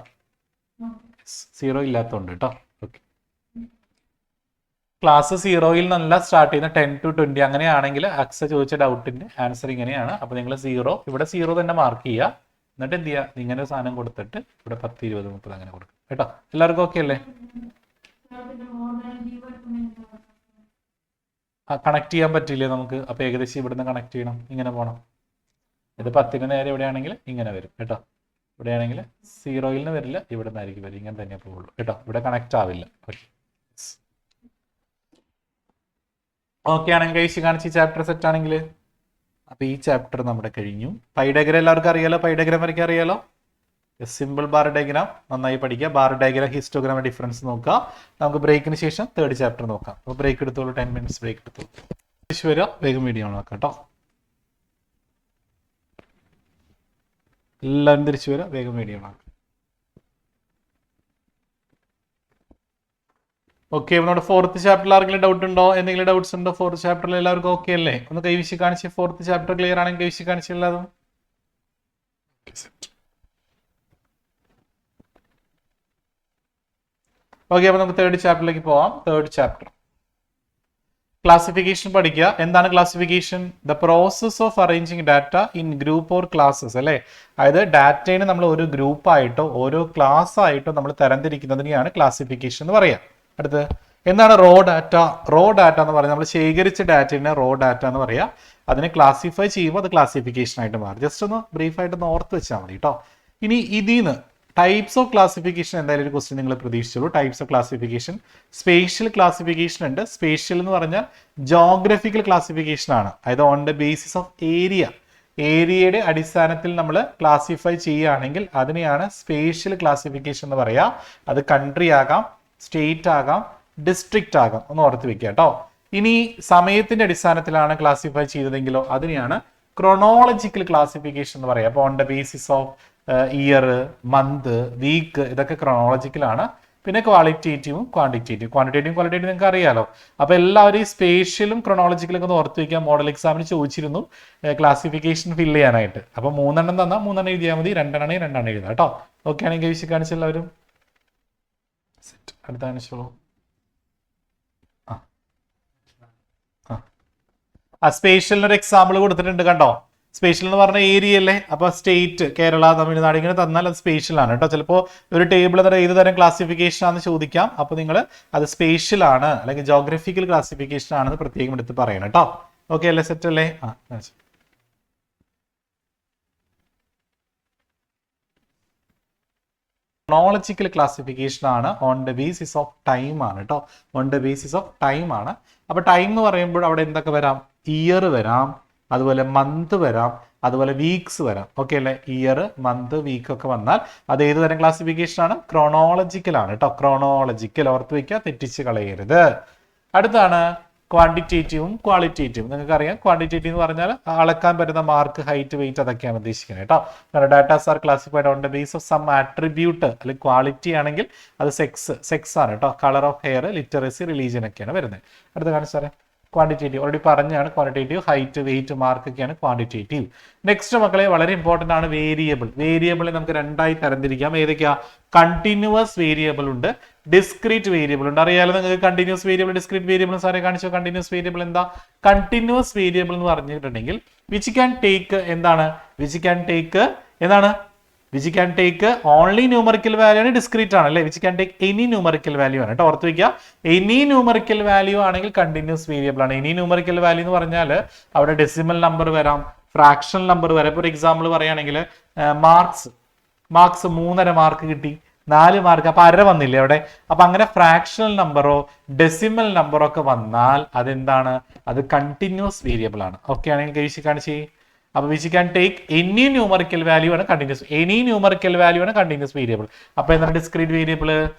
0 ഇല്ലാത്തതുകൊണ്ട് കേട്ടോ. ഓക്കെ. ക്ലാസ് 0യിൽ നിന്നല്ല സ്റ്റാർട്ട് ചെയ്യുന്ന 10 to 20 അങ്ങനെയാണെങ്കിൽ അക്സ ചോദിച്ച ഡൗട്ടിന്റെ ആൻസർ ഇങ്ങനെയാണ്. അപ്പൊ നിങ്ങൾ 0 ഇവിടെ 0 തന്നെ മാർക്ക് ചെയ്യുക. എന്നിട്ട് എന്ത് ചെയ്യുക, ഇങ്ങനെ ഒരു സാധനം കൊടുത്തിട്ട് ഇവിടെ 10, 20, 30 അങ്ങനെ കൊടുക്കും കേട്ടോ. എല്ലാവർക്കും ഓക്കെ അല്ലേ? കണക്ട് ചെയ്യാൻ പറ്റില്ലേ നമുക്ക്? അപ്പൊ ഏകദേശം ഇവിടുന്ന് കണക്ട് ചെയ്യണം, ഇങ്ങനെ പോകണം. ഇത് 10ന് നേരെ എവിടെയാണെങ്കിൽ ഇങ്ങനെ വരും കേട്ടോ. ഇവിടെയാണെങ്കിൽ 0യിൽ നിന്ന് വരില്ല, ഇവിടെ നിന്നായിരിക്കും വരും. ഇങ്ങനെ തന്നെ പോകുള്ളൂ കേട്ടോ. ഇവിടെ കണക്ട് ആവില്ല. ഓക്കെ ആണെങ്കിൽ കഴിച്ച് കാണിച്ച് ചാപ്റ്റർ സെറ്റ് ആണെങ്കിൽ അപ്പൊ ഈ ചാപ്റ്റർ നമ്മുടെ കഴിഞ്ഞു. പൈ ഡയഗ്രാം എല്ലാവർക്കും അറിയാലോ? പൈ ഡയഗ്രാം വരയ്ക്കാൻ അറിയാലോ? സിമ്പിൾ ബാർ ഡയഗ്രാം നന്നായി പഠിക്കുക. ബാർ ഡയഗ്രാം, ഹിസ്റ്റോഗ്രാം ഡിഫറൻസ് നോക്കുക. നമുക്ക് ബ്രേക്കിന് ശേഷം 3rd ചാപ്റ്റർ നോക്കാം. അപ്പോൾ ബ്രേക്ക് എടുത്തോളൂ, 10 minutes ബ്രേക്ക് എടുത്തോളൂ. വരിക, വേഗം വീഡിയോ നോക്കാം കേട്ടോ. എല്ലാവരും തിരിച്ചു വരിക, വേഗം വീഡിയോ നോക്കാം. ഓക്കെ, നമ്മുടെ 4th ചാപ്റ്ററിൽ ആർക്കെങ്കിലും ഡൗട്ട് ഉണ്ടോ? എന്തെങ്കിലും ഡൗട്ട്സ് ഉണ്ടോ? 4th ചാപ്റ്ററിൽ എല്ലാവർക്കും ഓക്കെ അല്ലേ? ഒന്ന് കൈവിശി കാണിച്ച്. 4th ചാപ്റ്റർ ക്ലിയർ ആണെങ്കിൽ കൈവിശി കാണിച്ചില്ലാതും. ഓക്കെ, അപ്പൊ നമുക്ക് 3rd ചാപ്റ്ററിലേക്ക് പോവാം. 3rd ചാപ്റ്റർ ക്ലാസിഫിക്കേഷൻ പഠിക്കുക. എന്താണ് classification? The process of arranging data in group or classes അല്ലേ? അതായത് ഡാറ്റയെ നമ്മൾ ഒരു ഗ്രൂപ്പായിട്ടോ ഓരോ ക്ലാസ് ആയിട്ടോ നമ്മൾ തരംതിരിക്കുന്നതിനെയാണ് ക്ലാസിഫിക്കേഷൻ എന്ന് പറയാം. അടുത്ത് എന്താണ് റോ ഡാറ്റ? റോ ഡാറ്റ എന്ന് പറയുന്നത് നമ്മൾ ശേഖരിച്ച ഡാറ്റയെ റോ ഡാറ്റ എന്ന് പറയാം. അതിനെ ക്ലാസിഫൈ ചെയ്യുമ്പോൾ അത് ക്ലാസിഫിക്കേഷൻ ആയിട്ട് മാറും. ജസ്റ്റ് ഒന്ന് ബ്രീഫായിട്ട് ഒന്ന് ഓർത്ത് വെച്ചാൽ മതി കേട്ടോ. ഇനി ഇതിന്ന് ടൈപ്സ് ഓഫ് ക്ലാസിഫിക്കേഷൻ എന്തായാലും ഒരു ക്വസ്റ്റ്യൻ നിങ്ങൾ പ്രതീക്ഷിച്ചുള്ളൂ. Types of classification, spatial classification ഉണ്ട്. സ്പേഷ്യൽ എന്ന് പറഞ്ഞാൽ ജോഗ്രഫിക്കൽ ക്ലാസിഫിക്കേഷൻ ആണ്. അതായത് ഓൺ ദ ബേസിസ് ഓഫ് ഏരിയയുടെ അടിസ്ഥാനത്തിൽ നമ്മൾ ക്ലാസിഫൈ ചെയ്യുകയാണെങ്കിൽ അതിനെയാണ് സ്പേഷ്യൽ ക്ലാസിഫിക്കേഷൻ എന്ന് പറയാം. അത് കൺട്രി ആകാം, സ്റ്റേറ്റ് ആകാം, ഡിസ്ട്രിക്റ്റ് ആകാം. ഒന്ന് ഓർത്ത് വെക്കുക കേട്ടോ. ഇനി സമയത്തിന്റെ അടിസ്ഥാനത്തിലാണ് ക്ലാസിഫൈ ചെയ്തതെങ്കിലോ അതിനെയാണ് ക്രോണോളജിക്കൽ ക്ലാസിഫിക്കേഷൻ എന്ന് പറയാം. അപ്പോൾ on the basis of year, month, week ഇതൊക്കെ ക്രോണോളജിക്കലാണ്. പിന്നെ ക്വാളിറ്റേറ്റീവും ക്വാണ്ടിറ്റേറ്റീവും നിങ്ങൾക്ക് അറിയാലോ. അപ്പൊ എല്ലാവരും ഈ സ്പേഷ്യലും ക്രോണോളജിക്കലും ഒക്കെ ഓർത്ത് വയ്ക്കുക. മോഡൽ എക്സാമിന് ചോദിച്ചിരുന്നു ക്ലാസിഫിക്കേഷൻ ഫില്ല് ചെയ്യാനായിട്ട്. അപ്പൊ 3 എണ്ണം തന്നാൽ 3 എണ്ണം എഴുതിയാൽ മതി, 2 എണ്ണം 2 എണ്ണം എഴുതാം കേട്ടോ. ഓക്കെ ആണെങ്കിൽ വിഷയം കാണിച്ച എല്ലാവരും അടുത്ത കാണിച്ചോളൂ. ആ സ്പേഷ്യലിന് ഒരു എക്സാമ്പിൾ കൊടുത്തിട്ടുണ്ട് കണ്ടോ. സ്പേഷ്യൽ എന്ന് പറഞ്ഞ ഏരിയ അല്ലേ. അപ്പൊ സ്റ്റേറ്റ് കേരള, തമിഴ്നാട് ഇങ്ങനെ തന്നാൽ അത് സ്പേഷ്യൽ ആണ് കേട്ടോ. ചിലപ്പോൾ ഒരു ടേബിൾ ഏത് തരം ക്ലാസിഫിക്കേഷൻ ആണെന്ന് ചോദിക്കാം. അപ്പൊ നിങ്ങൾ അത് സ്പേഷ്യൽ ആണ് അല്ലെങ്കിൽ ജോഗ്രഫിക്കൽ ക്ലാസിഫിക്കേഷൻ ആണെന്ന് പ്രത്യേകം എടുത്ത് പറയണം കേട്ടോ. ഓക്കെ അല്ലേ, സെറ്റ് അല്ലേ? ക്രോണോളജിക്കൽ ക്ലാസിഫിക്കേഷൻ ആണ്, on the basis of time ആണ് കേട്ടോ. On the basis of time ആണ്. അപ്പൊ ടൈം എന്ന് പറയുമ്പോൾ അവിടെ എന്തൊക്കെ വരാം? ഇയർ വരാം, അതുപോലെ മന്ത് വരാം, അതുപോലെ വീക്സ് വരാം. ഓക്കെ അല്ലേ? ഇയർ, മന്ത്, വീക്ക് ഒക്കെ വന്നാൽ അത് ഏത് തരം ക്ലാസിഫിക്കേഷൻ ആണ്? ക്രോണോളജിക്കൽ ആണ് കേട്ടോ. ക്രോണോളജിക്കൽ ഓർത്ത് വയ്ക്കുക, തെറ്റിച്ച് കളയരുത്. അടുത്താണ് ക്വാണ്ടിറ്റേറ്റീവും ക്വാളിറ്റേറ്റീവും. നിങ്ങൾക്ക് അറിയാം ക്വാണ്ടിറ്റേറ്റീവ് എന്ന് പറഞ്ഞാൽ അളക്കാൻ പറ്റുന്ന മാർക്ക്, ഹൈറ്റ്, വെയിറ്റ് അതൊക്കെയാണ് ഉദ്ദേശിക്കുന്നത് കേട്ടോ. കാരണം datas are classified on the base of some attribute. അല്ലെങ്കിൽ ക്വാളിറ്റി ആണെങ്കിൽ അത് സെക്സ് ആണ് കേട്ടോ. Colour of hair, literacy, religion ഒക്കെയാണ് വരുന്നത്. അടുത്ത കാണിച്ചാറേ ക്വാണ്ടിറ്റേറ്റീവ് ഓൾറെഡി പറഞ്ഞാണ്. ക്വാണ്ടിറ്റേറ്റീവ് ഹൈറ്റ്, വെയിറ്റ്, മാർക്ക് ഒക്കെയാണ് ക്വാണ്ടിറ്റേറ്റീവ്. നെക്സ്റ്റ് മക്കളെ വളരെ ഇമ്പോർട്ടന്റ് ആണ് വേരിയബിൾ. വേരിയബിളെ നമുക്ക് രണ്ടായി തരംതിരിക്കാം. ഏതൊക്കെയാ? കണ്ടിന്യൂസ് വേരിയബിൾ ഉണ്ട്, ഡിസ്ക്രീറ്റ് വേരിയബിൾ ഉണ്ട്. അറിയാലോ നിങ്ങൾക്ക് കണ്ടിന്യൂസ് വേരിയബിൾ, ഡിസ്ക്രീറ്റ് വേരിയബിൾ. സാറേ കാണിച്ചോ. കണ്ടിന്യൂസ് വേരിയബിൾ എന്താ? കണ്ടിന്യൂസ് വേരിയബിൾ എന്ന് പറഞ്ഞിട്ടുണ്ടെങ്കിൽ വിച്ച് ക്യാൻ ടേക്ക് എന്താണ്? വിച്ച് ക്യാൻ ടേക്ക് എന്താണ്? Which can take only numerical value ആണ്, ഡിസ്ക്രീറ്റ് ആണ് അല്ലേ. Which can take any numerical value ആണ് കേട്ടോ. ഓർത്ത് വയ്ക്കുക, എനി ന്യൂമറിക്കൽ വാല്യൂ ആണെങ്കിൽ കണ്ടിന്യൂസ് വേരിയബിൾ ആണ്. എനി ന്യൂമറിക്കൽ വാല്യൂ എന്ന് പറഞ്ഞാൽ അവിടെ ഡെസിമൽ നമ്പർ വരാം, ഫ്രാക്ഷണൽ നമ്പർ വരാം. ഇപ്പോൾ ഒരു എക്സാമ്പിൾ പറയുകയാണെങ്കിൽ മാർക്സ് 3.5 മാർക്ക് കിട്ടി, 4 മാർക്ക്, അപ്പൊ 1/2 വന്നില്ലേ അവിടെ. അപ്പൊ അങ്ങനെ ഫ്രാക്ഷണൽ നമ്പറോ ഡെസിമൽ നമ്പറോ ഒക്കെ വന്നാൽ അതെന്താണ്? അത് കണ്ടിന്യൂസ് വേരിയബിൾ ആണ്. ഓക്കെ ആണെങ്കിൽ കഴിച്ച് കാണിച്ച്. അപ്പൊ which can take any numerical value ആണ് കണ്ടിന്യൂസ്. എനി ന്യൂമറിക്കൽ വാല്യൂ ആണ് കണ്ടിന്യൂസ് വേരിയബിൾ. അപ്പൊ എന്താണ് ഡിസ്ക്രീറ്റ് വേരിയബിൾ?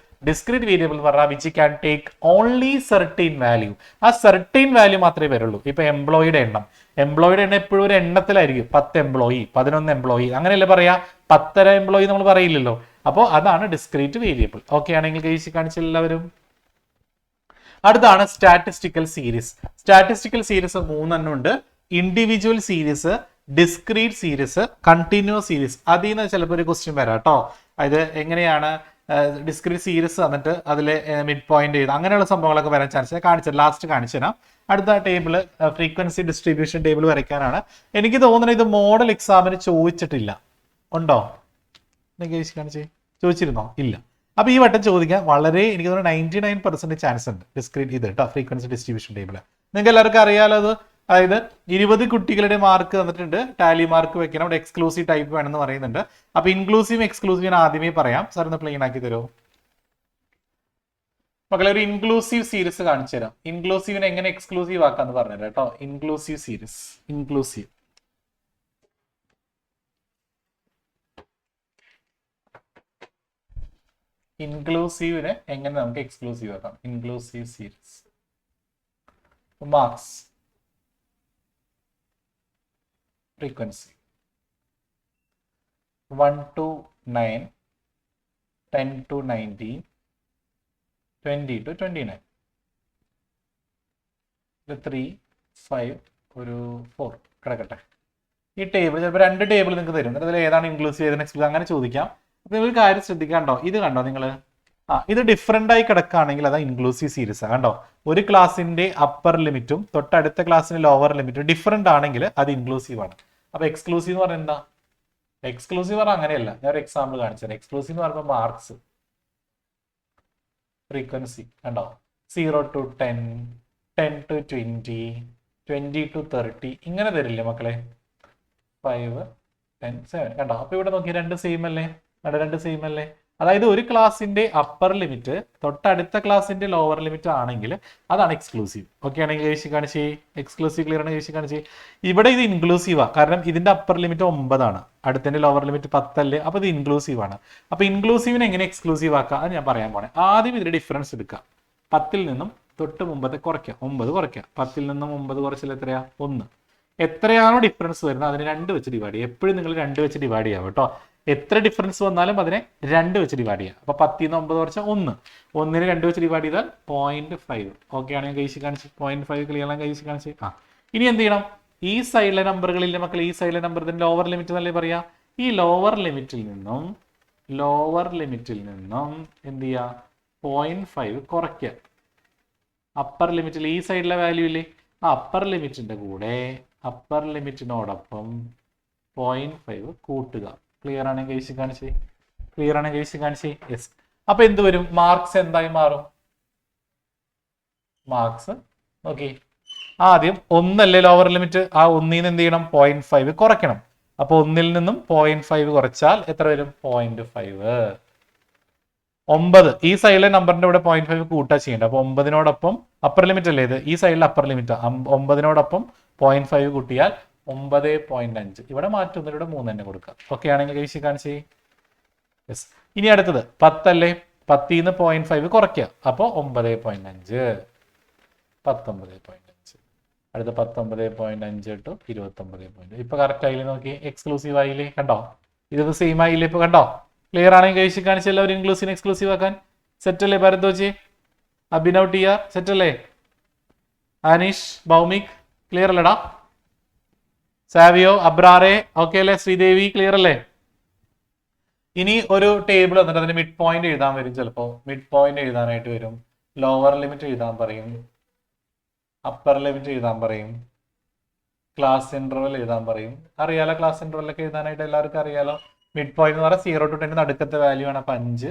ഡിസ്ക്രീറ്റ് വേരിയബിൾ എന്ന് പറഞ്ഞാൽ which can take only certain value. ആ സെർട്ടൈൻ വാല്യൂ മാത്രമേ വരുള്ളൂ. ഇപ്പൊ എംപ്ലോയിയുടെ എണ്ണം എപ്പോഴും ഒരു എണ്ണത്തിലായിരിക്കും. 10 എംപ്ലോയി, 11 എംപ്ലോയി, അങ്ങനെയല്ലേ പറയാ. 10 എംപ്ലോയി നമ്മൾ പറയില്ലല്ലോ. അപ്പോൾ അതാണ് ഡിസ്ക്രീറ്റ് വേരിയബിൾ. ഓക്കെ ആണെങ്കിൽ കഴിച്ച് കാണിച്ച എല്ലാവരും. അടുത്താണ് സ്റ്റാറ്റിസ്റ്റിക്കൽ സീരീസ്. സ്റ്റാറ്റിസ്റ്റിക്കൽ സീരീസ് 3 ഉണ്ട്. Individual series, discrete series, continuous series. അതിൽ നിന്ന് ചിലപ്പോൾ ഒരു ക്വസ്റ്റ്യൻ വരാം കേട്ടോ. അത് എങ്ങനെയാണ് ഡിസ്ക്രീറ്റ് സീരീസ് വന്നിട്ട് അതിൽ മിഡ് പോയിന്റ് ചെയ്ത് അങ്ങനെയുള്ള സംഭവങ്ങളൊക്കെ വരാൻ ചാൻസ് കാണിച്ചു ലാസ്റ്റ് കാണിച്ചു തരാം. അടുത്ത ടേബിൾ ഫ്രീക്വൻസി ഡിസ്ട്രിബ്യൂഷൻ ടേബിൾ വരയ്ക്കാനാണ്. എനിക്ക് തോന്നുന്നത് ഇത് മോഡൽ എക്സാമിന് ചോദിച്ചിട്ടില്ല. ഉണ്ടോ? കാണിച്ചേ. ചോദിച്ചിരുന്നോ? ഇല്ല. അപ്പൊ ഈ വട്ടം ചോദിക്കാൻ വളരെ എനിക്ക് തോന്നുന്നു 99% ചാൻസ് ഉണ്ട്. ഡിസ്ക്രീറ്റ് ഇത് കേട്ടോ, ഫ്രീക്വൻസി ഡിസ്ട്രിബ്യൂഷൻ ടേബിൾ. നിങ്ങൾക്ക് എല്ലാവർക്കും അറിയാലോ അത്. അതായത് 20 കുട്ടികളുടെ മാർക്ക് തന്നിട്ടുണ്ട്, ടാലി മാർക്ക് വെക്കണം, അവിടെ എക്സ്ക്ലൂസീവ് ടൈപ്പ് വേണമെന്ന് പറയുന്നുണ്ട്. അപ്പൊ ഇൻക്ലൂസീവ് എക്സ്ക്ലൂസീവ് ആദ്യമേ പറയാം. സാർ ഒന്ന് പ്ലെയിൻ ആക്കി തരുമോ മക്കളെ? ഒരു ഇൻക്ലൂസീവ് സീരീസ് കാണിച്ചു തരാം. ഇൻക്ലൂസീവിനെ എങ്ങനെ എക്സ്ക്ലൂസീവ് ആക്കാന്ന് പറഞ്ഞുതരാം കേട്ടോ. ഇൻക്ലൂസീവ് സീരീസ്, ഇൻക്ലൂസീവിനെ എങ്ങനെ നമുക്ക് എക്സ്ക്ലൂസീവ് ആക്കാം? Inclusive series marks, frequency 1 to 9, 10 to 19, 20 to 29. 3, 5, ഒരു 4 കിടക്കട്ടെ. ഈ ടേബിൾ ചിലപ്പോൾ 2 ടേബിൾ നിങ്ങൾക്ക് തരും. അതിൽ ഏതാണ് ഇൻക്ലൂസീവ്, ഏതാണ് എക്സ്ക്ലൂസീവ് അങ്ങനെ ചോദിക്കാം. അപ്പൊ നിങ്ങൾ കാര്യം ശ്രദ്ധിക്കാണ്ടോ. ഇത് കണ്ടോ നിങ്ങൾ? ഇത് ഡിഫറെന്റ് ആയി കിടക്കുകയാണെങ്കിൽ അതാ ഇൻക്ലൂസീവ് സീരീസ്. കണ്ടോ? ഒരു ക്ലാസിന്റെ അപ്പർ ലിമിറ്റും തൊട്ടടുത്ത ക്ലാസിന്റെ ലോവർ ലിമിറ്റും ഡിഫറെന്റ് ആണെങ്കിൽ അത് ഇൻക്ലൂസീവ് ആണ്. അപ്പൊ എക്സ്ക്ലൂസീവ് എന്ന് പറഞ്ഞാൽ എന്താ? എക്സ്ക്ലൂസീവ് പറഞ്ഞാൽ അങ്ങനെയല്ല. ഞാൻ ഒരു എക്സാമ്പിൾ കാണിച്ചത്. എക്സ്ക്ലൂസീവ് എന്ന് പറയുമ്പോൾ മാർക്സ്, ഫ്രീക്വൻസി കണ്ടോ? 0 to 10, 10 to 20, 20 to 30 ഇങ്ങനെ തരില്ലേ മക്കളെ? 5, 10, 7 കണ്ടോ? അപ്പൊ ഇവിടെ നോക്കി 2 സെയിം അല്ലേ? 2 സെയിം അല്ലേ? അതായത് ഒരു ക്ലാസിന്റെ അപ്പർ ലിമിറ്റ് തൊട്ടടുത്ത ക്ലാസിന്റെ ലോവർ ലിമിറ്റ് ആണെങ്കിൽ അതാണ് എക്സ്ക്ലൂസീവ്. ഓക്കെ ആണെങ്കിൽ കഴിച്ച് കാണിച്ച്. എക്സ്ക്ലൂസീവ് ക്ലിയർ ആണ് കഴിച്ച് കാണിച്ച്. ഇവിടെ ഇത് ഇൻക്ലൂസീവാ, കാരണം ഇതിന്റെ അപ്പർ ലിമിറ്റ് 9 ആണ്, അടുത്തിന്റെ ലോവർ ലിമിറ്റ് 10 അല്ലേ. അപ്പൊ ഇത് ഇൻക്ലൂസീവ് ആണ്. അപ്പൊ ഇൻക്ലൂസീവിനെ എങ്ങനെ എക്സ്ക്ലൂസീവ് ആക്കാം അത് ഞാൻ പറയാൻ പോണേ. ആദ്യം ഇതിന്റെ ഡിഫറൻസ് എടുക്കാം. 10ൽ നിന്നും തൊട്ട് മുമ്പത്തെ കുറയ്ക്കാം, 9 കുറയ്ക്കാം. 10ൽ നിന്നും 9 കുറച്ചാൽ എത്രയാ? 1. എത്രയാണോ ഡിഫറൻസ് വരുന്നത് അതിനെ 2 വെച്ച് ഡിവൈഡ് ചെയ്യുക. എപ്പോഴും നിങ്ങൾ 2 വെച്ച് ഡിവൈഡ് ചെയ്യാം കേട്ടോ. എത്ര ഡിഫറൻസ് വന്നാലും അതിനെ 2 വെച്ച് ഡിവൈഡ് ചെയ്യാം. അപ്പൊ 10ൽ നിന്ന് 9 കുറച്ചാൽ 1. 1നെ 2 വെച്ച് ഡിവൈഡ് ചെയ്താൽ 0.5. ഓക്കെ ആണെങ്കിൽ കഴിച്ച് കാണിച്ച്. 0.5 ക്ലിയർ ആണ് കഴിച്ച് കാണിച്ച്. ഇനി എന്ത് ചെയ്യണം? ഈ സൈഡിലെ നമ്പറുകളിലെ മക്കൾ, ഈ സൈഡിലെ നമ്പർ ഇതിന്റെ ലോവർ ലിമിറ്റ് എന്നല്ലേ പറയാ. ഈ ലോവർ ലിമിറ്റിൽ നിന്നും എന്ത് ചെയ്യുക? 0.5 കുറയ്ക്കുക. അപ്പർ ലിമിറ്റിൽ ഈ സൈഡിലെ വാല്യൂ ഇല്ലേ, ആ അപ്പർ ലിമിറ്റിന്റെ കൂടെ അപ്പർ ലിമിറ്റിനോടൊപ്പം 0.5 കൂട്ടുക. ക്ലിയർ ആണെങ്കിൽ കഴിച്ച് കാണിച്ചേ. ക്ലിയർ ആണെങ്കിൽ കഴിച്ച് കാണിച്ചേ. യെസ്. അപ്പൊ എന്ത് വരും? മാർക്സ് എന്തായി മാറും? മാർക്സ് ഓക്കെ, ആദ്യം ഒന്നല്ലേ ലോവർ ലിമിറ്റ്, ആ ഒന്നിൽ നിന്ന് എന്ത് ചെയ്യണം? 0.5 കുറയ്ക്കണം. അപ്പൊ ഒന്നിൽ നിന്നും 0.5 കുറച്ചാൽ എത്ര വരും? 0.5. 9 ഈ സൈഡിലെ നമ്പറിന്റെ കൂടെ 0.5 കൂട്ടാ ചെയ്യേണ്ടത്. അപ്പൊ 9നോടൊപ്പം അപ്പർ ലിമിറ്റ് അല്ലേ ഇത്, ഈ സൈഡിൽ അപ്പർ ലിമിറ്റ് 9നോടൊപ്പം 0.5 കൂട്ടിയാൽ 9.5. ഇവിടെ മാറ്റുന്ന ഇവിടെ 3 തന്നെ കൊടുക്കുക. ഓക്കെ ആണെങ്കിൽ കഴിച്ച് കാണിച്ചേ. യെസ്. ഇനി അടുത്തത് 10 അല്ലേ, 10ൽ നിന്ന് 0.5 കുറയ്ക്കുക. അപ്പോൾ 9.5, 19.5. അടുത്ത 19.5 ടു 29. ഇപ്പൊ കറക്റ്റ് ആയില്ലേ? നോക്കി, എക്സ്ക്ലൂസീവ് ആയില്ലേ? കണ്ടോ, ഇത് സെയിം ആയില്ലേ? ഇപ്പൊ കണ്ടോ? ക്ലിയർ ആണെങ്കിൽ കഴിച്ച് കാണിച്ച എല്ലാവരും ഇൻക്ലൂസീവ് എക്സ്ക്ലൂസീവ് ആക്കാൻ സെറ്റ് അല്ലേ? ഭരദ്വാജി, അഭിനവ് ടി ആർ സെറ്റ് അല്ലേ? അനീഷ്, ഭൗമിക് ക്ലിയർ അല്ലേടാ? സാവിയോ, അബ്രാറെ ഓക്കെ അല്ലേ? ശ്രീദേവി ക്ലിയർ അല്ലേ? ഇനി ഒരു ടേബിൾ വന്നിട്ട് അതിന് മിഡ് പോയിന്റ് എഴുതാൻ വരും. ചിലപ്പോൾ മിഡ് പോയിന്റ് എഴുതാനായിട്ട് വരും. ലോവർ ലിമിറ്റ് എഴുതാൻ പറയും, അപ്പർ ലിമിറ്റ് എഴുതാൻ പറയും, ക്ലാസ് ഇന്റർവൽ എഴുതാൻ പറയും. അറിയാലോ ക്ലാസ് ഇന്റർവൽ ഒക്കെ എഴുതാനായിട്ട് എല്ലാവർക്കും അറിയാലോ. മിഡ് പോയിന്റ് എന്ന് പറഞ്ഞാൽ 0 to 10 നടുക്കത്തെ വാല്യൂ ആണ്. അപ്പൊ 5,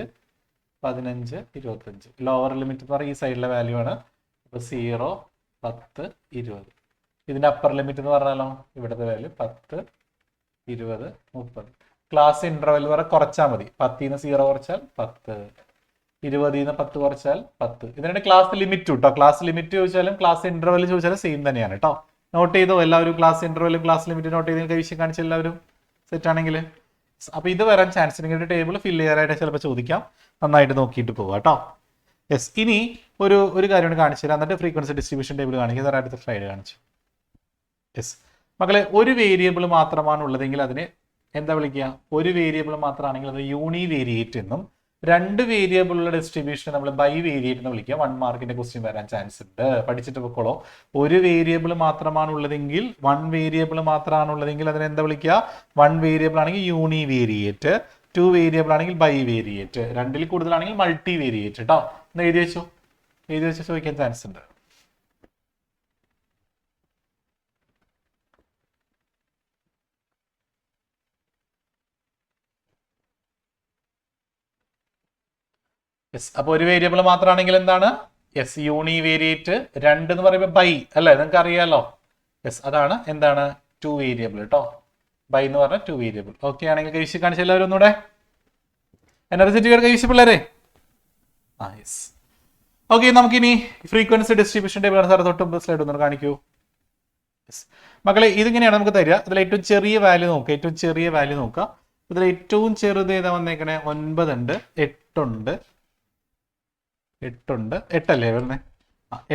15, 25. ലോവർ ലിമിറ്റ് എന്ന് പറഞ്ഞാൽ ഈ സൈഡിലെ വാല്യൂ ആണ്. അപ്പൊ 0, 10, 20. ഇതിന്റെ അപ്പർ ലിമിറ്റ് എന്ന് പറഞ്ഞാലോ ഇവിടുത്തെ വാല്യൂ 10, 20, 30. ക്ലാസ് ഇന്റർവെൽ വരെ കുറച്ചാൽ മതി. 10ൽ നിന്ന് 0 കുറച്ചാൽ 10, 20ൽ നിന്ന് 10 കുറച്ചാൽ 10. ഇതിനാണ് ക്ലാസ് ലിമിറ്റ് കേട്ടോ. ക്ലാസ് ലിമിറ്റ് ചോദിച്ചാലും ക്ലാസ് ഇന്റർവെൽ ചോദിച്ചാലും സെയിം തന്നെയാണ് കേട്ടോ. നോട്ട് ചെയ്തോ എല്ലാവരും? ക്ലാസ് ഇന്റർവെലും ക്ലാസ് ലിമിറ്റ് നോട്ട് ചെയ്ത് കൈവിശ്യം കാണിച്ച എല്ലാവരും സെറ്റ് ആണെങ്കിൽ. അപ്പൊ ഇത് വരാൻ ചാൻസ് നിങ്ങളുടെ ടേബിൾ ഫില്ല് ചെയ്യാനായിട്ട് ചിലപ്പോൾ ചോദിക്കാം. നന്നായിട്ട് നോക്കിയിട്ട് പോവാം കേട്ടോ. യെസ്. ഇനി ഒരു കാര്യം കാണിച്ചു തരാം, എന്നിട്ട് ഫ്രീക്വൻസി ഡിസ്ട്രിബ്യൂഷൻ ടേബിൾ കാണിക്കുക. അടുത്ത സ്ലൈഡ് കാണിച്ചു. യെസ് മക്കളെ, ഒരു വേരിയബിൾ മാത്രമാണ് ഉള്ളതെങ്കിൽ അതിനെ എന്താ വിളിക്കുക? ഒരു വേരിയബിൾ മാത്രമാണെങ്കിൽ അത് യൂണിവേരിയേറ്റ് എന്നും, 2 വേരിയബിളുള്ള ഡിസ്ട്രിബ്യൂഷൻ നമ്മൾ ബൈ വേരിയേറ്റ് എന്ന് വിളിക്കുക. 1 മാർക്കിന്റെ ക്വസ്റ്റ്യൻ വരാൻ ചാൻസ് ഉണ്ട്, പഠിച്ചിട്ട് പൊക്കോളൂ. ഒരു വേരിയബിൾ മാത്രമാണ് ഉള്ളതെങ്കിൽ, 1 വേരിയബിൾ മാത്രമാണ് ഉള്ളതെങ്കിൽ അതിനെ എന്താ വിളിക്കുക? 1 വേരിയബിൾ ആണെങ്കിൽ യൂണിവേരിയേറ്റ്, 2 വേരിയബിൾ ആണെങ്കിൽ ബൈ വേരിയേറ്റ്, 2ൽ കൂടുതലാണെങ്കിൽ മൾട്ടി വേരിയേറ്റ് കേട്ടോ. ഒന്ന് എഴുതി വെച്ചു, എഴുതി വെച്ച് ചോദിക്കാൻ ചാൻസ് ഉണ്ട്. യെസ്. അപ്പൊ ഒരു വേരിയബിൾ മാത്രമാണെങ്കിൽ എന്താണ്? Yes univariate. 2 എന്ന് പറയുമ്പോൾ ബൈ അല്ലേ, നിങ്ങൾക്ക് അറിയാലോ. യെസ് അതാണ് എന്താണ്? 2 വേരിയബിൾ കേട്ടോ. ബൈ എന്ന് പറഞ്ഞാൽ 2 വേരിയബിൾ. ഓക്കെ ആണെങ്കിൽ കഴിച്ച് കാണിച്ച എല്ലാവരും ഒന്നുകൂടെ എനർജറ്റിക് കഴിച്ച പിള്ളേരെ. ആ യെസ്. ഓക്കെ, നമുക്കിനി ഫ്രീക്വൻസി ഡിസ്ട്രിബ്യൂഷൻ ടേബിൾ സാർ തൊട്ട് സ്ലൈഡ് ഒന്നും കാണിക്കൂ. യെസ് മക്കളെ, ഇതിങ്ങനെയാണ് നമുക്ക് തരിക. അതിൽ ഏറ്റവും ചെറിയ വാല്യൂ നോക്കുക, ഏറ്റവും ചെറിയ വാല്യൂ നോക്കുക. ഇതിൽ ഏറ്റവും ചെറുത് ഏതാ വന്നേക്കണേ? 9 ഉണ്ട്, 8 ഉണ്ട്, 8 അല്ലേ വരുന്നത്?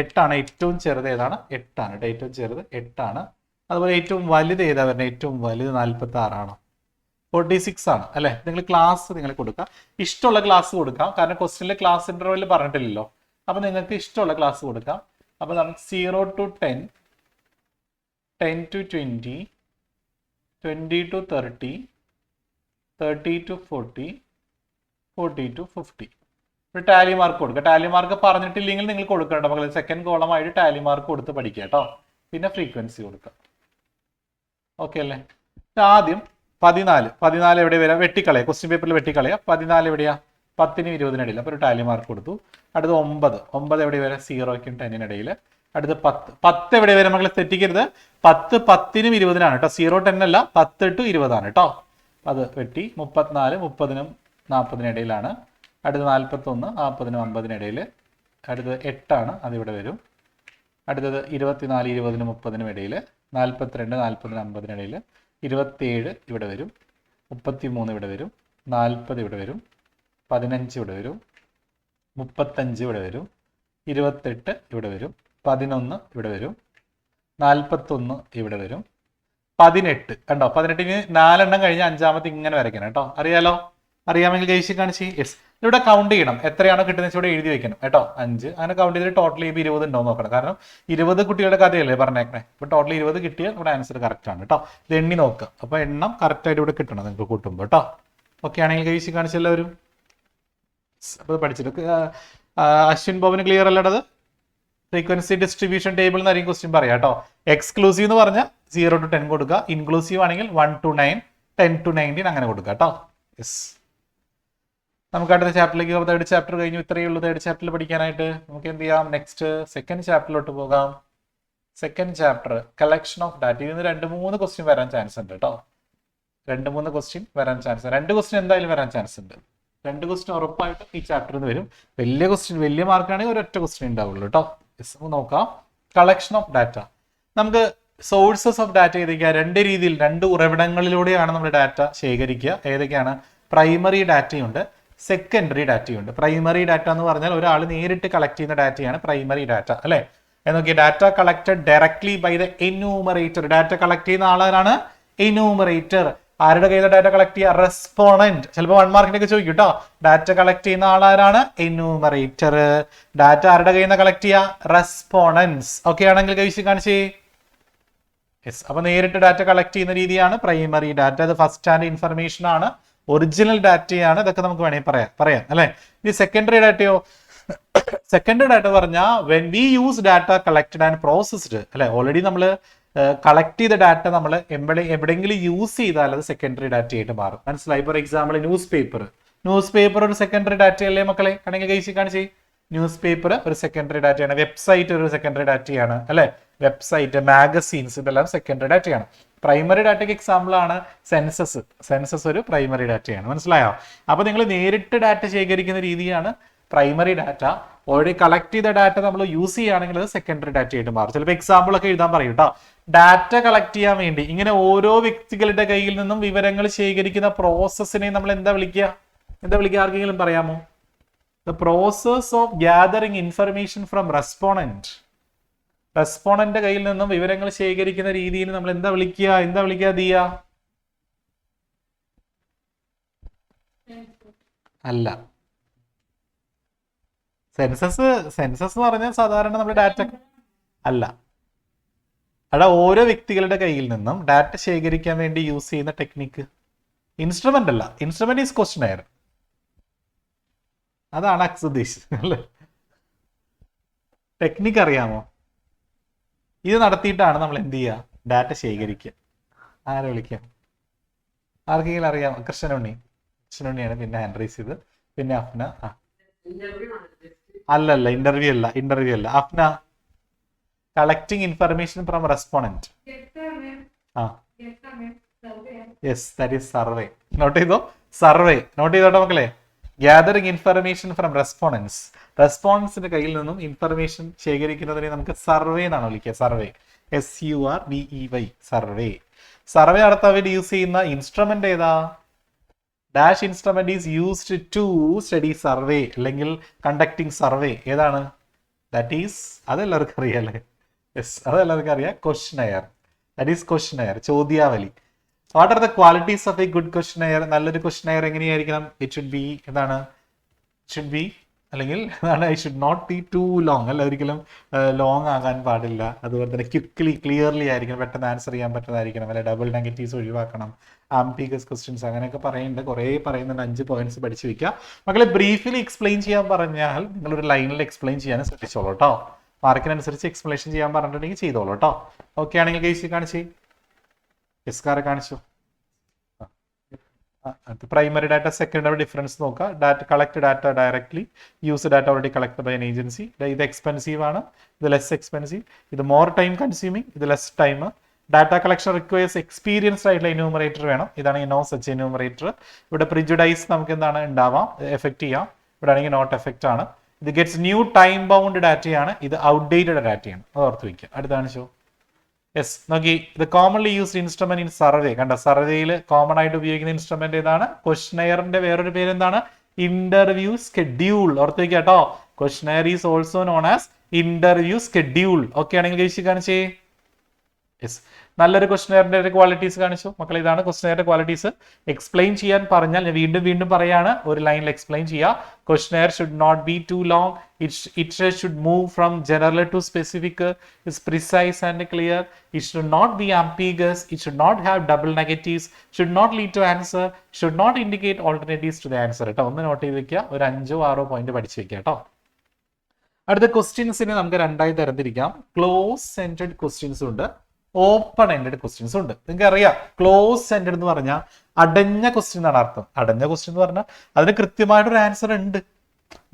8 ആണ് ഏറ്റവും ചെറുത്. ഏതാണ്? 8 ആണ് കേട്ടോ. ഏറ്റവും ചെറുത് 8 ആണ്. അതുപോലെ ഏറ്റവും വലുത് ഏതാ വരുന്നത്? ഏറ്റവും വലുത് 46 ആണ്, 46 ആണ് അല്ലെ? നിങ്ങൾ ക്ലാസ് നിങ്ങൾ കൊടുക്കുക, ഇഷ്ടമുള്ള ക്ലാസ് കൊടുക്കാം. കാരണം ക്വസ്റ്റ്യനിൽ ക്ലാസ് ഇന്റർവെൽ പറഞ്ഞിട്ടില്ലല്ലോ. അപ്പൊ നിങ്ങൾക്ക് ഇഷ്ടമുള്ള ക്ലാസ് കൊടുക്കാം. അപ്പൊ നമുക്ക് 0 to 10, 10 to 20, 20 to 30, 30 to 40, 40 to 50. ഒരു ടാലി മാർക്ക് കൊടുക്കുക. ടാലി മാർക്ക് പറഞ്ഞിട്ടില്ലെങ്കിൽ നിങ്ങൾ കൊടുക്കണ്ട മക്കളെ. സെക്കൻഡ് കോളം ആയിട്ട് ടാലി മാർക്ക് കൊടുത്ത് പഠിക്കുക കേട്ടോ. പിന്നെ ഫ്രീക്വൻസി കൊടുക്കുക. ഓക്കെ അല്ലേ? ആദ്യം 14 എവിടെ വരാം? വെട്ടിക്കളയാ, ക്വസ്റ്റ്യൻ പേപ്പറിൽ വെട്ടിക്കളയാ. 14 എവിടെയാ? 10നും 20നും ഇടയിൽ. അപ്പൊ ഒരു ടാലി മാർക്ക് കൊടുത്തു. അടുത്ത് 9 എവിടെ വരാം? 0ക്കും 10നും ഇടയിൽ. അടുത്ത് 10 എവിടെ വരാം മക്കളെ? തെറ്റിക്കരുത്. 10 10നും 20നാണ് കേട്ടോ. 0 10 അല്ല, 10 to 20 ആണ് കേട്ടോ. അത് വെട്ടി. 34 30നും 40നും ഇടയിലാണ്. അടുത്ത് 41 40നും 50നും ഇടയിൽ. അടുത്തത് 8 ആണ്, അതിവിടെ വരും. അടുത്തത് 24 20നും 30നും ഇടയിൽ. 42 40നും 50നും ഇടയിൽ. 27 ഇവിടെ വരും. 33 ഇവിടെ വരും. 40 ഇവിടെ വരും. 15 ഇവിടെ വരും. 35 ഇവിടെ വരും. 28 ഇവിടെ വരും. 11 ഇവിടെ വരും. 41 ഇവിടെ വരും. 18 കണ്ടോ? 18ന് 4 എണ്ണം കഴിഞ്ഞ് 5ാമത്തെ ഇങ്ങനെ വരയ്ക്കണം കേട്ടോ. അറിയാലോ? അറിയാമെങ്കിൽ ജയിച്ച് കാണിച്ച്. യെസ്. ഇവിടെ കൗണ്ട് ചെയ്യണം, എത്രയാണോ കിട്ടുന്നത് ഇവിടെ എഴുതി വെക്കണം കേട്ടോ. 5 അങ്ങനെ കൗണ്ട് ചെയ്തിട്ട് ടോട്ടൽ ചെയ്യുമ്പോൾ 20 ഉണ്ടോ നോക്കണം. കാരണം 20 കുട്ടികളുടെ കഥയല്ലേ പറഞ്ഞേക്കണേ. ഇപ്പൊ ടോട്ടൽ 20 കിട്ടിയാൽ ഇവിടെ ആൻസർ കറക്റ്റ് ആണ് കേട്ടോ. ഇത് എണ്ണി നോക്കുക. അപ്പൊ എണ്ണം കറക്റ്റ് ആയിട്ട് ഇവിടെ കിട്ടണം നിങ്ങൾക്ക് കൂട്ടുമ്പോൾ കേട്ടോ. ഓക്കെ ആണെങ്കിൽ ജയിച്ച് കാണിച്ച എല്ലാവരും. അപ്പൊ പഠിച്ചിട്ട് അശ്വിൻ ബോബന് ക്ലിയർ അല്ലടത്? ഫ്രീക്വൻസി ഡിസ്ട്രിബ്യൂഷൻ ടേബിൾ എന്നായിരിക്കും ക്വസ്റ്റ്യൻ പറയാം കേട്ടോ. എക്സ്ക്ലൂസീവ് എന്ന് പറഞ്ഞാൽ 0 to 10 കൊടുക്കുക, ഇൻക്ലൂസീവ് ആണെങ്കിൽ 1 to 9, 10 to 19 അങ്ങനെ കൊടുക്കുക കേട്ടോ. യെസ്, നമുക്ക് അടുത്ത ചാപ്റ്ററിലേക്ക് പോകാം. തേർഡ് ചാപ്റ്റർ കഴിഞ്ഞു, ഇത്രയേ ഉള്ളൂ തേർഡ് ചാപ്റ്ററിൽ പഠിക്കാനായിട്ട്. നമുക്ക് എന്ത് ചെയ്യാം, നെക്സ്റ്റ് സെക്കൻഡ് ചാപ്റ്ററിലോട്ട് പോകാം. Second chapter collection of data. ഇതിന് 2-3 ക്വസ്റ്റ്യൻ വരാൻ ചാൻസ് ഉണ്ട് കേട്ടോ. 2-3 ക്വസ്റ്റ്യൻ വരാൻ ചാൻസ്, 2 ക്വസ്റ്റ്യൻ എന്തായാലും വരാൻ ചാൻസ് ഉണ്ട്. 2 ക്വസ്റ്റ്യൻ ഉറപ്പായിട്ടും ഈ ചാപ്റ്ററിൽ നിന്ന് വരും. വലിയ ക്വസ്റ്റ്യൻ, വലിയ മാർക്കാണെങ്കിൽ ഒരൊറ്റ ക്വസ്റ്റ്യൻ ഉണ്ടാവുള്ളൂ കേട്ടോ. നോക്കാം, കളക്ഷൻ ഓഫ് ഡാറ്റ. നമുക്ക് സോഴ്സസ് ഓഫ് ഡാറ്റ ഏതൊക്കെയാ? 2 രീതിയിൽ, 2 ഉറവിടങ്ങളിലൂടെയാണ് നമ്മൾ ഡാറ്റ ശേഖരിക്കുക. ഏതൊക്കെയാണ്? പ്രൈമറി ഡാറ്റയുണ്ട്, സെക്കൻഡറി ഡാറ്റയുണ്ട്. പ്രൈമറി ഡാറ്റ എന്ന് പറഞ്ഞാൽ ഒരാൾ നേരിട്ട് കളക്ട് ചെയ്യുന്ന ഡാറ്റയാണ് പ്രൈമറി ഡാറ്റ, അല്ലെ? എന്നൊക്കെ data collected directly by the enumerator. Data collect ചെയ്യുന്ന ആളാണ് എന്യൂമറേറ്റർ. ആരുടെ കയ്യിൽ ഡാറ്റ കളക്ട് ചെയ്യുക? റെസ്പോണ്ടന്റ്. ചിലപ്പോൾ 1 മാർക്കിനൊക്കെ ചോദിക്കും കേട്ടോ. ഡാറ്റ കളക്ട് ചെയ്യുന്ന ആളാരാണ്? എന്യൂമറേറ്റർ. ഡാറ്റ ആരുടെ കയ്യിൽ നിന്ന് കളക്ട് ചെയ്യുക? റെസ്പോണ്ടൻസ്. ഓക്കെ ആണെങ്കിൽ കഴിച്ച് കാണിച്ചേ. യെസ്, അപ്പൊ നേരിട്ട് ഡാറ്റ കളക്ട് ചെയ്യുന്ന രീതിയാണ് പ്രൈമറി ഡാറ്റ. അത് ഫസ്റ്റ് ഹാൻഡ് ഇൻഫർമേഷൻ ആണ്, ഒറിജിനൽ ഡാറ്റയാണ്. ഇതൊക്കെ നമുക്ക് വേണമെങ്കിൽ പറയാം അല്ലെ? ഈ സെക്കൻഡറി ഡാറ്റയോ? സെക്കൻഡറി ഡാറ്റ പറഞ്ഞാൽ when we use data collected and processed, അല്ലെ? ഓൾറെഡി നമ്മൾ കളക്ട് ചെയ്ത ഡാറ്റ നമ്മൾ എവിടെയെങ്കിലും യൂസ് ചെയ്താൽ അത് സെക്കൻഡറി ഡാറ്റ ആയിട്ട് മാറും. മനസ്സിലായി? ഫോർ എക്സാമ്പിൾ ന്യൂസ് പേപ്പർ ഒരു സെക്കൻഡറി ഡാറ്റ അല്ലേ മക്കളെ? കണെങ്കിൽ കഴിച്ച് കാണിച്ചേ. ന്യൂസ് പേപ്പർ ഒരു സെക്കൻഡറി ഡാറ്റയാണ്. വെബ്സൈറ്റ് ഒരു സെക്കൻഡറി ഡാറ്റയാണ്, അല്ലെ? വെബ്സൈറ്റ്, മാഗസീൻസ് ഇതെല്ലാം സെക്കൻഡറി ഡാറ്റയാണ്. പ്രൈമറി ഡാറ്റയ്ക്ക് എക്സാമ്പിൾ ആണ് സെൻസസ് ഒരു പ്രൈമറി ഡാറ്റയാണ്. മനസ്സിലായോ? അപ്പൊ നിങ്ങൾ നേരിട്ട് ഡാറ്റ ശേഖരിക്കുന്ന രീതിയാണ് പ്രൈമറി ഡാറ്റ. ഓൾറെഡി കളക്ട് ചെയ്ത ഡാറ്റ നമ്മൾ യൂസ് ചെയ്യുകയാണെങ്കിൽ അത് സെക്കൻഡറി ഡാറ്റ ആയിട്ട് മാറും. ചിലപ്പോൾ എക്സാമ്പിൾ ഒക്കെ എഴുതാൻ പറയും കേട്ടോ. ഡാറ്റ കളക്ട് ചെയ്യാൻ വേണ്ടി ഇങ്ങനെ ഓരോ വ്യക്തികളുടെ കയ്യിൽ നിന്നും വിവരങ്ങൾ ശേഖരിക്കുന്ന പ്രോസസ്സിനെ നമ്മൾ എന്താ വിളിക്കുക? ആർക്കെങ്കിലും പറയാമോ? The process of gathering information from respondent കയ്യിൽ നിന്നും വിവരങ്ങൾ ശേഖരിക്കുന്ന രീതിയിൽ നമ്മൾ എന്താ വിളിക്കുക ദിയ? അല്ല, സെൻസസ് എന്ന് പറഞ്ഞാൽ സാധാരണ നമ്മൾ ഡാറ്റ അല്ല. അവിടെ ഓരോ വ്യക്തികളുടെ കയ്യിൽ നിന്നും ഡാറ്റ ശേഖരിക്കാൻ വേണ്ടി യൂസ് ചെയ്യുന്ന ടെക്നിക്ക് ഇൻസ്ട്രുമെന്റ് അല്ല. Instrument is questionnaire. അതാണ് അക്സ് ഉദ്ദേശിച്ചത്. ടെക്നിക്ക് അറിയാമോ? ഇത് നടത്തിയിട്ടാണ് നമ്മൾ എന്ത് ചെയ്യുക? ഡാറ്റ ശേഖരിക്കുക. ആരെ വിളിക്കാം? ആർക്കെങ്കിലും അറിയാം? കൃഷ്ണനുണ്ണിയാണ് പിന്നെ ഹാൻഡ് റൈസ് ചെയ്ത്, പിന്നെ അഫ്ന. അല്ലല്ല, ഇന്റർവ്യൂ അല്ല. Afna, collecting information from respondent. Yes, that is survey. Note ചെയ്തോട്ടോ മക്കളെ. ഗ്യാതറിംഗ് ഇൻഫർമേഷൻ ഫ്രം റെസ്പോണ്ടൻസിന്റെ കയ്യിൽ നിന്നും ഇൻഫർമേഷൻ ശേഖരിക്കുന്നതിനെ നമുക്ക് സർവേ എന്നാണ് വിളിക്കുക. സർവേ, SURVEY, സർവേ നടത്താൻ വേണ്ടി യൂസ് ചെയ്യുന്ന ഇൻസ്ട്രുമെന്റ് ഏതാ? Dash instrument is used to study survey അല്ലെങ്കിൽ കണ്ടക്ടിങ് സർവേ. ഏതാണ്? ദാറ്റ് ഈസ്, അതെല്ലാവർക്കും അറിയാം അല്ലേ? യെസ്, അതെല്ലാവർക്കും അറിയാം. ക്വസ്റ്റ്യനെയർ. ദാറ്റ് ഈസ് ക്വസ്റ്റ്യനെയർ, ചോദ്യാവലി. What are the qualities of a good questionnaire? നല്ലൊരു ക്വസ്റ്റ്യനെയർ എങ്ങനെയായിരിക്കണം? ഇറ്റ് ഷുഡ് ബി എന്താണ്? അല്ലെങ്കിൽ I should not be too long. അല്ല, ഒരിക്കലും ലോങ് ആകാൻ പാടില്ല. അതുപോലെ തന്നെ ക്ലിയർലി ആയിരിക്കണം, പെട്ടെന്ന് ആൻസർ ചെയ്യാൻ പറ്റുന്നതായിരിക്കണം. അല്ലെ, ഡബിൾ നെഗറ്റീവ്സ് ഒഴിവാക്കണം, ആംബിഗസ് ക്വസ്റ്റ്യൻസ് അങ്ങനെയൊക്കെ പറയുന്നുണ്ട്. കുറേ പറയുന്നുണ്ട്. 5 പോയിന്റ്സ് പഠിച്ചു വെക്കുക മക്കളെ. ബ്രീഫ്ലി എക്സ്പ്ലെയിൻ ചെയ്യാൻ പറഞ്ഞാൽ നിങ്ങളൊരു ലൈനിൽ എക്സ്പ്ലെയിൻ ചെയ്യാൻ ശ്രദ്ധിച്ചോളൂ കേട്ടോ. മാർക്കിനനുസരിച്ച് എക്സ്പ്ലനേഷൻ ചെയ്യാൻ പറഞ്ഞിട്ടുണ്ടെങ്കിൽ ചെയ്തോളൂ കേട്ടോ. ഓക്കെ ആണെങ്കിൽ കേസ് കാണിച്ചേ. എസ്കാരെ കാണിച്ചു. പ്രൈമറി ഡാറ്റ, സെക്കൻഡറി ഡിഫറൻസ് നോക്കുക. Data collect data directly, use data already collect by an agency. ഇത് എക്സ്പെൻസീവ് ആണ്, ഇത് ലെസ് എക്സ്പെൻസീവ്. ഇത് മോർ ടൈം കൺസ്യൂമിങ്, ഇത് less time. Data collection requires experienced ആയിട്ടുള്ള എന്യൂമറേറ്റർ വേണം. ഇതാണ് നോ സച്ച് എന്യൂമറേറ്റർ. ഇവിടെ പ്രിജുഡൈസ് നമുക്ക് എന്താണ് ഉണ്ടാവാം, എഫക്ട് ചെയ്യാം. ഇവിടെ ആണെങ്കിൽ നോട്ട് എഫക്റ്റ് ആണ്. ഇത് ഗെറ്റ്സ് ന്യൂ ടൈം ബൗണ്ട് ഡാറ്റയാണ്. ഇത് ഔട്ട്ഡേറ്റഡ് ഡാറ്റയാണ്, അത് ഓർത്ത് വയ്ക്കുക. അടുത്താണ് ഷോ. യെസ്, നോക്കി. ഇത് commonly used instrument in survey. കണ്ട, സർവേയിൽ കോമൺ ആയിട്ട് ഉപയോഗിക്കുന്ന ഇൻസ്ട്രുമെന്റ് ഏതാണ്? ക്വസ്റ്റ്യനെയറിന്റെ വേറൊരു പേര് എന്താണ്? Interview schedule. ഓർത്ത് വയ്ക്കുക കേട്ടോ. Questionnaire is also known as interview schedule. Okay ആണെങ്കിൽ കഴിച്ച് കാണിച്ചേ. യെസ്, നല്ലൊരു ക്വസ്റ്റ്യനെയറിന്റെ ക്വാളിറ്റീസ് കാണിച്ചു മക്കളെ. ഇതാണ് ക്വസ്റ്റ്യനെയറിന്റെ ക്വാളിറ്റീസ്. എക്സ്പ്ലെയിൻ ചെയ്യാൻ പറഞ്ഞാൽ ഞാൻ വീണ്ടും പറയാണ്, ഒരു ലൈനിൽ എക്സ്പ്ലെയിൻ ചെയ്യുക. Questionnaire should not be too long. It should move from general to specific. It's precise and clear. It should not be ambiguous. It should not have double negatives. Should not lead to answer. Should not indicate alternatives to the answer. കേട്ടോ, ഒന്ന് not ചെയ്ത് വെക്കുക. ഒരു 5-6 point പഠിച്ചു വെക്കുക കേട്ടോ. അടുത്ത ക്വസ്റ്റ്യൻസിനെ നമുക്ക് രണ്ടായി തരംതിരിക്കാം. ക്ലോസ് എൻഡഡ് ക്വസ്റ്റ്യൻസ് ഉണ്ട്, ഓപ്പൺ എൻഡഡ് ക്വസ്റ്റ്യൻസ് ഉണ്ട്. നിങ്ങൾക്ക് അറിയാം ക്ലോസ് എൻഡഡ് എന്ന് പറഞ്ഞാൽ അടഞ്ഞ ക്വസ്റ്റ്യൻ എന്നാണ് അർത്ഥം. അടഞ്ഞ ക്വസ്റ്റ്യൻ എന്ന് പറഞ്ഞാൽ അതിന് കൃത്യമായിട്ടൊരു ആൻസർ ഉണ്ട്.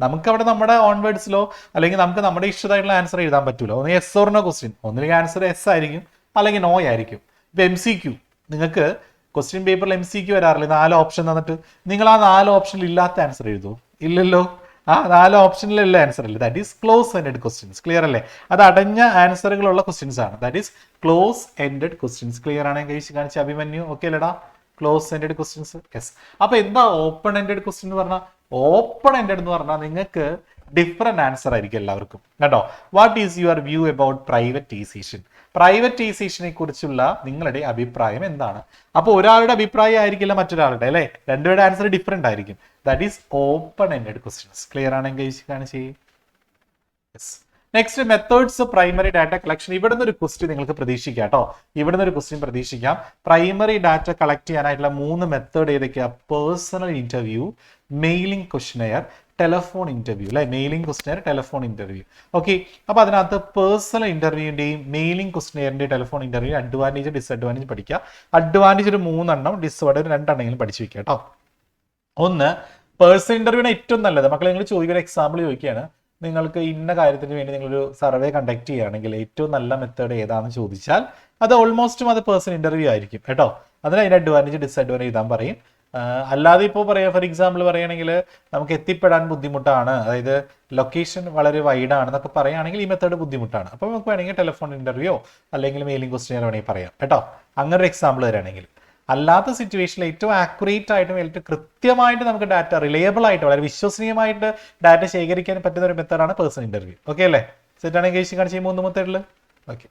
നമുക്ക് അവിടെ നമ്മുടെ ഓൺ വേർഡ്സിലോ അല്ലെങ്കിൽ നമുക്ക് നമ്മുടെ ഇഷ്ടമായിട്ടുള്ള ആൻസർ എഴുതാൻ പറ്റൂല. ഒന്ന് യെസ് ഓർ നോ ക്വസ്റ്റ്യൻ, ഒന്നിലേക്ക് ആൻസർ യെസ് ആയിരിക്കും അല്ലെങ്കിൽ നോ ആയിരിക്കും. ഇപ്പൊ MCQ, നിങ്ങൾക്ക് ക്വസ്റ്റ്യൻ പേപ്പറിൽ MCQ വരാറില്ല, 4 ഓപ്ഷൻ തന്നിട്ട് നിങ്ങൾ ആ 4 ഓപ്ഷനിൽ ഇല്ലാത്ത ആൻസർ എഴുതുമോ? ഇല്ലല്ലോ. ആ 4 ഓപ്ഷനിലുള്ള ആൻസർ അല്ലേ, that is close ended questions. Clear അല്ലേ? അത് അടഞ്ഞ ആൻസറുകളുള്ള ക്വസ്റ്റ്യൻസ് ആണ്, that is close ended questions. Clear ആണെങ്കിൽ കഴിച്ച് കാണിച്ച അഭിമന്യു ഓക്കെ അല്ലേടാ? Close ended questions. യെസ്. അപ്പൊ എന്താ ഓപ്പൺ എൻഡഡ് ക്വസ്റ്റ്യൻ എന്ന് പറഞ്ഞാൽ? ഓപ്പൺ എൻഡഡ് എന്ന് പറഞ്ഞാൽ നിങ്ങൾക്ക് ഡിഫറെന്റ് ആൻസർ ആയിരിക്കും എല്ലാവർക്കും കേട്ടോ. What is your view about privatisation? പ്രൈവറ്റൈസേഷനെ കുറിച്ചുള്ള നിങ്ങളുടെ അഭിപ്രായം എന്താണ്? അപ്പോൾ ഒരാളുടെ അഭിപ്രായം ആയിരിക്കില്ല മറ്റൊരാളുടെ, അല്ലെ? രണ്ടുപേരുടെ ആൻസർ ഡിഫറെന്റ് ആയിരിക്കും. That is open ended questions. Clear ആണെങ്കിൽ കാണിച്ചേ. Yes. Next, methods primary data collection. ഇവിടെ നിന്ന് ഒരു ക്വസ്റ്റ്യൻ നിങ്ങൾക്ക് പ്രതീക്ഷിക്കാം കേട്ടോ. ഇവിടെ നിന്ന് ഒരു ക്വസ്റ്റ്യൻ പ്രതീക്ഷിക്കാം. പ്രൈമറി ഡാറ്റ കളക്ട് ചെയ്യാനായിട്ടുള്ള 3 മെത്തേഡ് ഏതൊക്കെയാ? Personal interview, mailing questionnaire, telephone interview. അല്ലെ? Mailing questionnaire, telephone interview. Okay. അപ്പൊ അതിനകത്ത് പേഴ്സണൽ ഇന്റർവ്യൂവിന്റെയും മെയിലിംഗ് ക്വസ്റ്റ്യനെയറിന്റെയും ടെലഫോൺ ഇന്റർവ്യൂ അഡ്വാൻറ്റേജ് ഡിസ്അഡ്വാൻറ്റേജ് പഠിക്കുക. അഡ്വാൻറ്റേജ് ഒരു 3 എണ്ണം, ഡിസ്അഡ്വാൻറ്റേജ് 2 എണ്ണെങ്കിലും പഠിച്ചു വെക്കുക കേട്ടോ. ഒന്ന്, പേഴ്സണൽ ഇന്റർവ്യൂവിന് ഏറ്റവും നല്ലത്. മക്കളെ നിങ്ങൾ ചോദിക്കുന്ന എക്സാമ്പിൾ ചോദിക്കുകയാണ്, നിങ്ങൾക്ക് ഇന്ന കാര്യത്തിന് വേണ്ടി നിങ്ങളൊരു സർവേ കണ്ടക്ട് ചെയ്യുകയാണെങ്കിൽ ഏറ്റവും നല്ല മെത്തേഡ് ഏതാണെന്ന് ചോദിച്ചാൽ അത് ഓൾമോസ്റ്റും അത് പേഴ്സണൽ ഇന്റർവ്യൂ ആയിരിക്കും കേട്ടോ. അതിന് അതിന്റെ അഡ്വാൻറ്റേജ് ഡിസ്അഡ്വാൻറ്റേജ് എഴുതാൻ പറയും. അല്ലാതെ ഇപ്പോൾ പറയാം, ഫോർ എക്സാമ്പിൾ പറയുകയാണെങ്കിൽ നമുക്ക് എത്തിപ്പെടാൻ ബുദ്ധിമുട്ടാണ്, അതായത് ലൊക്കേഷൻ വളരെ വൈഡ് ആണെന്നൊക്കെ പറയുകയാണെങ്കിൽ ഈ മെത്തേഡ് ബുദ്ധിമുട്ടാണ്. അപ്പോൾ നമുക്ക് വേണമെങ്കിൽ ടെലിഫോൺ ഇന്റർവ്യൂ അല്ലെങ്കിൽ മെയിലിംഗ് ക്വസ്റ്റ്യൻ വേണമെങ്കിൽ പറയാം കേട്ടോ. അങ്ങനെ ഒരു എക്സാമ്പിൾ തരാണെങ്കിൽ. അല്ലാത്ത സിറ്റുവേഷനിൽ ഏറ്റവും ആക്യുറേറ്റ് ആയിട്ടും ഏറ്റവും കൃത്യമായിട്ട് നമുക്ക് ഡാറ്റ റിലയബിൾ ആയിട്ട് വളരെ വിശ്വസനീയമായിട്ട് ഡാറ്റ ശേഖരിക്കാൻ പറ്റുന്ന ഒരു മെത്തേഡാണ് പേഴ്സണൽ ഇന്റർവ്യൂ. ഓക്കെ അല്ലേ? സെറ്റാണെങ്കിൽ കാണിച്ച് 3 മെത്തേഡിൽ ഓക്കെ.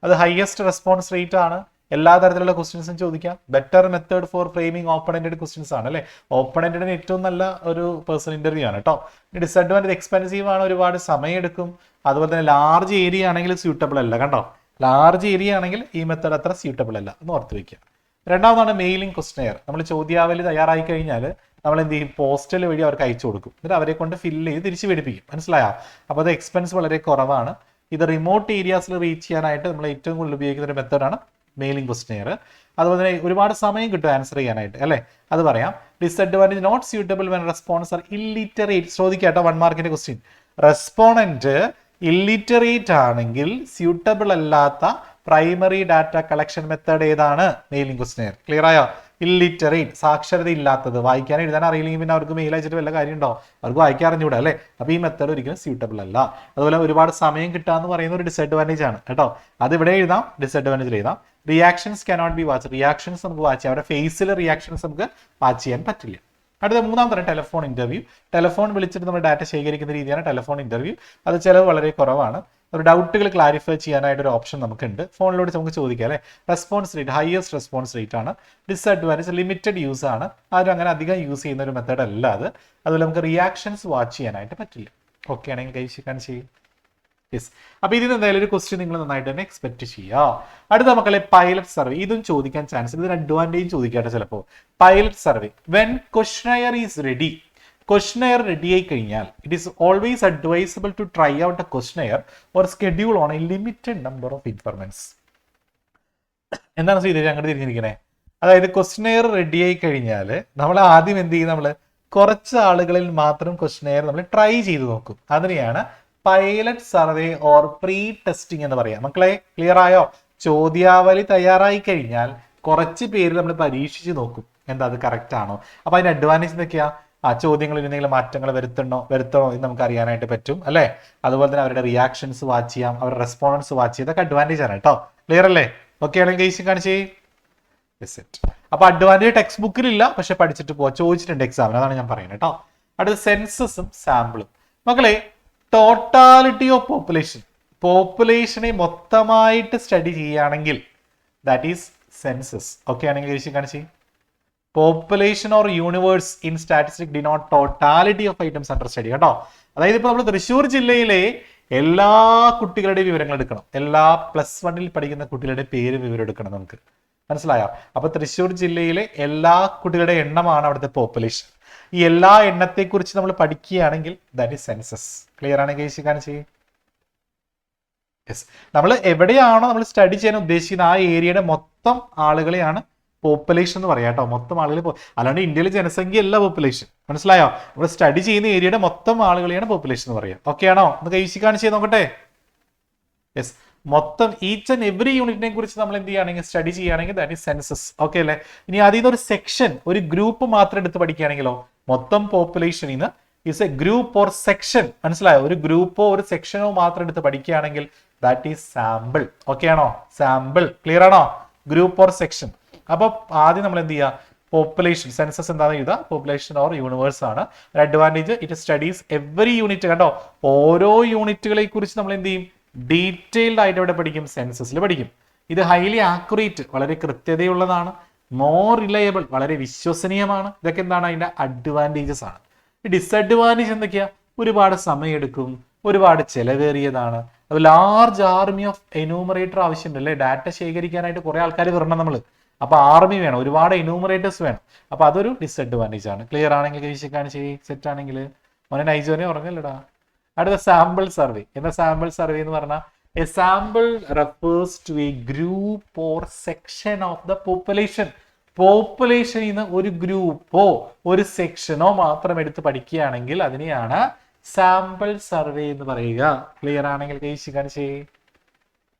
അത് ഹയസ്റ്റ് റെസ്പോൺസ് റേറ്റ് ആണ്. എല്ലാ തരത്തിലുള്ള ക്വസ്റ്റ്യൻസും ചോദിക്കാം. Better method for framing open ended questions ആണ് അല്ലേ? ഓപ്പൺ എൻഡഡിന് ഏറ്റവും നല്ല ഒരു പേഴ്സണൽ ഇന്റർവ്യൂ ആണ് കേട്ടോ. ഡിസ്അഡ്വാൻറ്റേജ് എക്സ്പെൻസീവ് ആണ്, ഒരുപാട് സമയം എടുക്കും. അതുപോലെ തന്നെ ലാർജ് ഏരിയ ആണെങ്കിൽ സ്യൂട്ടബിൾ അല്ല കണ്ടോ. ലാർജ് ഏരിയ ആണെങ്കിൽ ഈ മെത്തേഡ് അത്ര സ്യൂട്ടബിൾ അല്ല എന്ന് ഓർത്ത് വയ്ക്കുക. രണ്ടാമതാണ് മെയിലിംഗ് ക്വസ്റ്റ്യനെയർ. നമ്മൾ ചോദ്യാവലി തയ്യാറായി കഴിഞ്ഞാൽ നമ്മൾ എന്ത് ചെയ്യും? പോസ്റ്റൽ വഴി അവർക്ക് അയച്ചു കൊടുക്കും. എന്നിട്ട് അവരെ കൊണ്ട് ഫില്ല് ചെയ്ത് തിരിച്ചു മേടിപ്പിക്കും. മനസ്സിലായോ? അപ്പോൾ അത് എക്സ്പെൻസ് വളരെ കുറവാണ്. ഇത് റിമോട്ട് ഏരിയാസിൽ റീച്ച് ചെയ്യാനായിട്ട് നമ്മൾ ഏറ്റവും കൂടുതൽ ഉപയോഗിക്കുന്ന ഒരു മെത്തേഡാണ് മെയിലിംഗ് ക്വസ്റ്റ്യനെയർ. അതുപോലെ തന്നെ ഒരുപാട് സമയം കിട്ടും ആൻസർ ചെയ്യാനായിട്ട് അല്ലേ? അത് പറയാം. Disadvantage not suitable when response are illiterate. ശ്രദ്ധിക്കാട്ടോ, 1 മാർക്കിന്റെ ക്വസ്റ്റ്യൻ. റെസ്പോണ്ടന്റ് ഇല്ലിറ്ററേറ്റ് ആണെങ്കിൽ സ്യൂട്ടബിൾ അല്ലാത്ത പ്രൈമറി ഡാറ്റ കളക്ഷൻ മെത്തേഡ് ഏതാണ്? Mailing questionnaire. ക്ലിയർ ആയോ? ഇല്ലിറ്ററേറ്റ്, സാക്ഷരത ഇല്ലാത്തത്, വായിക്കാൻ എഴുതാൻ അറിയില്ലെങ്കിൽ പിന്നെ അവർക്ക് മെയിൽ അയച്ചിട്ട് വല്ല കാര്യം ഉണ്ടോ? അവർക്ക് വായിക്കാൻ അറിഞ്ഞൂടാ അല്ലേ? അപ്പോൾ ഈ മെത്തേഡ് ഒരിക്കലും സ്യൂട്ടബിൾ അല്ല. അതുപോലെ ഒരുപാട് സമയം കിട്ടാന്ന് പറയുന്ന ഒരു ഡിസ്അഡ്വാൻറ്റേജ് ആണ് കേട്ടോ. അത് ഇവിടെ എഴുതാം, ഡിസ്അഡ്വാൻറ്റേജിൽ എഴുതാം. Reactions cannot be watch. Reactions നമുക്ക് വാച്ച് ചെയ്യാം, അവരുടെ ഫേസിലെ റിയാക്ഷൻസ് നമുക്ക് വാച്ച് ചെയ്യാൻ പറ്റില്ല. അടുത്ത 3ാമത്തെ ടെലഫോൺ ഇന്റർവ്യൂ. ടെലഫോൺ വിളിച്ചിട്ട് നമ്മൾ ഡാറ്റ ശേഖരിക്കുന്ന രീതിയാണ് ടെലഫോൺ ഇന്റർവ്യൂ. അത് ചിലവ് വളരെ കുറവാണ്. ഒരു ഡൗട്ടുകൾ ക്ലാരിഫൈ ചെയ്യാനായിട്ട് ഒരു ഓപ്ഷൻ നമുക്കുണ്ട്. ഫോണിലൂടെ നമുക്ക് ചോദിക്കാം അല്ലേ? Response rate highest response rate ആണ്. ഡിസ്അഡ്വാൻറ്റേജ് ലിമിറ്റഡ് യൂസ് ആണ്. ആരും അങ്ങനെ അധികം യൂസ് ചെയ്യുന്ന ഒരു മെത്തേഡ് അല്ല അത്. അതുപോലെ നമുക്ക് റിയാക്ഷൻസ് വാച്ച് ചെയ്യാനായിട്ട് പറ്റില്ല. ഓക്കെ ആണെങ്കിൽ കഴിച്ചിക്കാൻ ചെയ്യും. യെസ്. അപ്പൊ ഇതിന് എന്തായാലും ഒരു ക്വസ്റ്റ്യൻ നിങ്ങൾ നന്നായിട്ട് തന്നെ എക്സ്പെക്ട് ചെയ്യുക. അടുത്ത മക്കളെ പൈലറ്റ് സർവേ. ഇതും ചോദിക്കാൻ ചാൻസ്, ഇതിന് അഡ്വാൻറ്റേജ് ചോദിക്കാട്ടെ ചിലപ്പോൾ. Pilot survey, when questionnaire is ready. Questionnaire ready ആയി കഴിഞ്ഞാൽ it is always advisable to try out a questionnaire or schedule on a limited number of informations. എന്താണ് ശ്രീദേവി അങ്ങോട്ട് തിരിഞ്ഞിരിക്കണേ? അതായത് ക്വസ്റ്റ്യനെയർ റെഡി ആയി കഴിഞ്ഞാൽ നമ്മൾ ആദ്യം എന്ത് ചെയ്യും? നമ്മൾ കുറച്ച് ആളുകളിൽ മാത്രം ക്വസ്റ്റ്യനെയർ നമ്മൾ ട്രൈ ചെയ്ത് നോക്കും. അതിനെയാണ് pilot survey or pre testing എന്ന് പറയാം. മക്കളെ ക്ലിയർ ആയോ? ചോദ്യാവലി തയ്യാറായി കഴിഞ്ഞാൽ കുറച്ച് പേര് നമ്മൾ പരീക്ഷിച്ച് നോക്കും, എന്താ അത് കറക്റ്റ് ആണോ. അപ്പൊ അതിന്റെ അഡ്വാൻറ്റേജ് എന്തൊക്കെയാ? ആ ചോദ്യങ്ങളിൽ എന്തെങ്കിലും മാറ്റങ്ങൾ വരുത്തണോ എന്ന് നമുക്ക് അറിയാനായിട്ട് പറ്റും അല്ലേ? അതുപോലെ തന്നെ അവരുടെ റിയാക്ഷൻസ് വാച്ച് ചെയ്യാം, അവരുടെ റെസ്പോൺസ് വാച്ച് ചെയ്യാം. ഇതൊക്കെ അഡ്വാൻറ്റേജ് ആണ് കേട്ടോ. ക്ലിയർ അല്ലേ? ഓക്കെ ആണെങ്കിൽ കാണിച്ചേ. അപ്പൊ അഡ്വാൻറ്റേജ് ടെക്സ്റ്റ് ബുക്കിലില്ല, പക്ഷെ പഠിച്ചിട്ട് പോവാ. ചോദിച്ചിട്ടുണ്ട് എക്സാമിന്, അതാണ് ഞാൻ പറയുന്നത് കേട്ടോ. അടുത്ത സെൻസസും സാമ്പിളും. മക്കളെ ടോട്ടാലിറ്റി ഓഫ് പോപ്പുലേഷൻ, പോപ്പുലേഷനെ മൊത്തമായിട്ട് സ്റ്റഡി ചെയ്യുകയാണെങ്കിൽ ദാറ്റ് ഈസ് സെൻസസ്. ഓക്കെ ആണെങ്കിൽ കാണിച്ചേ. Population or universe in statistic denote totality of items under study കേട്ടോ. അതായത് ഇപ്പോൾ നമ്മൾ തൃശ്ശൂർ ജില്ലയിലെ എല്ലാ കുട്ടികളുടെയും വിവരങ്ങൾ എടുക്കണം. എല്ലാ +1 പഠിക്കുന്ന കുട്ടികളുടെ പേര് വിവരം എടുക്കണം നമുക്ക്. മനസ്സിലായോ? അപ്പൊ തൃശ്ശൂർ ജില്ലയിലെ എല്ലാ കുട്ടികളുടെ എണ്ണമാണ് അവിടുത്തെ പോപ്പുലേഷൻ. ഈ എല്ലാ എണ്ണത്തെക്കുറിച്ച് നമ്മൾ പഠിക്കുകയാണെങ്കിൽ ദാറ്റ് ഈസ് സെൻസസ്. ക്ലിയർ ആണ് കേസ് കാണിച്ച്? യെസ്. നമ്മൾ എവിടെയാണോ നമ്മൾ സ്റ്റഡി ചെയ്യാൻ ഉദ്ദേശിക്കുന്ന ആ ഏരിയയുടെ മൊത്തം ആളുകളെയാണ് പോപ്പുലേഷൻ എന്ന് പറയാം കേട്ടോ. മൊത്തം ആളുകൾ, അല്ലാണ്ട് ഇന്ത്യയിലെ ജനസംഖ്യ അല്ല പോപ്പുലേഷൻ. മനസ്സിലായോ? നമ്മൾ സ്റ്റഡി ചെയ്യുന്ന ഏരിയയുടെ മൊത്തം ആളുകളെയാണ് പോപ്പുലേഷൻ എന്ന് പറയാം. ഓക്കെ ആണോ? ഒന്ന് കേസ് കാണിച്ച് നോക്കട്ടെ. യെസ്. മൊത്തം ഈച്ച് ആൻഡ് എവറി യൂണിറ്റിനെ കുറിച്ച് നമ്മൾ എന്ത് ചെയ്യുകയാണെങ്കിൽ സ്റ്റഡി ചെയ്യുകയാണെങ്കിൽ ദാറ്റ് ഈസ് സെൻസസ്. ഓക്കെ അല്ലേ? ഇനി അതിൽ നിന്ന് ഒരു സെക്ഷൻ, ഒരു ഗ്രൂപ്പ് മാത്രം എടുത്ത് പഠിക്കുകയാണെങ്കിലോ മൊത്തം പോപ്പുലേഷനിൽ നിന്ന് is A group or section. മനസ്സിലായോ? ഒരു ഗ്രൂപ്പോ ഒരു സെക്ഷനോ മാത്രം എടുത്ത് പഠിക്കുകയാണെങ്കിൽ ദാറ്റ് ഈസ് സാമ്പിൾ. ഓക്കെ ആണോ? സാമ്പിൾ. ക്ലിയർ ആണോ? Group or section. അപ്പൊ ആദ്യം നമ്മൾ എന്ത് ചെയ്യുക? പോപ്പുലേഷൻ, സെൻസസ് എന്താണെന്ന് എഴുതുക. പോപ്പുലേഷൻ ഓർ യൂണിവേഴ്സ് ആണ്. ഒരു advantage, it studies every unit. കണ്ടോ? ഓരോ യൂണിറ്റുകളെ കുറിച്ച് നമ്മൾ എന്ത് ചെയ്യും? ഡീറ്റെയിൽഡ് ആയിട്ട് ഇവിടെ പഠിക്കും, സെൻസസിൽ പഠിക്കും. ഇത് ഹൈലി ആക്യുറേറ്റ്, വളരെ കൃത്യതയുള്ളതാണ്. മോർ റിലയബിൾ, വളരെ വിശ്വസനീയമാണ്. ഇതൊക്കെ എന്താണ്? അതിന്റെ അഡ്വാൻറ്റേജസ് ആണ്. ഡിസഡ്വാൻറ്റേജ് എന്തൊക്കെയാ? ഒരുപാട് സമയമെടുക്കും, ഒരുപാട് ചെലവേറിയതാണ്. അത് ലാർജ് ആർമി ഓഫ് എന്യൂമറേറ്റർ ആവശ്യമുണ്ട് അല്ലേ? ഡാറ്റ ശേഖരിക്കാനായിട്ട് കുറെ ആൾക്കാർ വരണം നമ്മൾ. അപ്പൊ ആർമി വേണം, ഒരുപാട് എന്യൂമറേറ്റേഴ്സ് വേണം. അപ്പൊ അതൊരു ഡിസഡ്വാൻറ്റേജ് ആണ്. ക്ലിയർ ആണെങ്കിൽ കഴിച്ചിക്കാണ് സെറ്റ് ആണെങ്കിൽ മോനെ നൈജോനെ ഉറങ്ങല്ലടാ. അടുത്ത സാമ്പിൾ സർവേ. എന്താ സാമ്പിൾ സർവേ എന്ന് പറഞ്ഞാൽ a sample refers to a group or section of the population. പോപ്പുലേഷനിൽ നിന്ന് ഒരു ഗ്രൂപ്പോ ഒരു സെക്ഷനോ മാത്രം എടുത്ത് പഠിക്കുകയാണെങ്കിൽ അതിനെയാണ് സാമ്പിൾ സർവേ എന്ന് പറയുക. ക്ലിയർ ആണെങ്കിൽ കഴിച്ചിക്കാണ്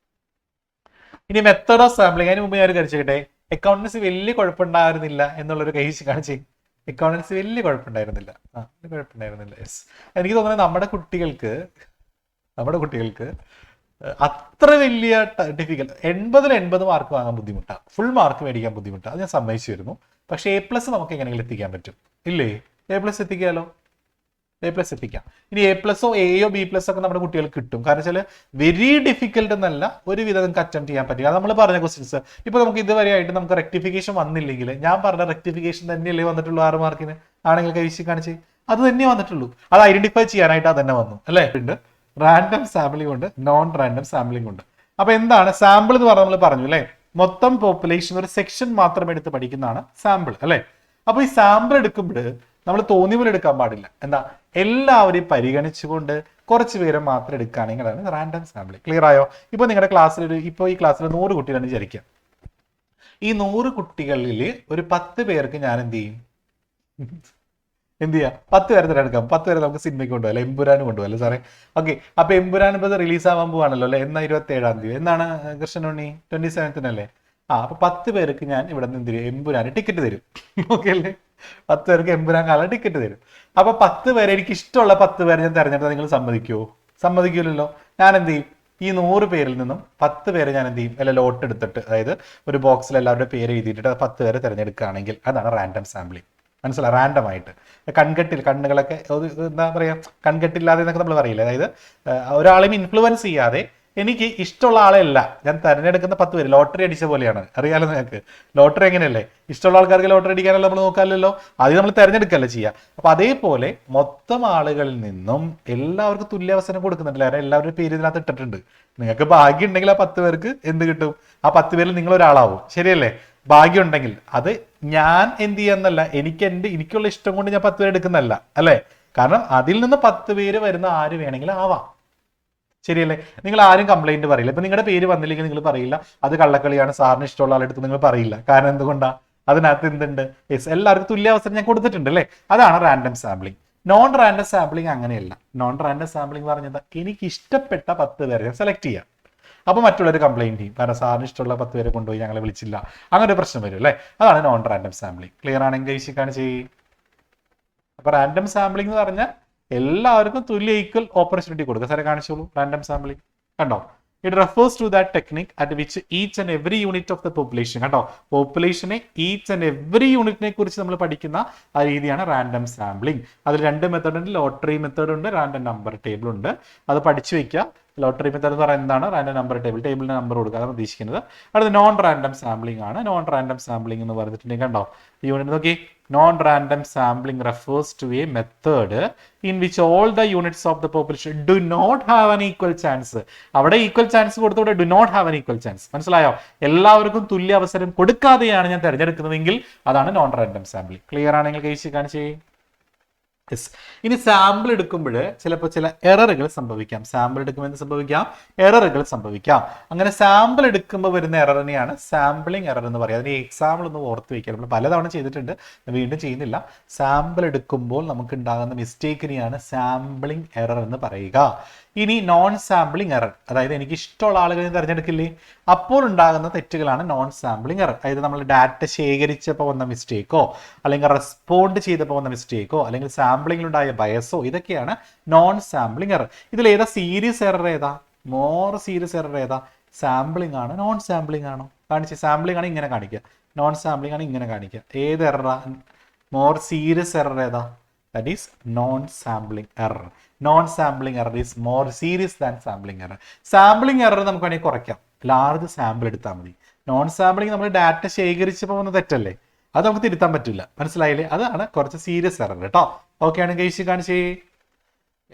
ഇനി മെത്തേഡ് ഓഫ് സാമ്പിളിംഗ്. അതിന് മുമ്പ് ഞാൻ കഴിച്ചേക്കട്ടെ, അക്കൗണ്ടൻസി വലിയ കുഴപ്പമുണ്ടായിരുന്നില്ല എന്നുള്ളൊരു കഴിച്ച് കാണിച്ച്. അക്കൗണ്ടൻസി വലിയ കുഴപ്പമുണ്ടായിരുന്നില്ല. യെസ്. എനിക്ക് തോന്നുന്നത് നമ്മുടെ കുട്ടികൾക്ക് അത്ര വലിയ ഡിഫിക്കൽട്ട്, 80 മാർക്ക് വാങ്ങാൻ ബുദ്ധിമുട്ടാണ്, ഫുൾ മാർക്ക് മേടിക്കാൻ ബുദ്ധിമുട്ടാണ്. അത് ഞാൻ സമ്മതിച്ചു വരുന്നു. പക്ഷേ A+ നമുക്ക് എങ്ങനെയെങ്കിലും എത്തിക്കാൻ പറ്റും ഇല്ലേ? A+ എത്തിക്കാമല്ലോ. A+ എത്തിക്കാം. ഇനി A+ഓ Aയോ B+ ഒക്കെ നമ്മുടെ കുട്ടികൾക്ക് കിട്ടും. കാരണം വെച്ചാൽ വെരി ഡിഫിക്കൽട്ട് എന്നല്ല, ഒരുവിധം നമുക്ക് അറ്റംപ്റ്റ് ചെയ്യാൻ പറ്റും. അത് നമ്മൾ പറഞ്ഞ ക്വസ്റ്റ്യൻസ്. ഇപ്പൊ നമുക്ക് ഇതുവരെ ആയിട്ട് നമുക്ക് റെക്ടിഫിക്കേഷൻ വന്നില്ലെങ്കിൽ, ഞാൻ പറഞ്ഞ റെക്ടിഫിക്കേഷൻ തന്നെയല്ലേ വന്നിട്ടുള്ളൂ 6 മാർക്കിന് ആണെങ്കിൽ കഴിച്ച് കാണിച്ച്, അത് തന്നെ വന്നിട്ടുള്ളൂ. അത് ഐഡന്റിഫൈ ചെയ്യാനായിട്ട് അത് തന്നെ വന്നു അല്ലേ? ഉണ്ട് റാൻഡം സാമ്പിളിംഗ് ഉണ്ട്, നോൺ റാൻഡം സാമ്പിളിംഗ് ഉണ്ട്. അപ്പൊ എന്താണ് സാമ്പിൾ എന്ന് പറഞ്ഞാൽ നമ്മൾ പറഞ്ഞു അല്ലേ? മൊത്തം പോപ്പുലേഷൻ ഒരു സെക്ഷൻ മാത്രം എടുത്ത് പഠിക്കുന്നതാണ് സാമ്പിൾ അല്ലേ? അപ്പൊ ഈ സാമ്പിൾ എടുക്കുമ്പോൾ നമ്മൾ തോന്നിയ പോലെ എടുക്കാൻ പാടില്ല. എന്താ? എല്ലാവരെയും പരിഗണിച്ചുകൊണ്ട് കുറച്ച് പേരെ മാത്രം എടുക്കുകയാണെങ്കിൽ അതാണ് റാൻഡം സാമ്പിളിംഗ്. ക്ലിയർ ആയോ? ഇപ്പൊ നിങ്ങളുടെ ക്ലാസ്സിൽ ഈ ക്ലാസ്സിൽ 100 കുട്ടികളാണ് വിചാരിക്കുക. ഈ 100 കുട്ടികളിൽ ഒരു 10 പേർക്ക് ഞാൻ എന്ത് ചെയ്യും? 10 പേരെ തിരഞ്ഞെടുക്കാം. 10 പേരെ നമുക്ക് സിനിമയ്ക്ക് കൊണ്ടുപോകല്ലേ, എമ്പുരാന് കൊണ്ടുപോകല്ലേ സാറേ? ഓക്കെ. അപ്പൊ എമ്പുരാൻ ഇപ്പൊ റിലീസ് ആവാൻ പോവാണല്ലോ അല്ലെ? എന്നാ 27-ാം തീയതി. എന്നാണ് കൃഷ്ണനുണ്ണി? 27th അപ്പൊ 10 പേർക്ക് ഞാൻ ഇവിടെ നിന്ന് എന്ത് ചെയ്യും? എമ്പുരാന് ടിക്കറ്റ് തരും. ഓക്കെ അല്ലേ? 10 പേർക്ക് എമ്പുരാൻ കാലം ടിക്കറ്റ് തരും. അപ്പൊ 10 പേരെ, എനിക്ക് ഇഷ്ടമുള്ള 10 പേരെ ഞാൻ തിരഞ്ഞെടുത്താൽ നിങ്ങൾ സമ്മതിക്കുമോ? സമ്മതിക്കൂലല്ലോ. ഞാൻ എന്ത് ചെയ്യും? ഈ 100 പേരിൽ നിന്നും 10 പേരെ ഞാൻ എന്ത് ചെയ്യും? അല്ല ലോട്ട് എടുത്തിട്ട്, അതായത് ഒരു ബോക്സിൽ എല്ലാവരുടെ പേര് എഴുതിയിട്ട് 10 പേരെ തിരഞ്ഞെടുക്കുകയാണെങ്കിൽ അതാണ് റാൻഡം സാമ്പിളിംഗ്. മനസ്സിലായി? റാൻഡം ആയിട്ട് കണ്ണുകളൊക്കെ എന്താ പറയാ, കൺകെട്ടില്ലാതെ എന്നൊക്കെ നമ്മൾ പറയില്ല. അതായത് ഒരാളെയും ഇൻഫ്ലുവൻസ് ചെയ്യാതെ എനിക്ക് ഇഷ്ടമുള്ള ആളെ അല്ല ഞാൻ തിരഞ്ഞെടുക്കുന്ന 10 പേര്. ലോട്ടറി അടിച്ച പോലെയാണ്, അറിയാലോ നിങ്ങൾക്ക്. ലോട്ടറി എങ്ങനെയല്ലേ? ഇഷ്ടമുള്ള ആൾക്കാർക്ക് ലോട്ടറി അടിക്കാനല്ല നമ്മൾ നോക്കാമല്ലോ, അത് നമ്മൾ തിരഞ്ഞെടുക്കല്ലേ ചെയ്യുക. അപ്പൊ അതേപോലെ മൊത്തം ആളുകളിൽ നിന്നും എല്ലാവർക്കും തുല്യ അവസരം കൊടുക്കുന്നുണ്ടല്ലോ. കാരണം എല്ലാവരുടെ പേര് ഇതിനകത്ത് ഇട്ടിട്ടുണ്ട്. നിങ്ങൾക്ക് ഭാഗ്യം ഉണ്ടെങ്കിൽ ആ 10 പേർക്ക് എന്ത് കിട്ടും? ആ 10 പേരിൽ നിങ്ങൾ ഒരാളാവും. ശരിയല്ലേ? ഭാഗ്യം ഉണ്ടെങ്കിൽ. അത് ഞാൻ എന്ത് ചെയ്യാന്നല്ല, എനിക്കുള്ള ഇഷ്ടം കൊണ്ട് ഞാൻ 10 പേര് എടുക്കുന്നല്ല അല്ലെ? കാരണം അതിൽ നിന്ന് 10 പേര് വരുന്ന ആര് വേണമെങ്കിലും ആവാം. ശരിയല്ലേ? നിങ്ങൾ ആരും കംപ്ലൈന്റ് പറയില്ല. ഇപ്പൊ നിങ്ങളുടെ പേര് വന്നില്ലെങ്കിൽ നിങ്ങൾ പറയില്ല അത് കള്ളക്കളിയാണ്, സാറിന് ഇഷ്ടമുള്ള ആളെടുത്ത് നിങ്ങൾ പറയില്ല. കാരണം എന്തുകൊണ്ടാ? അതിനകത്ത് എന്തുണ്ട്? യെസ്, എല്ലാവർക്കും തുല്യ അവസരം ഞാൻ കൊടുത്തിട്ടുണ്ട് അല്ലേ? അതാണ് random sampling. Non random sampling അങ്ങനെയല്ല. നോൺ റാൻഡം സാമ്പിളിംഗ് പറഞ്ഞത് എനിക്ക് ഇഷ്ടപ്പെട്ട 10 പേരെ ഞാൻ സെലക്ട് ചെയ്യാം. അപ്പൊ മറ്റുള്ളവർ കംപ്ലൈന്റ് ചെയ്യും, കാരണം സാറിന് ഇഷ്ടമുള്ള 10 പേരെ കൊണ്ടുപോയി ഞങ്ങളെ വിളിച്ചില്ല, അങ്ങനെ ഒരു പ്രശ്നം വരും അല്ലേ? അതാണ് നോൺ റാൻഡം സാമ്പിളിംഗ്. ക്ലിയർ ആണെങ്കിൽ കഴിച്ചിക്കാണ് ചെയ്യും. അപ്പൊ റാൻഡം സാമ്പിളിംഗ് എന്ന് പറഞ്ഞാൽ എല്ലാവർക്കും തുല്യ ഈക്വൽ ഓപ്പർച്യൂണിറ്റി കൊടുക്കുക. സാറെ കാണിച്ചോളൂ റാൻഡം സാമ്പിളിംഗ്. കണ്ടോ? It refers to that technique at which each and every unit of the population. കണ്ടോ? പോപ്പുലേഷനെ ഈച്ച് ആൻഡ് എവറി യൂണിറ്റിനെ കുറിച്ച് നമ്മൾ പഠിക്കുന്ന ആ രീതിയാണ് റാൻഡം സാമ്പിളിംഗ്. അതിൽ 2 മെത്തേഡ് ഉണ്ട്. ലോട്ടറി മെത്തേഡ് ഉണ്ട്, റാൻഡം നമ്പർ ടേബിൾ ഉണ്ട്. അത് പഠിച്ചു വെക്കുക. ലോട്ടറി മെത്തേഡ് എന്ന് പറയുന്നത് എന്താണ്? റാൻഡം നമ്പർ ടേബിളിന് നമ്പർ കൊടുക്കുക, അതാണ് ഉദ്ദേശിക്കുന്നത്. അടുത്ത നോൺ റാൻഡം സാമ്പിളിംഗ് ആണ്. നോൺ റാൻഡം സാമ്പിളിംഗ് എന്ന് പറഞ്ഞിട്ടുണ്ടെങ്കിൽ കണ്ടോ ഈ യൂണിറ്റ് നോക്കി, non random sampling refers to a method in which all the units of the population do not have an equal chance. അവിടെ ഈക്വൽ ചാൻസ് കൊടുത്തവിടെ do not have an equal chance. മനസ്സിലായോ? എല്ലാവർക്കും തുല്യ അവസരം കൊടുക്കാതെയാണ് ഞാൻ തിരഞ്ഞെടുക്കുന്നതെങ്കിൽ അതാണ് നോൺ റാൻഡം സാമ്പിളിംഗ്. ക്ലിയർ ആണെങ്കിൽ കഴിച്ച് കാണിച്ചേ. യെസ്. ഇനി സാമ്പിൾ എടുക്കുമ്പോൾ ചിലപ്പോൾ ചില എററുകൾ സംഭവിക്കാം. സാമ്പിൾ എടുക്കുമ്പോൾ എന്ത് സംഭവിക്കാം? എററുകൾ സംഭവിക്കാം. അങ്ങനെ സാമ്പിൾ എടുക്കുമ്പോൾ വരുന്ന എററിനെയാണ് സാമ്പിളിംഗ് എറർ എന്ന് പറയുക. അതിന് എക്സാമ്പിൾ ഒന്ന് ഓർത്ത് വയ്ക്കുക. നമ്മൾ പലതവണ ചെയ്തിട്ടുണ്ട്, വീണ്ടും ചെയ്യുന്നില്ല. സാമ്പിൾ എടുക്കുമ്പോൾ നമുക്ക് ഉണ്ടാകുന്ന മിസ്റ്റേക്കിനെയാണ് സാമ്പിളിംഗ് എറർ എന്ന് പറയുക. ഇനി നോൺ സാമ്പിളിംഗ് എറർ, അതായത് എനിക്ക് ഇഷ്ടമുള്ള ആളുകളെ തിരഞ്ഞെടുക്കില്ലേ, അപ്പോൾ ഉണ്ടാകുന്ന തെറ്റുകളാണ് നോൺ സാമ്പിളിംഗ് എറർ. അതായത് നമ്മൾ ഡാറ്റ ശേഖരിച്ചപ്പോൾ വന്ന മിസ്റ്റേക്കോ, അല്ലെങ്കിൽ റെസ്പോണ്ട് ചെയ്തപ്പോൾ വന്ന മിസ്റ്റേക്കോ, അല്ലെങ്കിൽ സാമ്പിളിംഗിലുണ്ടായ ബയസോ, ഇതൊക്കെയാണ് നോൺ സാമ്പിളിംഗ് എറർ. ഇതിൽ ഏതാ സീരിയസ് എറർ, ഏതാ മോർ സീരിയസ് എറർ, ഏതാ സാമ്പിളിംഗ് ആണ് നോൺ സാമ്പിളിംഗ് ആണോ? കാണിച്ച് സാമ്പിളിംഗ് ആണ് ഇങ്ങനെ കാണിക്കുക, നോൺ സാമ്പിളിംഗ് ആണ് ഇങ്ങനെ കാണിക്കുക. ഏത് എററാ? മോർ സീരിയസ് എറർ ഏതാ? That is known sampling error. Non sampling error is more serious than sampling error. Sampling error നമുക്ക് വേണമെങ്കിൽ കുറയ്ക്കാം, ലാർജ് സാമ്പിൾ എടുത്താൽ മതി. നോൺ സാമ്പിളിംഗ് നമ്മൾ ഡാറ്റ ശേഖരിച്ചപ്പോൾ വന്ന തെറ്റല്ലേ, അത് നമുക്ക് തിരുത്താൻ പറ്റില്ല. മനസ്സിലായില്ലേ? അതാണ് കുറച്ച് സീരിയസ് എറർ കേട്ടോ. ഓക്കെ ആണ് ഗൈസ്, കാണിച്ചേ.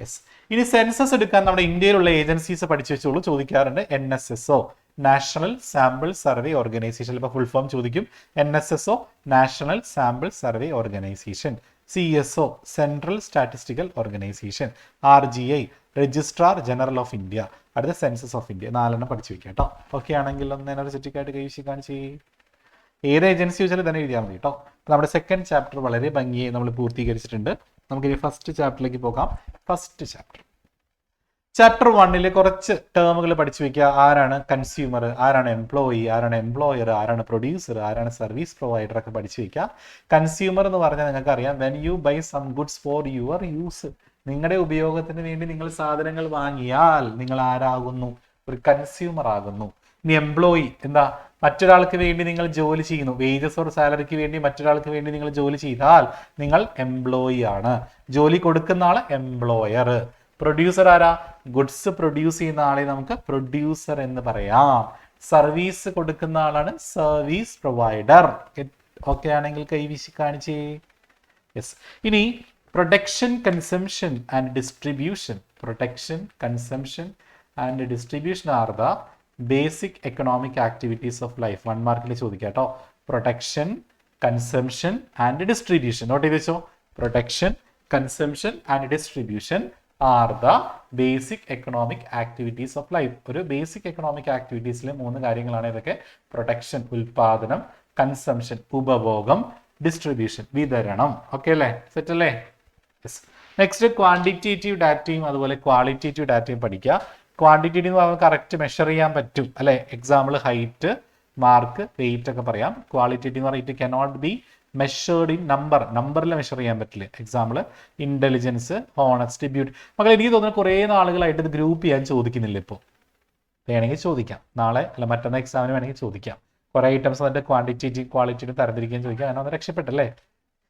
യെസ്. ഇനി സെൻസസ് എടുക്കാൻ നമ്മുടെ ഇന്ത്യയിലുള്ള ഏജൻസീസ് പഠിച്ചു വെച്ചോളൂ. ചോദിക്കാറുണ്ട് NSSO, national sample survey organisation. ഇപ്പോൾ ഫുൾ ഫോം ചോദിക്കും. NSSO, national sample survey organisation. CSO, central statistical organisation. RGI, registrar general of India. അടുത്ത സെൻസസ് ഓഫ് ഇന്ത്യ. 4 പഠിച്ചു വെക്കുക കേട്ടോ. ഓക്കെ ആണെങ്കിൽ ഒന്ന് എനർജറ്റിക്കായിട്ട് കൈവശി കാണിച്ച് ഏത് ഏജൻസി വെച്ചാലും തന്നെ എഴുതിയാൽ മതി കേട്ടോ. നമ്മുടെ സെക്കൻഡ് ചാപ്റ്റർ വളരെ ഭംഗിയായി നമ്മൾ പൂർത്തീകരിച്ചിട്ടുണ്ട്. നമുക്കിനി ഫസ്റ്റ് ചാപ്റ്ററിലേക്ക് പോകാം. ഫസ്റ്റ് ചാപ്റ്റർ 1 കുറച്ച് ടേമുകൾ പഠിച്ചു വെക്കുക. ആരാണ് കൺസ്യൂമർ, ആരാണ് എംപ്ലോയി, ആരാണ് എംപ്ലോയർ, ആരാണ് പ്രൊഡ്യൂസർ, ആരാണ് സർവീസ് പ്രൊവൈഡർ ഒക്കെ പഠിച്ചു വെക്കുക. കൺസ്യൂമർ എന്ന് പറഞ്ഞാൽ നിങ്ങൾക്ക് അറിയാം, when you buy some goods for your use, നിങ്ങളുടെ ഉപയോഗത്തിന് വേണ്ടി നിങ്ങൾ സാധനങ്ങൾ വാങ്ങിയാൽ നിങ്ങൾ ആരാകുന്നു? ഒരു കൺസ്യൂമർ ആകുന്നു. ഇനി എംപ്ലോയി എന്താ? മറ്റൊരാൾക്ക് വേണ്ടി നിങ്ങൾ ജോലി ചെയ്യുന്നു. വേജസ് ഓർ സാലറിക്ക് വേണ്ടി മറ്റൊരാൾക്ക് വേണ്ടി നിങ്ങൾ ജോലി ചെയ്താൽ നിങ്ങൾ എംപ്ലോയി ആണ്. ജോലി കൊടുക്കുന്ന ആള് എംപ്ലോയർ. പ്രൊഡ്യൂസർ ആരാ? ഗുഡ്സ് പ്രൊഡ്യൂസ് ചെയ്യുന്ന ആളെ നമുക്ക് പ്രൊഡ്യൂസർ എന്ന് പറയാം. സർവീസ് കൊടുക്കുന്ന ആളാണ് സർവീസ് പ്രൊവൈഡർ. ഓക്കെ ആണെങ്കിൽ കൈവീശി കാണിച്ചേ. യെസ്. ഇനി production, consumption and distribution. Production, consumption and distribution are the basic economic activities of life. 1 മാർക്കിൽ ചോദിക്കാം കേട്ടോ. Production, consumption and distribution. Note ചെയ്ത് വെച്ചോ. Production, consumption and distribution are the basic economic activities of life. ഒരു basic economic ആക്ടിവിറ്റീസിലെ 3 കാര്യങ്ങളാണ് ഇതൊക്കെ. Production ഉൽപാദനം, കൺസംഷൻ ഉപഭോഗം, ഡിസ്ട്രിബ്യൂഷൻ വിതരണം. ഓക്കെ അല്ലേ? സെറ്റ് അല്ലേ? യെസ്. നെക്സ്റ്റ് ക്വാണ്ടിറ്റേറ്റീവ് ഡാറ്റയും അതുപോലെ ക്വാളിറ്റേറ്റീവ് ഡാറ്റയും പഠിക്കുക. ക്വാണ്ടിറ്റേറ്റീവ് എന്ന് പറഞ്ഞാൽ കറക്റ്റ് മെഷർ ചെയ്യാൻ പറ്റും അല്ലെ. എക്സാമ്പിൾ ഹൈറ്റ്, മാർക്ക്, വെയിറ്റ് ഒക്കെ പറയാം. ക്വാളിറ്റേറ്റീവ് എന്ന് പറഞ്ഞാൽ it cannot be measured in നമ്പറിൽ മെഷർ ചെയ്യാൻ പറ്റില്ല. Example intelligence, honesty, beauty. മക്കളെ എനിക്ക് തോന്നുന്നു കുറേ നാളുകളായിട്ട് ഇത് ഗ്രൂപ്പ് ചെയ്യാൻ ചോദിക്കുന്നില്ല. ഇപ്പോൾ വേണമെങ്കിൽ ചോദിക്കാം, നാളെ അല്ല മറ്റന്നാൾ എക്സാമിന് വേണമെങ്കിൽ ചോദിക്കാം. കുറേ ഐറ്റംസ് അതിന്റെ ക്വാണ്ടിറ്റേറ്റീവ് ക്വാളിറ്റേറ്റീവ് തരംതിരിക്കാൻ ചോദിക്കാം. അങ്ങനെ അത് രക്ഷപ്പെട്ടല്ലേ?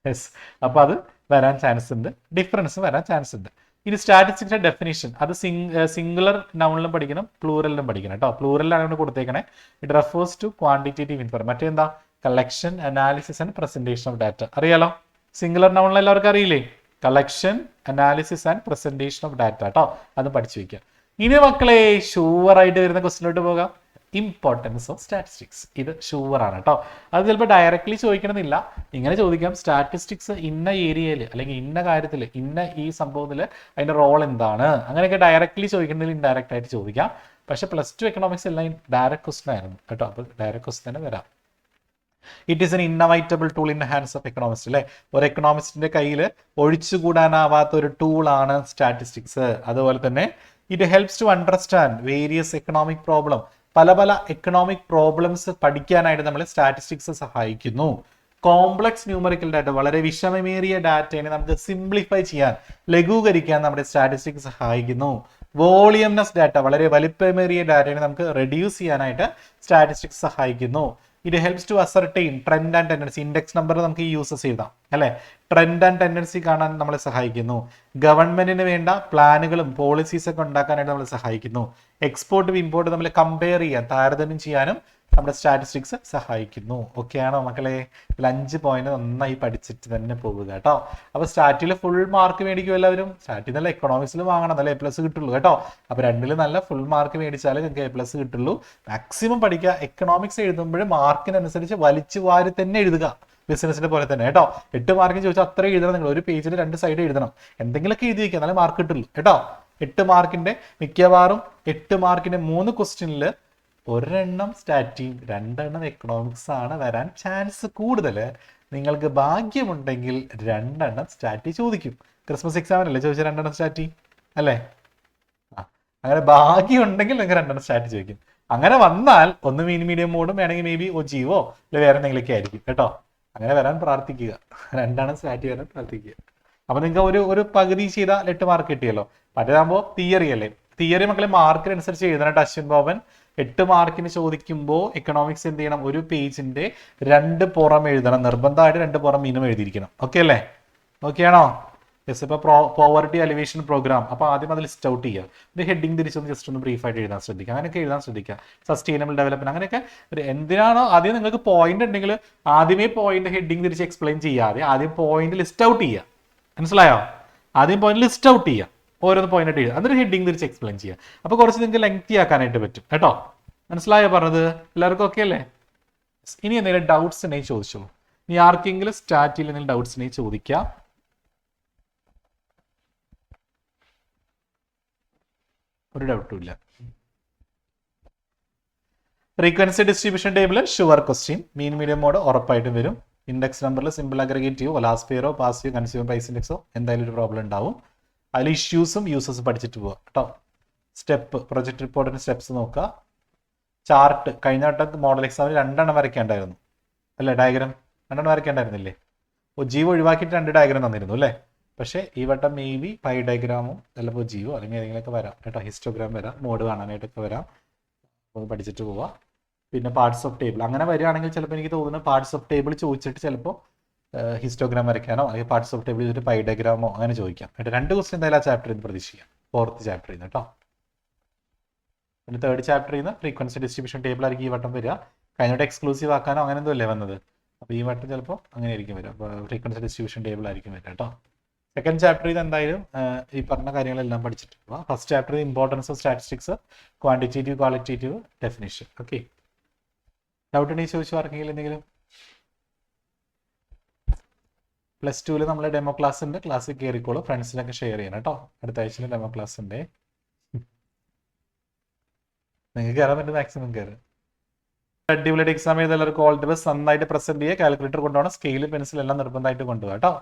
യെസ്. അപ്പോൾ അത് വരാൻ ചാൻസ് ഉണ്ട്, ഡിഫറൻസ് വരാൻ ചാൻസ് ഉണ്ട്. ഇനി സ്റ്റാറ്റിസ്റ്റിക്സിന്റെ ഡെഫിനിഷൻ അത് സിംഗുലർ നൗണിലും പഠിക്കണം, പ്ലൂറലിലും പഠിക്കണം കേട്ടോ. പ്ലൂറലിലാണ് കൊടുത്തേക്കണേ. It refers to quantitative information. മറ്റേന്താ? Collection, analysis and presentation of data. അറിയാലോ? സിംഗുലർ നൗണിൽ എല്ലാവർക്കും അറിയില്ലേ? Collection, analysis and presentation of data കേട്ടോ. അത് പഠിച്ചു വയ്ക്കുക. ഇനി മക്കളെ ഷുവർ ആയിട്ട് വരുന്ന ക്വസ്റ്റിലോട്ട് പോകാം. Importance of statistics. ഇത് ഷുവർ ആണ് കേട്ടോ. അത് ചിലപ്പോൾ ഡയറക്ട്ലി ചോദിക്കണമെന്നില്ല, ഇങ്ങനെ ചോദിക്കാം. സ്റ്റാറ്റിസ്റ്റിക്സ് ഇന്ന ഏരിയയിൽ അല്ലെങ്കിൽ ഇന്ന കാര്യത്തിൽ ഇന്ന ഈ സംഭവത്തിൽ അതിന്റെ റോൾ എന്താണ്, അങ്ങനെയൊക്കെ ഡയറക്ട്ലി ചോദിക്കണമെങ്കിൽ ഇൻഡയറക്റ്റ് ആയിട്ട് ചോദിക്കാം. പക്ഷെ +2 എക്കണോമിക്സ് എല്ലാം ഡയറക്റ്റ് ക്വസ്റ്റൻ ആയിരുന്നു കേട്ടോ. അപ്പോൾ ഡയറക്റ്റ് ക്വസ്റ്റൻ തന്നെ വരാം. It is an inevitable tool in the hands of economist അല്ലേ. ഒരു എക്കണോമിസ്റ്റിന്റെ കയ്യിൽ ഒഴിച്ചുകൂടാനാവാത്ത ഒരു ടൂളാണ് സ്റ്റാറ്റിസ്റ്റിക്സ്. അതുപോലെ തന്നെ it helps to understand various economic problem. പല എക്കണോമിക് പ്രോബ്ലംസ് പഠിക്കാനായിട്ട് നമ്മൾ സ്റ്റാറ്റിസ്റ്റിക്സ് സഹായിക്കുന്നു. കോംപ്ലക്സ് ന്യൂമറിക്കൽ ഡാറ്റ, വളരെ വിഷമമേറിയ ഡാറ്റയെ നമുക്ക് സിംപ്ലിഫൈ ചെയ്യാൻ, ലഘൂകരിക്കാൻ നമ്മുടെ സ്റ്റാറ്റിസ്റ്റിക്സ് സഹായിക്കുന്നു. വോളിയംനെസ് ഡാറ്റ, വളരെ വലിപ്പമേറിയ ഡാറ്റയെ നമുക്ക് റെഡ്യൂസ് ചെയ്യാനായിട്ട് സ്റ്റാറ്റിസ്റ്റിക്സ് സഹായിക്കുന്നു. It helps to ascertain trend and tendency. Index number നമുക്ക് ഈ യൂസസ് ചെയ്താം അല്ലെ. ട്രെൻഡ് ആൻഡ് ടെൻഡൻസി കാണാൻ നമ്മളെ സഹായിക്കുന്നു. ഗവൺമെന്റിന് വേണ്ട പ്ലാനുകളും പോളിസീസ് ഒക്കെ ഉണ്ടാക്കാനായിട്ട് നമ്മളെ സഹായിക്കുന്നു. എക്സ്പോർട്ടും ഇമ്പോർട്ടും നമ്മൾ കമ്പയർ ചെയ്യാൻ, താരതമ്യം ചെയ്യാനും നമ്മുടെ സ്റ്റാറ്റിസ്റ്റിക്സ് സഹായിക്കുന്നു. ഓക്കെയാണോ മക്കളെ? 5 പോയിന്റ് നന്നായി പഠിച്ചിട്ട് തന്നെ പോവുക കേട്ടോ. അപ്പൊ സ്റ്റാറ്റിൽ ഫുൾ മാർക്ക് മേടിക്കും എല്ലാവരും. സ്റ്റാറ്റിൽ നല്ല എക്കണോമിക്സിൽ വാങ്ങണം, നല്ല A+ കിട്ടുള്ളൂ കേട്ടോ. അപ്പൊ 2 നല്ല ഫുൾ മാർക്ക് മേടിച്ചാലേ നിങ്ങൾക്ക് A+ കിട്ടുള്ളൂ. മാക്സിമം പഠിക്കുക. എക്കണോമിക്സ് എഴുതുമ്പോൾ മാർക്കിനനുസരിച്ച് വലിച്ചു വാരി തന്നെ എഴുതുക. ബിസിനസിന്റെ പോലെ തന്നെ കേട്ടോ. 8 മാർക്കിന് ചോദിച്ചാൽ അത്ര എഴുതണം, നിങ്ങൾ ഒരു പേജിൽ 2 സൈഡ് എഴുതണം, എന്തെങ്കിലുമൊക്കെ എഴുതി വയ്ക്കുക, എന്നാലും മാർക്ക് കിട്ടുള്ളൂ കേട്ടോ. 8 മാർക്കിന്റെ മിക്കവാറും 8 മാർക്കിന്റെ 3 ക്വസ്റ്റ്യനിൽ ഒരെണ്ണം സ്റ്റാറ്റിയും 2 എക്കണോമിക്സ് ആണ് വരാൻ ചാൻസ് കൂടുതൽ. നിങ്ങൾക്ക് ഭാഗ്യമുണ്ടെങ്കിൽ 2 സ്റ്റാറ്റി ചോദിക്കും. ക്രിസ്മസ് എക്സാമിനല്ലേ ചോദിച്ചാൽ 2 സ്റ്റാറ്റി അല്ലേ? അങ്ങനെ ഭാഗ്യം ഉണ്ടെങ്കിൽ നിങ്ങൾക്ക് 2 സ്റ്റാറ്റി ചോദിക്കും. അങ്ങനെ വന്നാൽ ഒന്ന് മീഡിയം മോഡും വേണമെങ്കിൽ മേ ബി ഒജീവോ അല്ലെ വേറെ എന്തെങ്കിലുമൊക്കെ ആയിരിക്കും കേട്ടോ. അങ്ങനെ വരാൻ പ്രാർത്ഥിക്കുക, 2 സ്റ്റാറ്റി വരാൻ പ്രാർത്ഥിക്കുക. അപ്പൊ നിങ്ങൾക്ക് ഒരു പകുതി ചെയ്താൽ 8 മാർക്ക് കിട്ടിയല്ലോ. മറ്റേതാകുമ്പോൾ തിയറി അല്ലേ, തിയറി മക്കളെ മാർക്കിനനുസരിച്ച് എഴുതണം. അശ്വിൻ ബോബൻ 8 മാർക്കിന് ചോദിക്കുമ്പോൾ എക്കണോമിക്സ് എന്ത് ചെയ്യണം, ഒരു പേജിന്റെ 2 പുറം എഴുതണം, നിർബന്ധമായിട്ട് 2 പുറം മിനിമം എഴുതിയിരിക്കണം. ഓക്കെ അല്ലേ? ഓക്കെ ആണോ? യെസ്. ഇപ്പൊ പോവർട്ടി അലിവേഷൻ പ്രോഗ്രാം, അപ്പൊ ആദ്യം അത് ലിസ്റ്റ് ഔട്ട് ചെയ്യുക, ഒരു ഹെഡിങ് തിരിച്ചൊന്ന് ജസ്റ്റ് ഒന്ന് ബ്രീഫായിട്ട് എഴുതാൻ ശ്രദ്ധിക്കുക, അങ്ങനെയൊക്കെ എഴുതാൻ ശ്രദ്ധിക്കുക. സസ്റ്റൈനബിൾ ഡെവലപ്മെന്റ് അങ്ങനെയൊക്കെ എന്തിനാണോ ആദ്യം നിങ്ങൾക്ക് പോയിന്റ് ഉണ്ടെങ്കിൽ ആദ്യമേ പോയിന്റ് ഹെഡിങ് തിരിച്ച് എക്സ്പ്ലെയിൻ ചെയ്യാതെ ആദ്യം പോയിന്റ് ലിസ്റ്റ് ഔട്ട് ചെയ്യുക. മനസ്സിലായോ? ആദ്യം പോയിന്റ് ലിസ്റ്റ് ഔട്ട് ചെയ്യുക, ഓരോന്ന് പോയിന്റ് ആയിട്ട് എഴുതുക, എന്നിട്ട് ഹെഡിങ് തിരിച്ച് എക്സ്പ്ലെയിൻ ചെയ്യുക. അപ്പൊ കുറച്ച് നിങ്ങൾക്ക് ലെങ്തി ആക്കാനായിട്ട് പറ്റും കേട്ടോ. മനസ്സിലായോ പറഞ്ഞത്? എല്ലാവർക്കും ഓക്കെ അല്ലേ? ഇനി എന്തെങ്കിലും ഡൗട്ട്സ് ഉണ്ടെങ്കിൽ ചോദിച്ചോളൂ. ഇനി ആർക്കെങ്കിലും സ്റ്റാറ്റിൽ എന്തെങ്കിലും ഡൗട്ട്സ് ഉണ്ടെങ്കിൽ ചോദിക്കാം. ഒരു ഡൗട്ടും ഇല്ല. Frequency distribution table sure question, mean medium mode ഉറപ്പായിട്ടും വരും. ഇൻഡെക്സ് നമ്പറിൽ സിമ്പിൾ അഗ്രഗേറ്റീവോ ലാസ്റ്റ് ഫിയറോ പാസീവ് കൺസ്യൂമർ പ്രൈസ് ഇൻഡെക്സോ എന്തായാലും ഒരു പ്രോബ്ലം ഉണ്ടാവും. അതിൽ ഇഷ്യൂസും യൂസസ് പഠിച്ചിട്ട് പോവാം കേട്ടോ. സ്റ്റെപ്പ് പ്രൊജക്ട് റിപ്പോർട്ടിന്റെ സ്റ്റെപ്സ് നോക്കുക. ചാർട്ട് കഴിഞ്ഞ വട്ടം മോഡൽ എക്സാമിൽ 2 വരയ്ക്കേണ്ടായിരുന്നു അല്ലേ? ഡയഗ്രാം 2 വരയ്ക്കേണ്ടായിരുന്നില്ലേ? ജീവോ ഒഴിവാക്കിയിട്ട് 2 ഡയഗ്രാം തന്നിരുന്നു അല്ലേ? പക്ഷേ ഈ വട്ടം മേ ബി പൈ ഡയഗ്രാമും ചിലപ്പോൾ ജീവോ അല്ലെങ്കിൽ ഏതെങ്കിലുമൊക്കെ വരാം കേട്ടോ. ഹിസ്റ്റോഗ്രാം വരാം, മോഡ് കാണാനായിട്ടൊക്കെ വരാം. അപ്പോൾ പഠിച്ചിട്ട് പോവാം. പിന്നെ പാർട്സ് ഓഫ് ടേബിൾ അങ്ങനെ വരികയാണെങ്കിൽ ചിലപ്പോൾ എനിക്ക് തോന്നുന്നു പാർട്സ് ഓഫ് ടേബിൾ ചോദിച്ചിട്ട് ചിലപ്പോൾ ഹിസ്റ്റോഗ്രാം വരയ്ക്കാനോ അല്ലെങ്കിൽ പാർട്സ് ഓഫ് ടേബിൾ ചെയ്തിട്ട് പൈ ഡയഗ്രാമോ അങ്ങനെ ചോദിക്കാം കേട്ടോ. 2 ക്വസ്റ്റ്യൻ എന്തായാലും ആ ചാപ്റ്ററിൽ നിന്ന് പ്രതീക്ഷിക്കാം, 4th ചാപ്റ്ററിൽ നിന്ന് കേട്ടോ. പിന്നെ 3rd ചാപ്റ്ററിൽ നിന്ന് ഫ്രീക്വൻസി ഡിസ്ട്രിബ്യൂഷൻ ടേബിൾ ആയിരിക്കും ഈ വട്ടം വരിക. കഴിഞ്ഞോട്ട് എക്സ്ക്ലൂസീവ് ആക്കാനോ അങ്ങനെ എന്തോ അല്ലേ വന്നത്, അപ്പോൾ ഈ വട്ടം ചിലപ്പോൾ അങ്ങനെ ആയിരിക്കും വരിക. അപ്പോൾ ഫ്രീക്വൻസി ഡിസ്ട്രിബ്യൂഷൻ ടേബിൾ ആയിരിക്കും വരിക കേട്ടോ. 2nd ചാപ്റ്ററിൽ നിന്ന് എന്തായാലും ഈ പറഞ്ഞ കാര്യങ്ങളെല്ലാം പഠിച്ചിട്ട് പോവാം. ഫസ്റ്റ് ചാപ്റ്ററിൽ importance of statistics, quantitative qualitative definition. Okay, doubt ഉണ്ടെങ്കിൽ ചോദിച്ചു ആർക്കെങ്കിലും എന്തെങ്കിലും. +2 നമ്മളെ ഡെമോ ക്ലാസ് ഉണ്ട്, ക്ലാസ്സിൽ കയറിക്കോളൂ, ഫ്രണ്ട്സിനൊക്കെ ഷെയർ ചെയ്യണം കേട്ടോ. അടുത്ത ആഴ്ചയിൽ ഡെമോ ക്ലാസ് ഉണ്ട്, നിങ്ങൾക്ക് കയറാൻ പറ്റും മാക്സിമം കയറും. അടിപൊളിയായിട്ട് എക്സാം ചെയ്ത് എല്ലാവർക്കും ഓൾ ദി ബെസ്റ്റ്. നന്നായിട്ട് പ്രസന്റ് ചെയ്യുക, കാൽക്കുലേറ്റർ കൊണ്ടുപോകണം, സ്കെയിൽ പെൻസിൽ എല്ലാം നിർബന്ധമായിട്ട് കൊണ്ടുപോകാം കേട്ടോ.